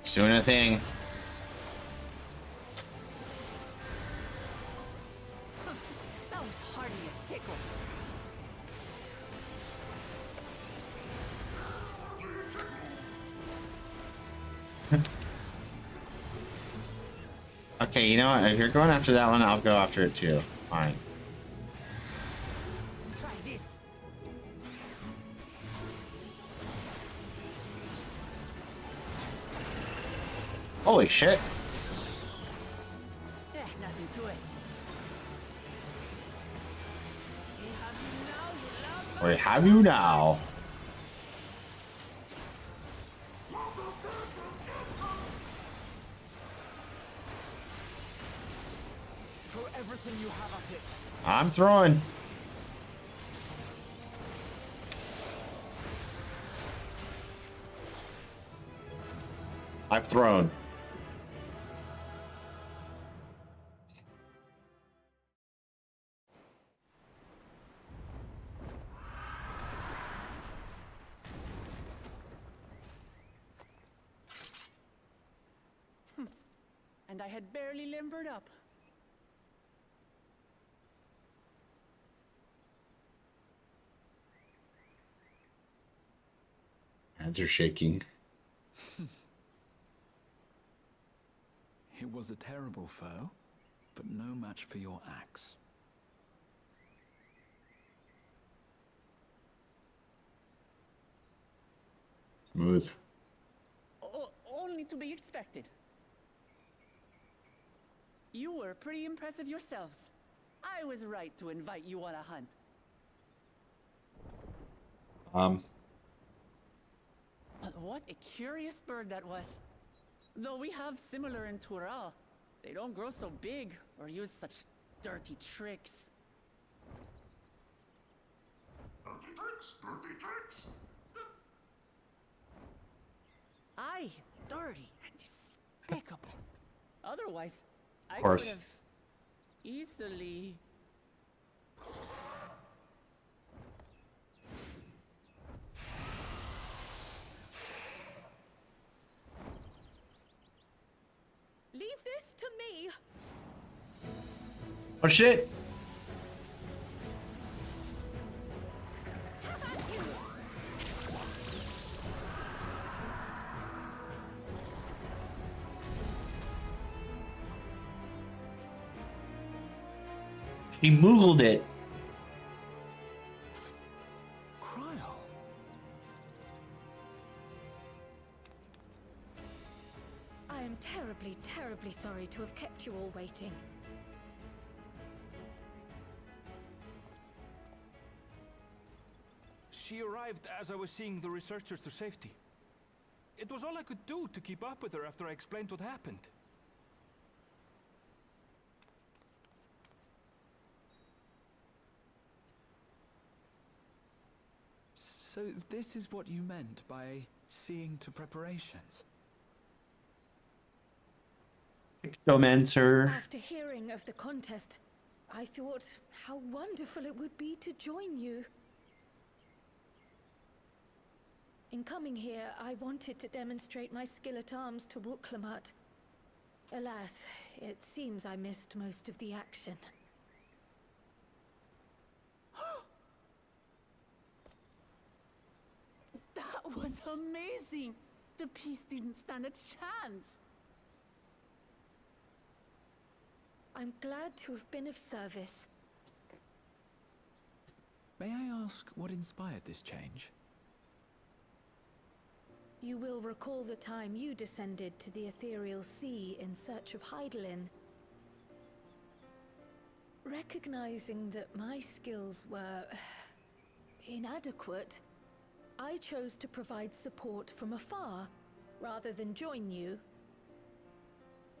It's doing a thing.
That was hardly a tickle.
Okay, you know what? If you're going after that one, I'll go after it too. Fine.
Try this.
Holy shit.
Nothing to it. We have you now, you loud
We have you now.
Throw everything you have at it.
I'm throwing. I've thrown.
And I had barely limbered up.
Hands are shaking.
It was a terrible foe, but no match for your axe.
Smooth.
Only to be expected. You were pretty impressive yourselves. I was right to invite you on a hunt. But what a curious bird that was. Though we have similar in Tural, they don't grow so big or use such dirty tricks.
Dirty tricks, dirty tricks.
Aye, dirty and despicable. Otherwise, I could
course.
have easily...
Leave this to me.
Oh shit. He moogled it.
Cryle.
I am terribly, terribly sorry to have kept you all waiting.
She arrived as I was seeing the researchers to safety. It was all I could do to keep up with her after I explained what happened.
So this is what you meant by seeing to preparations?
Ectomancer.
After hearing of the contest, I thought how wonderful it would be to join you. In coming here, I wanted to demonstrate my skill at arms to Wuklamut. Alas, it seems I missed most of the action.
That was amazing! The piece didn't stand a chance!
I'm glad to have been of service.
May I ask what inspired this change?
You will recall the time you descended to the ethereal sea in search of Hydaelyn. Recognizing that my skills were inadequate, I chose to provide support from afar, rather than join you.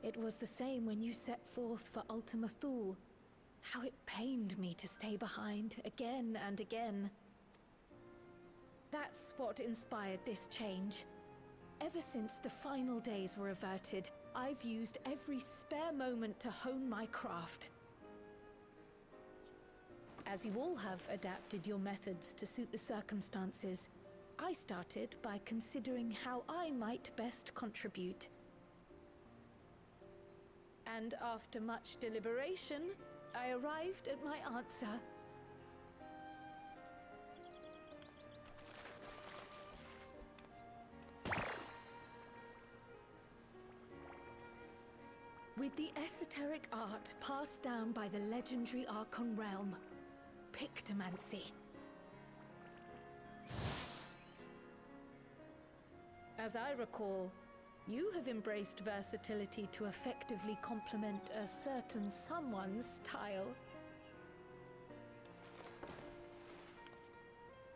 It was the same when you set forth for Ultima Thule. How it pained me to stay behind, again and again. That's what inspired this change. Ever since the final days were averted, I've used every spare moment to hone my craft. As you all have adapted your methods to suit the circumstances, I started by considering how I might best contribute. And after much deliberation, I arrived at my answer. With the esoteric art passed down by the legendary Archon realm, Pictomancy. As I recall, you have embraced versatility to effectively complement a certain someone's style.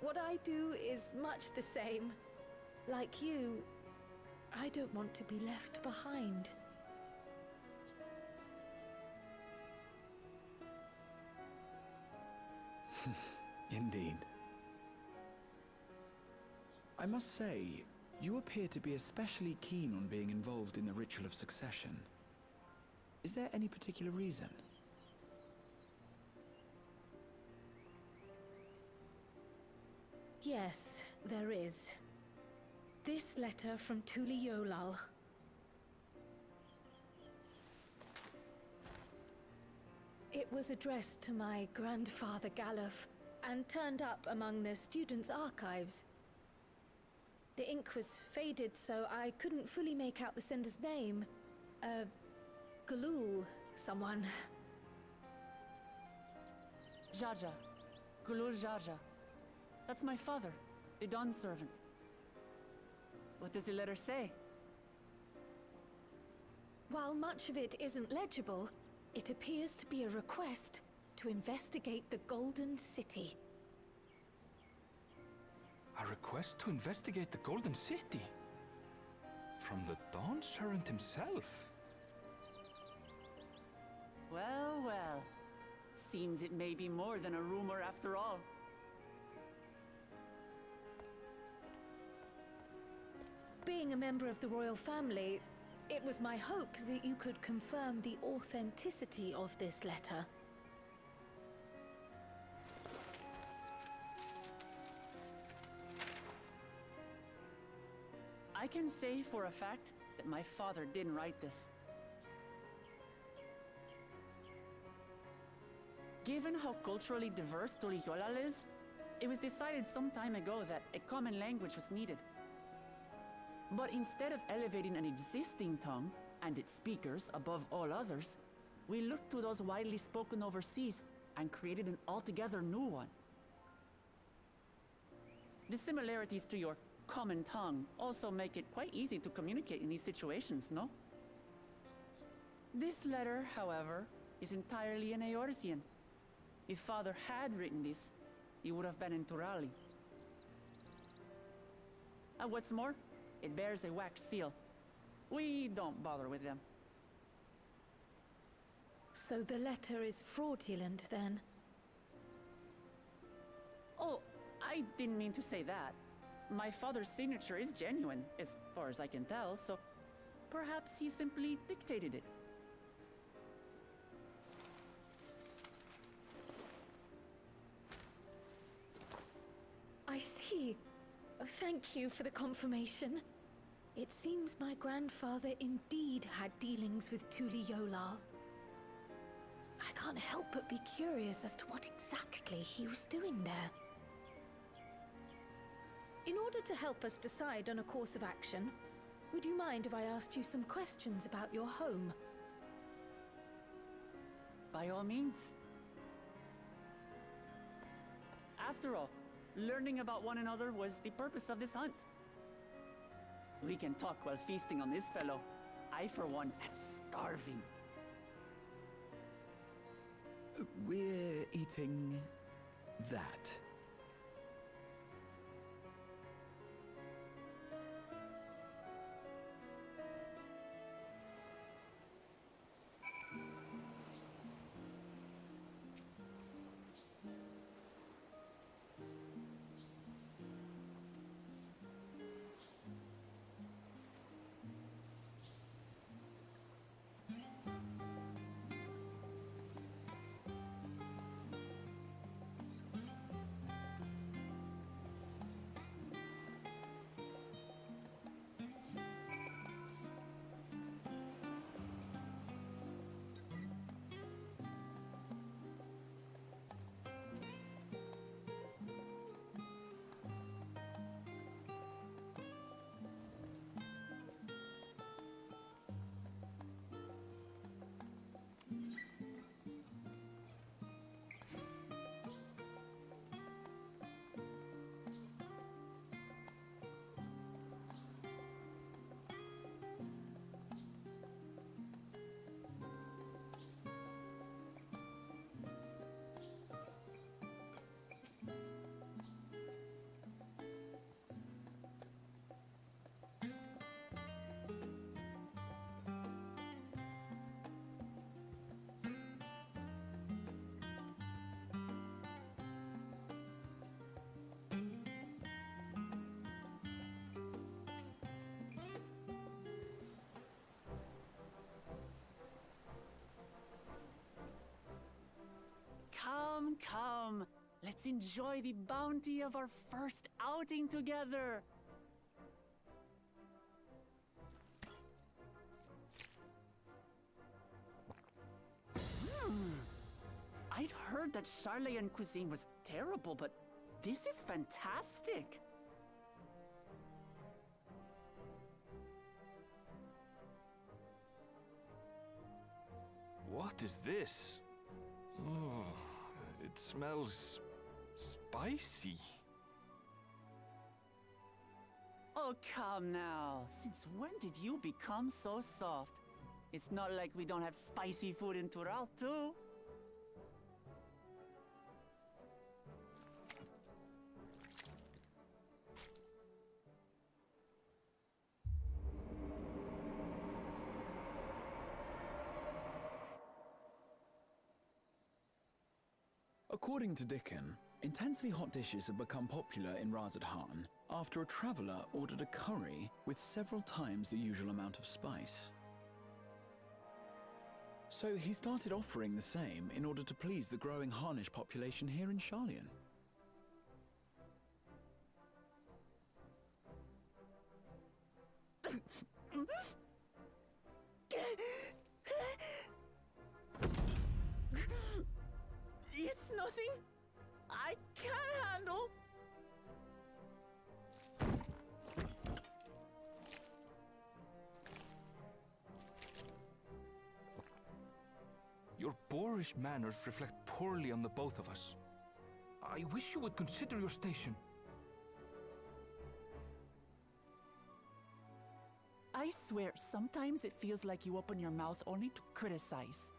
What I do is much the same. Like you, I don't want to be left behind.
Indeed. I must say, you appear to be especially keen on being involved in the ritual of succession. Is there any particular reason?
Yes, there is. This letter from Tuli Yolal. It was addressed to my grandfather Galuf, and turned up among the students' archives. The ink was faded, so I couldn't fully make out the sender's name. Galul, someone.
Jaja. Gulul Jaja. That's my father, the Dawn servant. What does the letter say?
While much of it isn't legible, it appears to be a request to investigate the Golden City.
A request to investigate the Golden City? From the Dawn servant himself?
Well, well. Seems it may be more than a rumor after all.
Being a member of the royal family, it was my hope that you could confirm the authenticity of this letter.
I can say for a fact that my father didn't write this. Given how culturally diverse Tulihyolal is, it was decided some time ago that a common language was needed. But instead of elevating an existing tongue and its speakers above all others, we looked to those widely spoken overseas and created an altogether new one. The similarities to your common tongue also make it quite easy to communicate in these situations, no? This letter, however, is entirely in Eorzean. If Father had written this, it would have been in Turali. And what's more, it bears a wax seal. We don't bother with them.
So the letter is fraudulent, then?
Oh, I didn't mean to say that. My father's signature is genuine, as far as I can tell, so perhaps he simply dictated it.
I see. Oh, thank you for the confirmation. It seems my grandfather indeed had dealings with Tuli Yolal. I can't help but be curious as to what exactly he was doing there. In order to help us decide on a course of action, would you mind if I asked you some questions about your home?
By all means. After all, learning about one another was the purpose of this hunt. We can talk while feasting on this fellow. I, for one, am starving.
We're eating that.
Come, come. Let's enjoy the bounty of our first outing together. I'd heard that Charlayan cuisine was terrible, but this is fantastic.
What is this? Oh, it smells spicy.
Oh, come now. Since when did you become so soft? It's not like we don't have spicy food in Tural, too.
According to Dickon, intensely hot dishes have become popular in Razadhan after a traveller ordered a curry with several times the usual amount of spice. So he started offering the same in order to please the growing Harnish population here in Charlian.
It's nothing I can't handle.
You're bored boorish manners reflect poorly on the both of us. I wish you would consider your station.
I swear, sometimes it feels like you open your mouth only to criticize.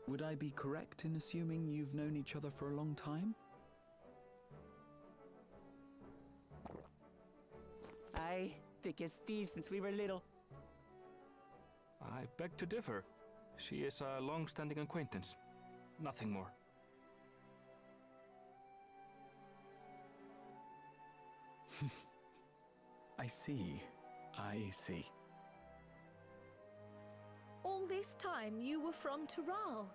Would I be correct in assuming you've known each other for a long time?
Aye, thick as thieves since we were little.
I beg to differ. She is a long-standing acquaintance. Nothing more.
I see. I see.
All this time you were from Tural.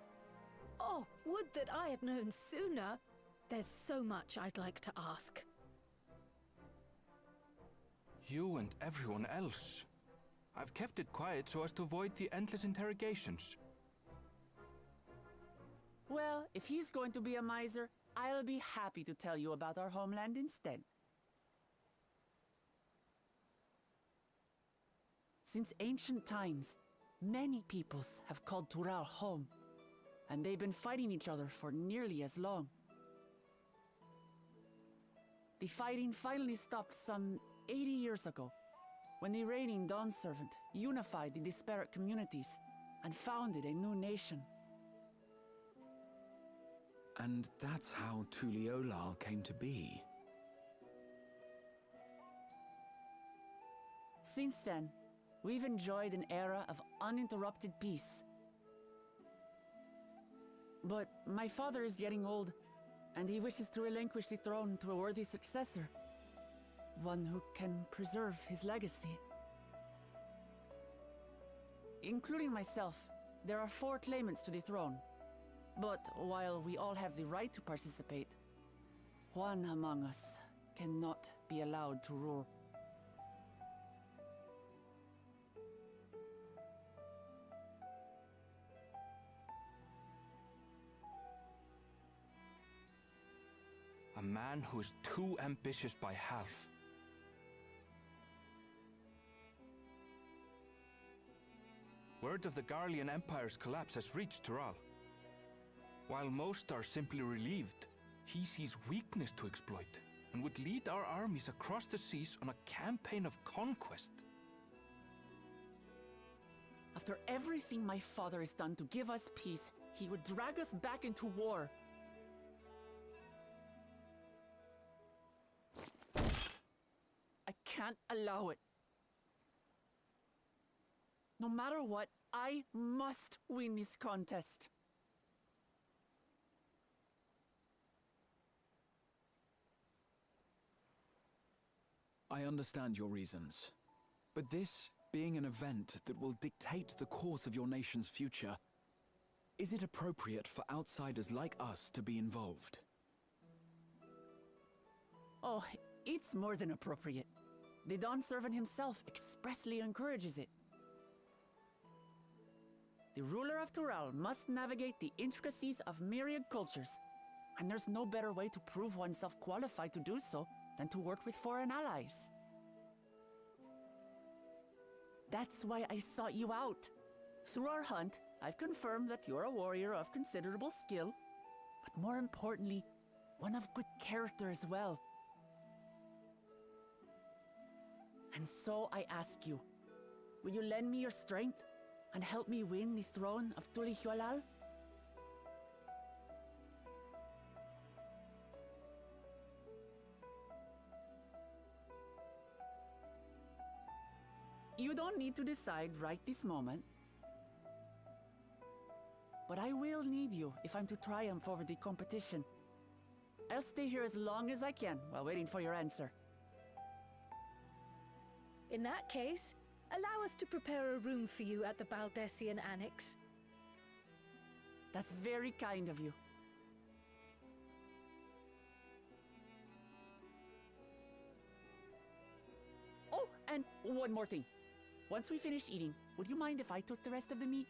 Oh, would that I had known sooner. There's so much I'd like to ask.
You and everyone else. I've kept it quiet so as to avoid the endless interrogations.
Well, if he's going to be a miser, I'll be happy to tell you about our homeland instead. Since ancient times, many peoples have called Tural home, and they've been fighting each other for nearly as long. The fighting finally stopped some 80 years ago, when the reigning Dawn Servant unified the disparate communities and founded a new nation.
And that's how Tuliolal came to be.
Since then, we've enjoyed an era of uninterrupted peace. But my father is getting old, and he wishes to relinquish the throne to a worthy successor. One who can preserve his legacy. Including myself, there are 4 claimants to the throne. But while we all have the right to participate, one among us cannot be allowed to rule.
A man who is too ambitious by half. Word of the Garlean Empire's collapse has reached Tural. While most are simply relieved, he sees weakness to exploit and would lead our armies across the seas on a campaign of conquest.
After everything my father has done to give us peace, he would drag us back into war. I can't allow it. No matter what, I must win this contest.
I understand your reasons. But this being an event that will dictate the course of your nation's future, is it appropriate for outsiders like us to be involved?
Oh, it's more than appropriate. The Dawn Servant himself expressly encourages it. The ruler of Tural must navigate the intricacies of myriad cultures, and there's no better way to prove oneself qualified to do so than to work with foreign allies. That's why I sought you out. Through our hunt, I've confirmed that you're a warrior of considerable skill, but more importantly, one of good character as well. And so I ask you, will you lend me your strength and help me win the throne of Tuliolal? You don't need to decide right this moment. But I will need you if I'm to triumph over the competition. I'll stay here as long as I can while waiting for your answer.
In that case, allow us to prepare a room for you at the Baldessian Annex.
That's very kind of you. Oh, and one more thing. Once we finish eating, would you mind if I took the rest of the meat?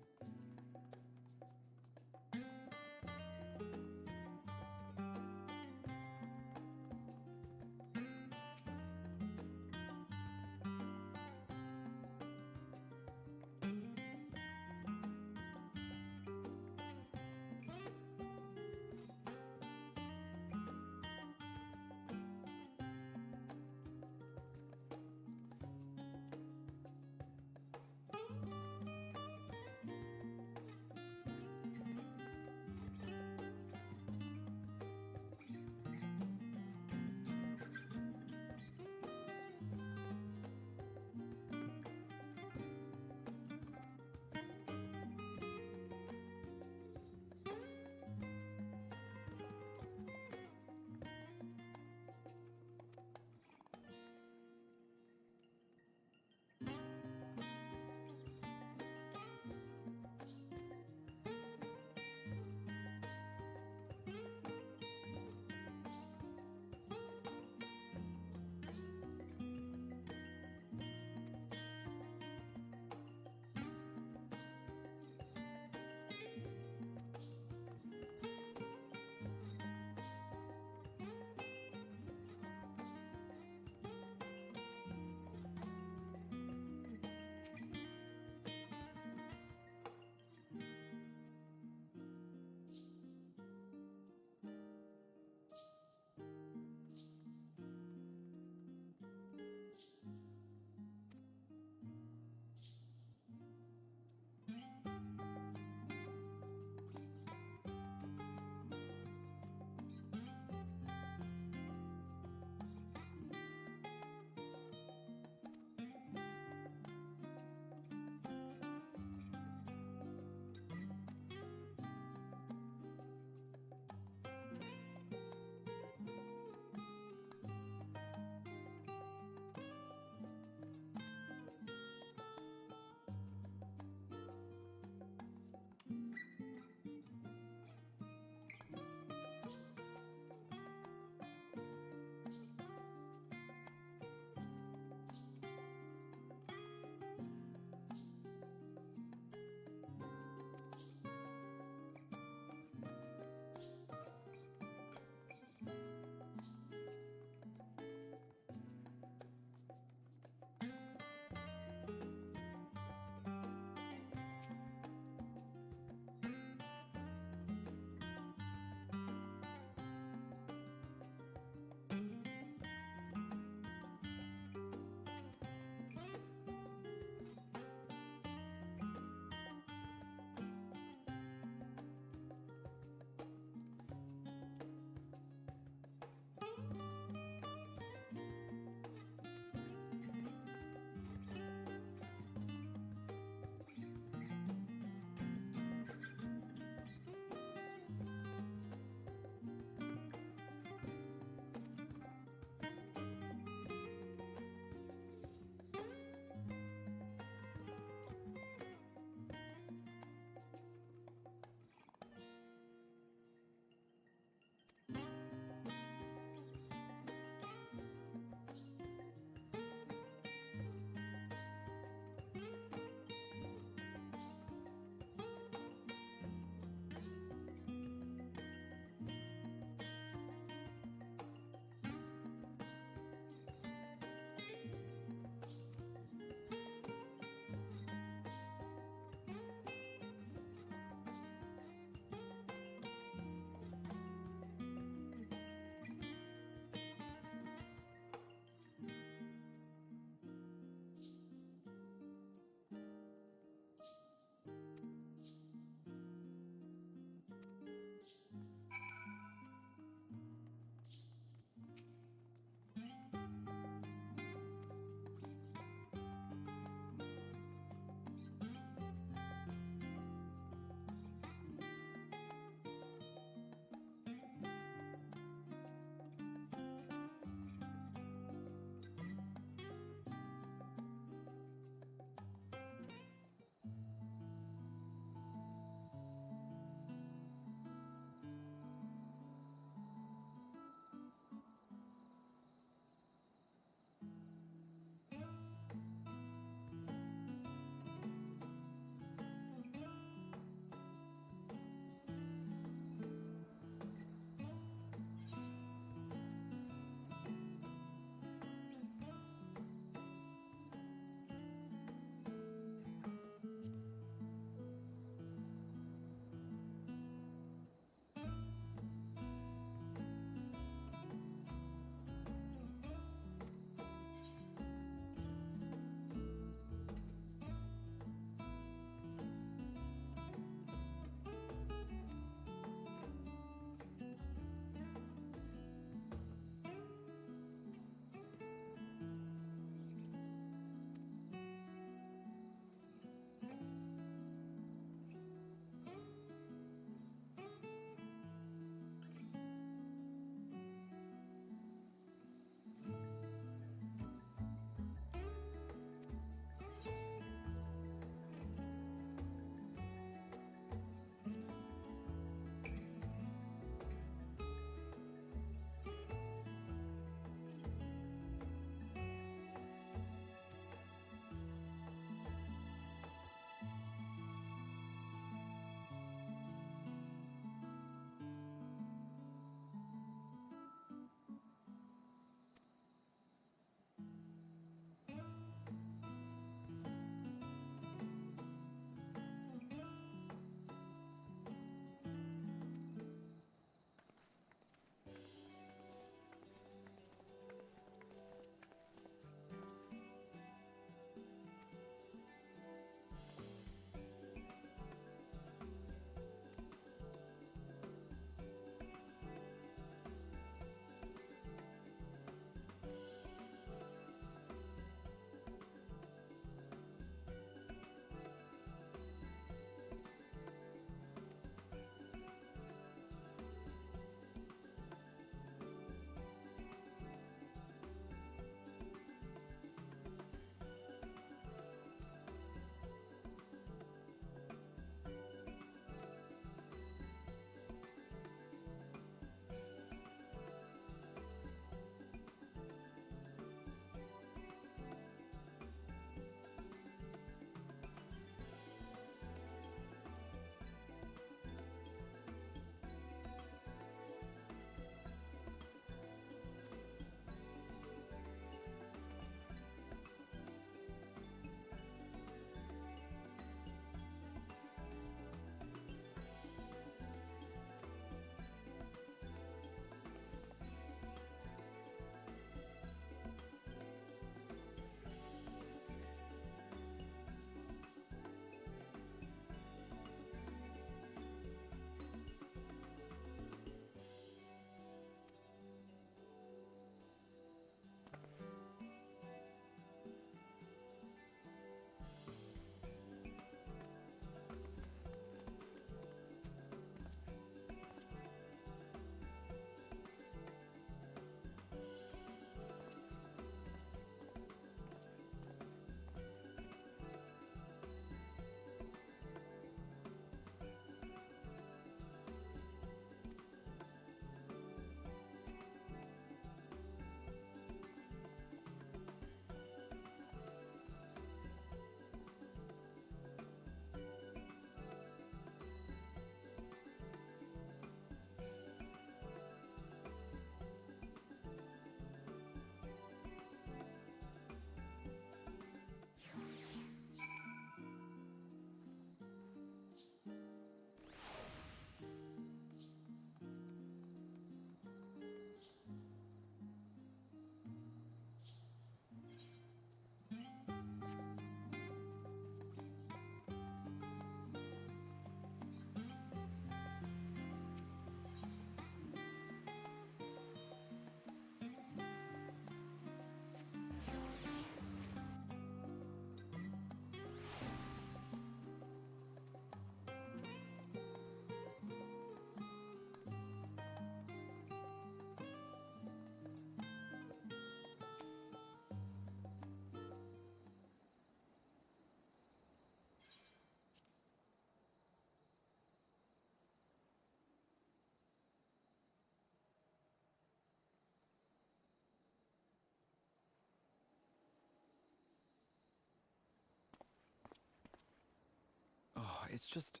it's just...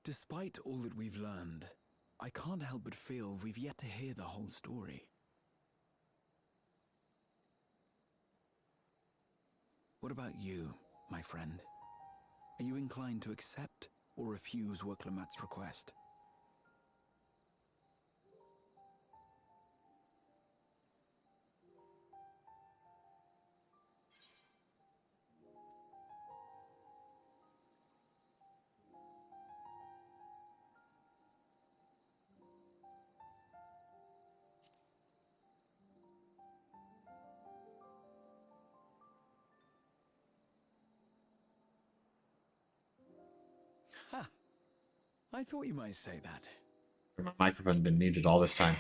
Despite all that we've learned, I can't help but feel we've yet to hear the whole story. What about you, my friend? Are you inclined to accept or refuse Worklamat's request? Ha! I thought you might say that.
My microphone's been muted all this time.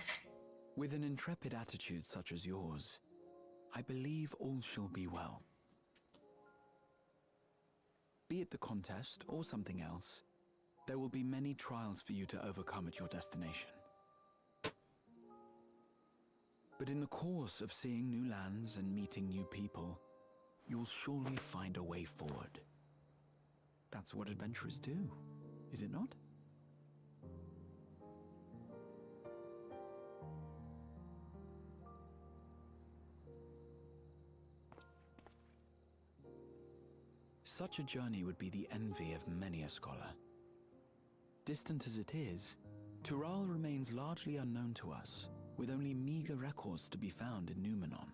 With an intrepid attitude such as yours, I believe all shall be well. Be it the contest or something else, there will be many trials for you to overcome at your destination. But in the course of seeing new lands and meeting new people, you'll surely find a way forward. That's what adventurers do, is it not? Such a journey would be the envy of many a scholar. Distant as it is, Tural remains largely unknown to us, with only meager records to be found in Numenon.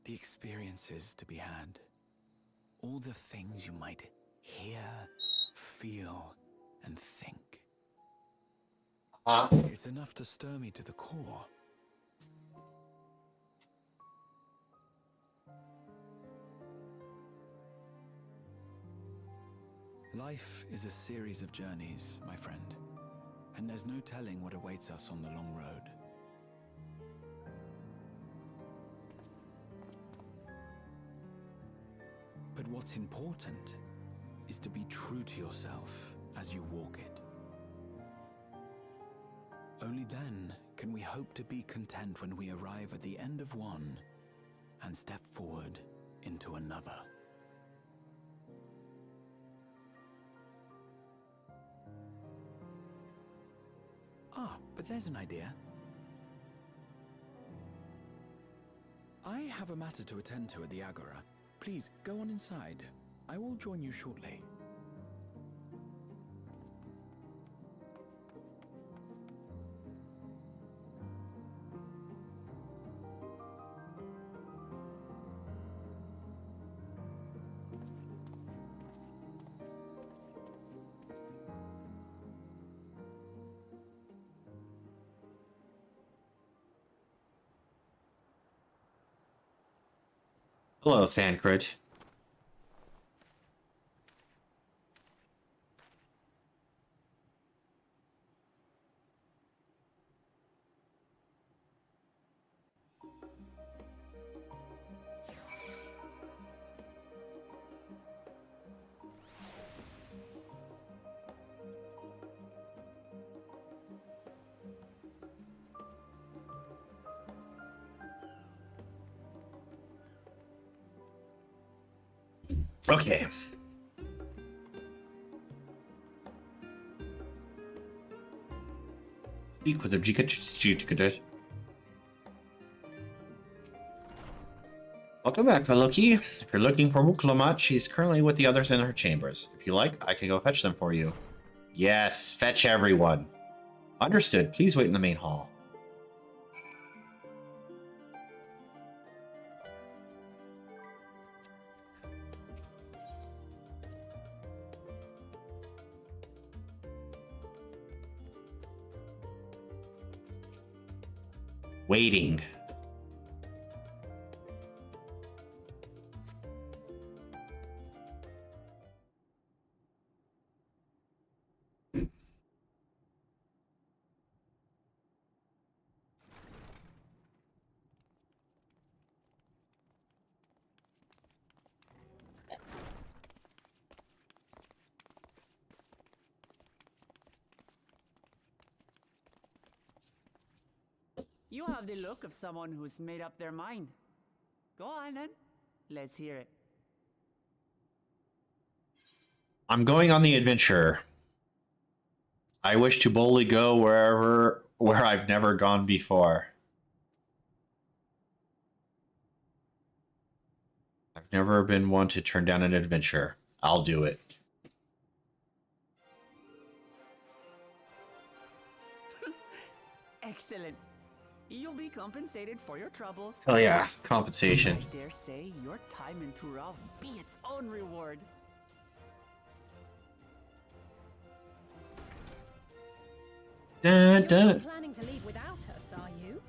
The experiences to be had, all the things you might hear, feel, and think. It's enough to stir me to the core. Life is a series of journeys, my friend, and there's no telling what awaits us on the long road. But what's important is to be true to yourself as you walk it. Only then can we hope to be content when we arrive at the end of one and step forward into another. But there's an idea. I have a matter to attend to at the Agora. Please, go on inside. I will join you shortly.
Hello, Thancred. Okay. Speak with the Welcome back, Veloki. If you're looking for Muklamat, she's currently with the others in her chambers. If you like, I can go fetch them for you. Yes, fetch everyone. Understood. Please wait in the main hall. Waiting.
You have the look of someone who's made up their mind. Go on then. Let's hear it.
I'm going on the adventure. I wish to boldly go where I've never gone before. I've never been one to turn down an adventure. I'll do it.
Excellent. You'll be compensated for your troubles.
Oh yeah,
Yes.
compensation.
I dare say your time in Tural be its own reward.
Dun,
You're
dun.
not planning to leave without us, are you?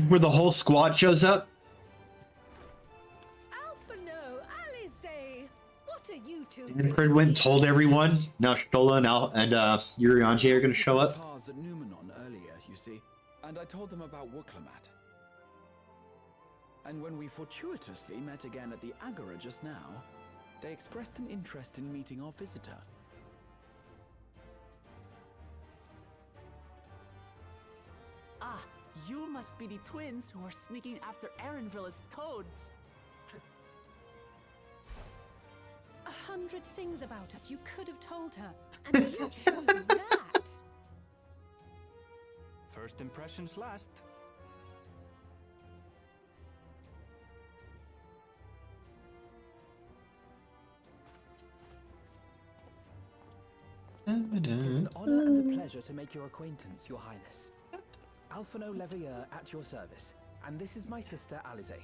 Where the whole squad shows up?
Alphino, Alize, what are you two
And Crid went and told everyone. Now Stola and Urianji are going to show up.
Paths at Numenon earlier, you see, and I told them about Wuklamat. And when we fortuitously met again at the Agora just now, they expressed an interest in meeting our visitor.
Ah, you must be the twins who are sneaking after Erenville as toads.
100 things about us you could have told her, and you chose that.
First impressions last.
It is an honor and a pleasure to make your acquaintance, Your Highness. Alphino Leveilleur at your service, and this is my sister Alize.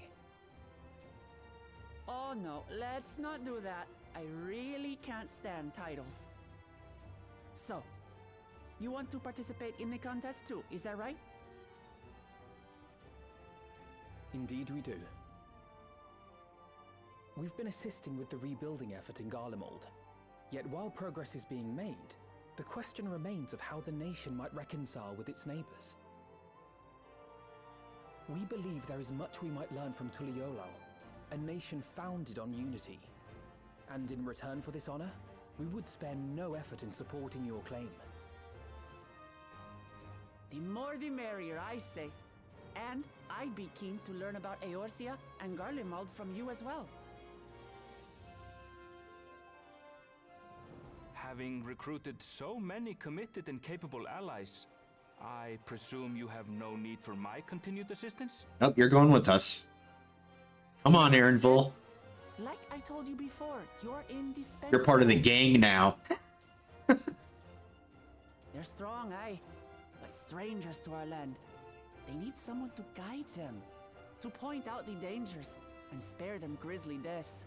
Oh no, let's not do that. I really can't stand titles. So, you want to participate in the contest too, is that right?
Indeed we do. We've been assisting with the rebuilding effort in Garlemald. Yet while progress is being made, the question remains of how the nation might reconcile with its neighbors. We believe there is much we might learn from Tuliolal, a nation founded on unity. And in return for this honor, we would spare no effort in supporting your claim.
The more the merrier, I say. And I'd be keen to learn about Eorzea and Garlemald from you as well.
Having recruited so many committed and capable allies, I presume you have no need for my continued assistance?
Oh, you're going with us. Come on, Erenville.
Like I told you before, you're indispensable.
You're part of the gang now.
They're strong, aye, but strangers to our land. They need someone to guide them, to point out the dangers, and spare them grisly deaths.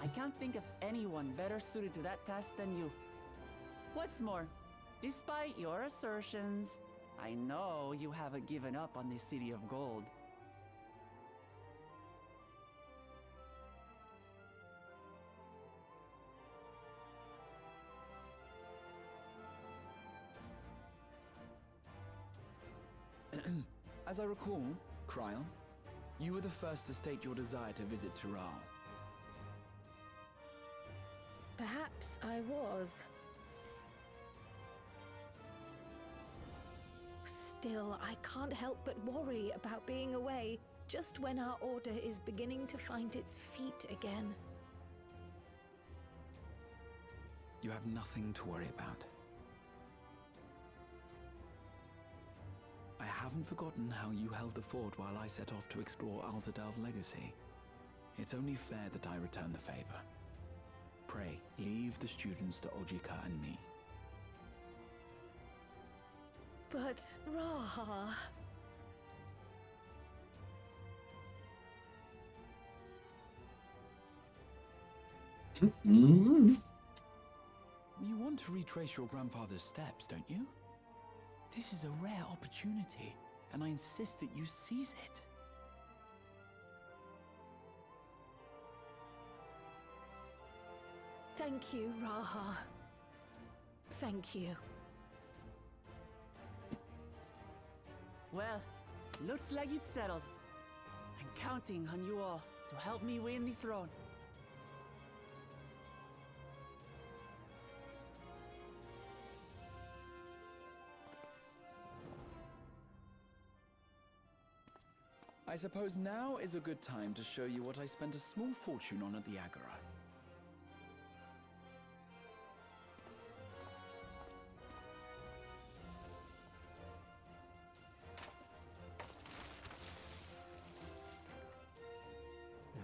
I can't think of anyone better suited to that task than you. What's more, despite your assertions, I know you haven't given up on the City of Gold.
As I recall, Cryon, you were the first to state your desire to visit Tural.
Perhaps I was. Still, I can't help but worry about being away just when our order is beginning to find its feet again.
You have nothing to worry about. I haven't forgotten how you held the fort while I set off to explore Alzadal's legacy. It's only fair that I return the favor. Pray, leave the students to Ojika and me.
But, Raha...
Mm-hmm.
You want to retrace your grandfather's steps, don't you? This is a rare opportunity, and I insist that you seize it.
Thank you, Raha. Thank you.
Well, looks like it's settled. I'm counting on you all to help me win the throne.
I suppose now is a good time to show you what I spent a small fortune on at the Agora.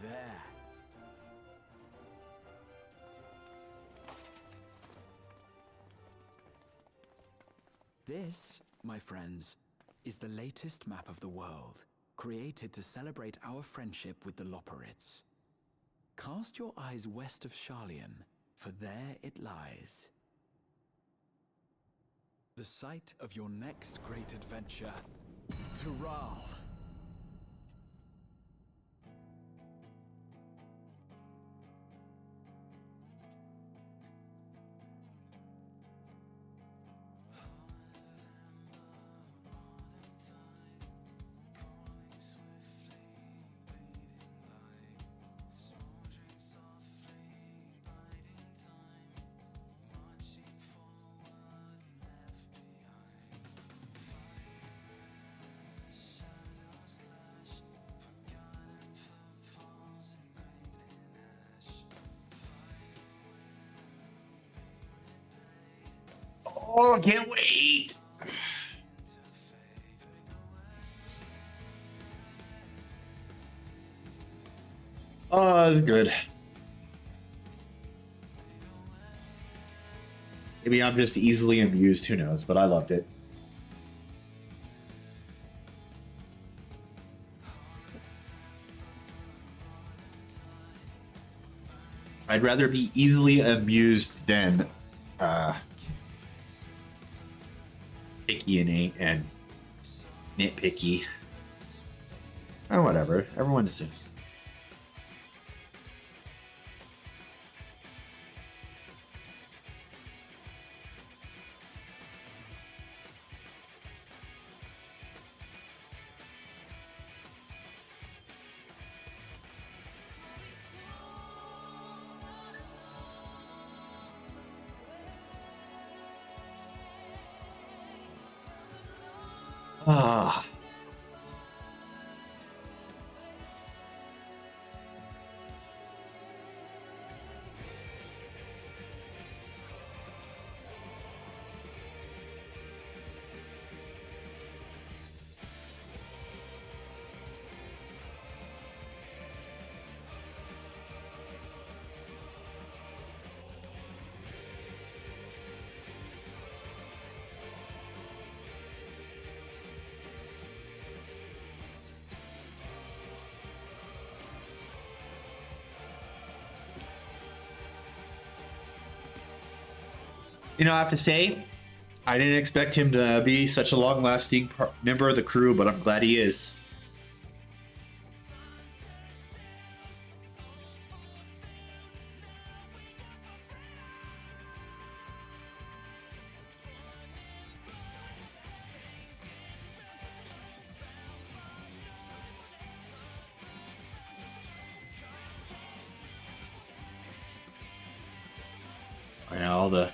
There. This, my friends, is the latest map of the world, created to celebrate our friendship with the Loperids. Cast your eyes west of Sharlayan, for there it lies. The site of your next great adventure, Tural.
Oh, I can't wait. Oh, that's good. Maybe I'm just easily amused, who knows, but I loved it. I'd rather be easily amused than picky and nitpicky. Oh, whatever. Everyone is. Ah. You know, I have to say, I didn't expect him to be such a long-lasting member of the crew, but I'm glad he is. Yeah, all the...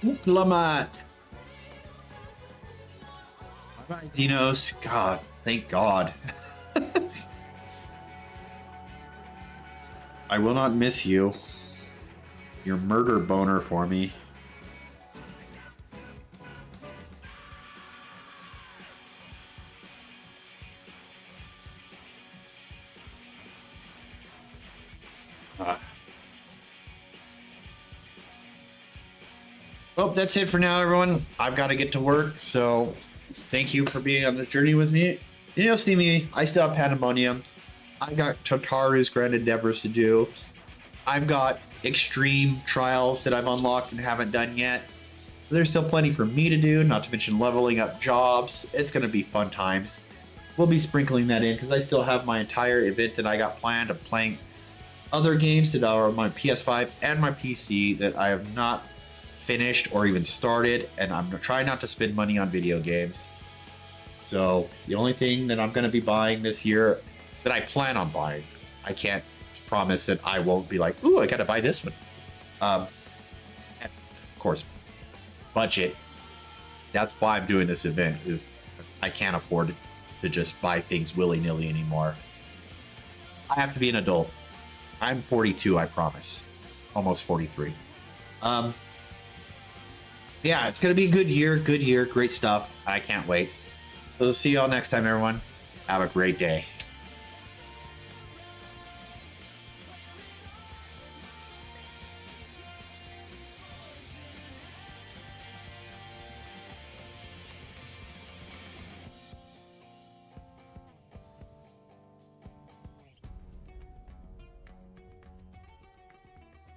Diplomat. All right, Xenos. God, thank God. I will not miss you. Your murder boner for me. Well, that's it for now, everyone. I've got to get to work, so thank you for being on the journey with me. You'll see me. I still have Pandemonium. I've got Tartaru's Grand Endeavors to do. I've got Extreme Trials that I've unlocked and haven't done yet. There's still plenty for me to do, not to mention leveling up jobs. It's going to be fun times. We'll be sprinkling that in because I still have my entire event that I got planned of playing other games that are on my PS5 and my PC that I have not finished or even started, and I'm trying not to spend money on video games. So the only thing that I'm going to be buying this year that I plan on buying, I can't promise that I won't be like, ooh, I got to buy this one. Of course, budget. That's why I'm doing this event, is I can't afford to just buy things willy-nilly anymore. I have to be an adult. I'm 42, I promise. Almost 43. Yeah, it's going to be a good year, great stuff. I can't wait. So see y'all next time, everyone. Have a great day.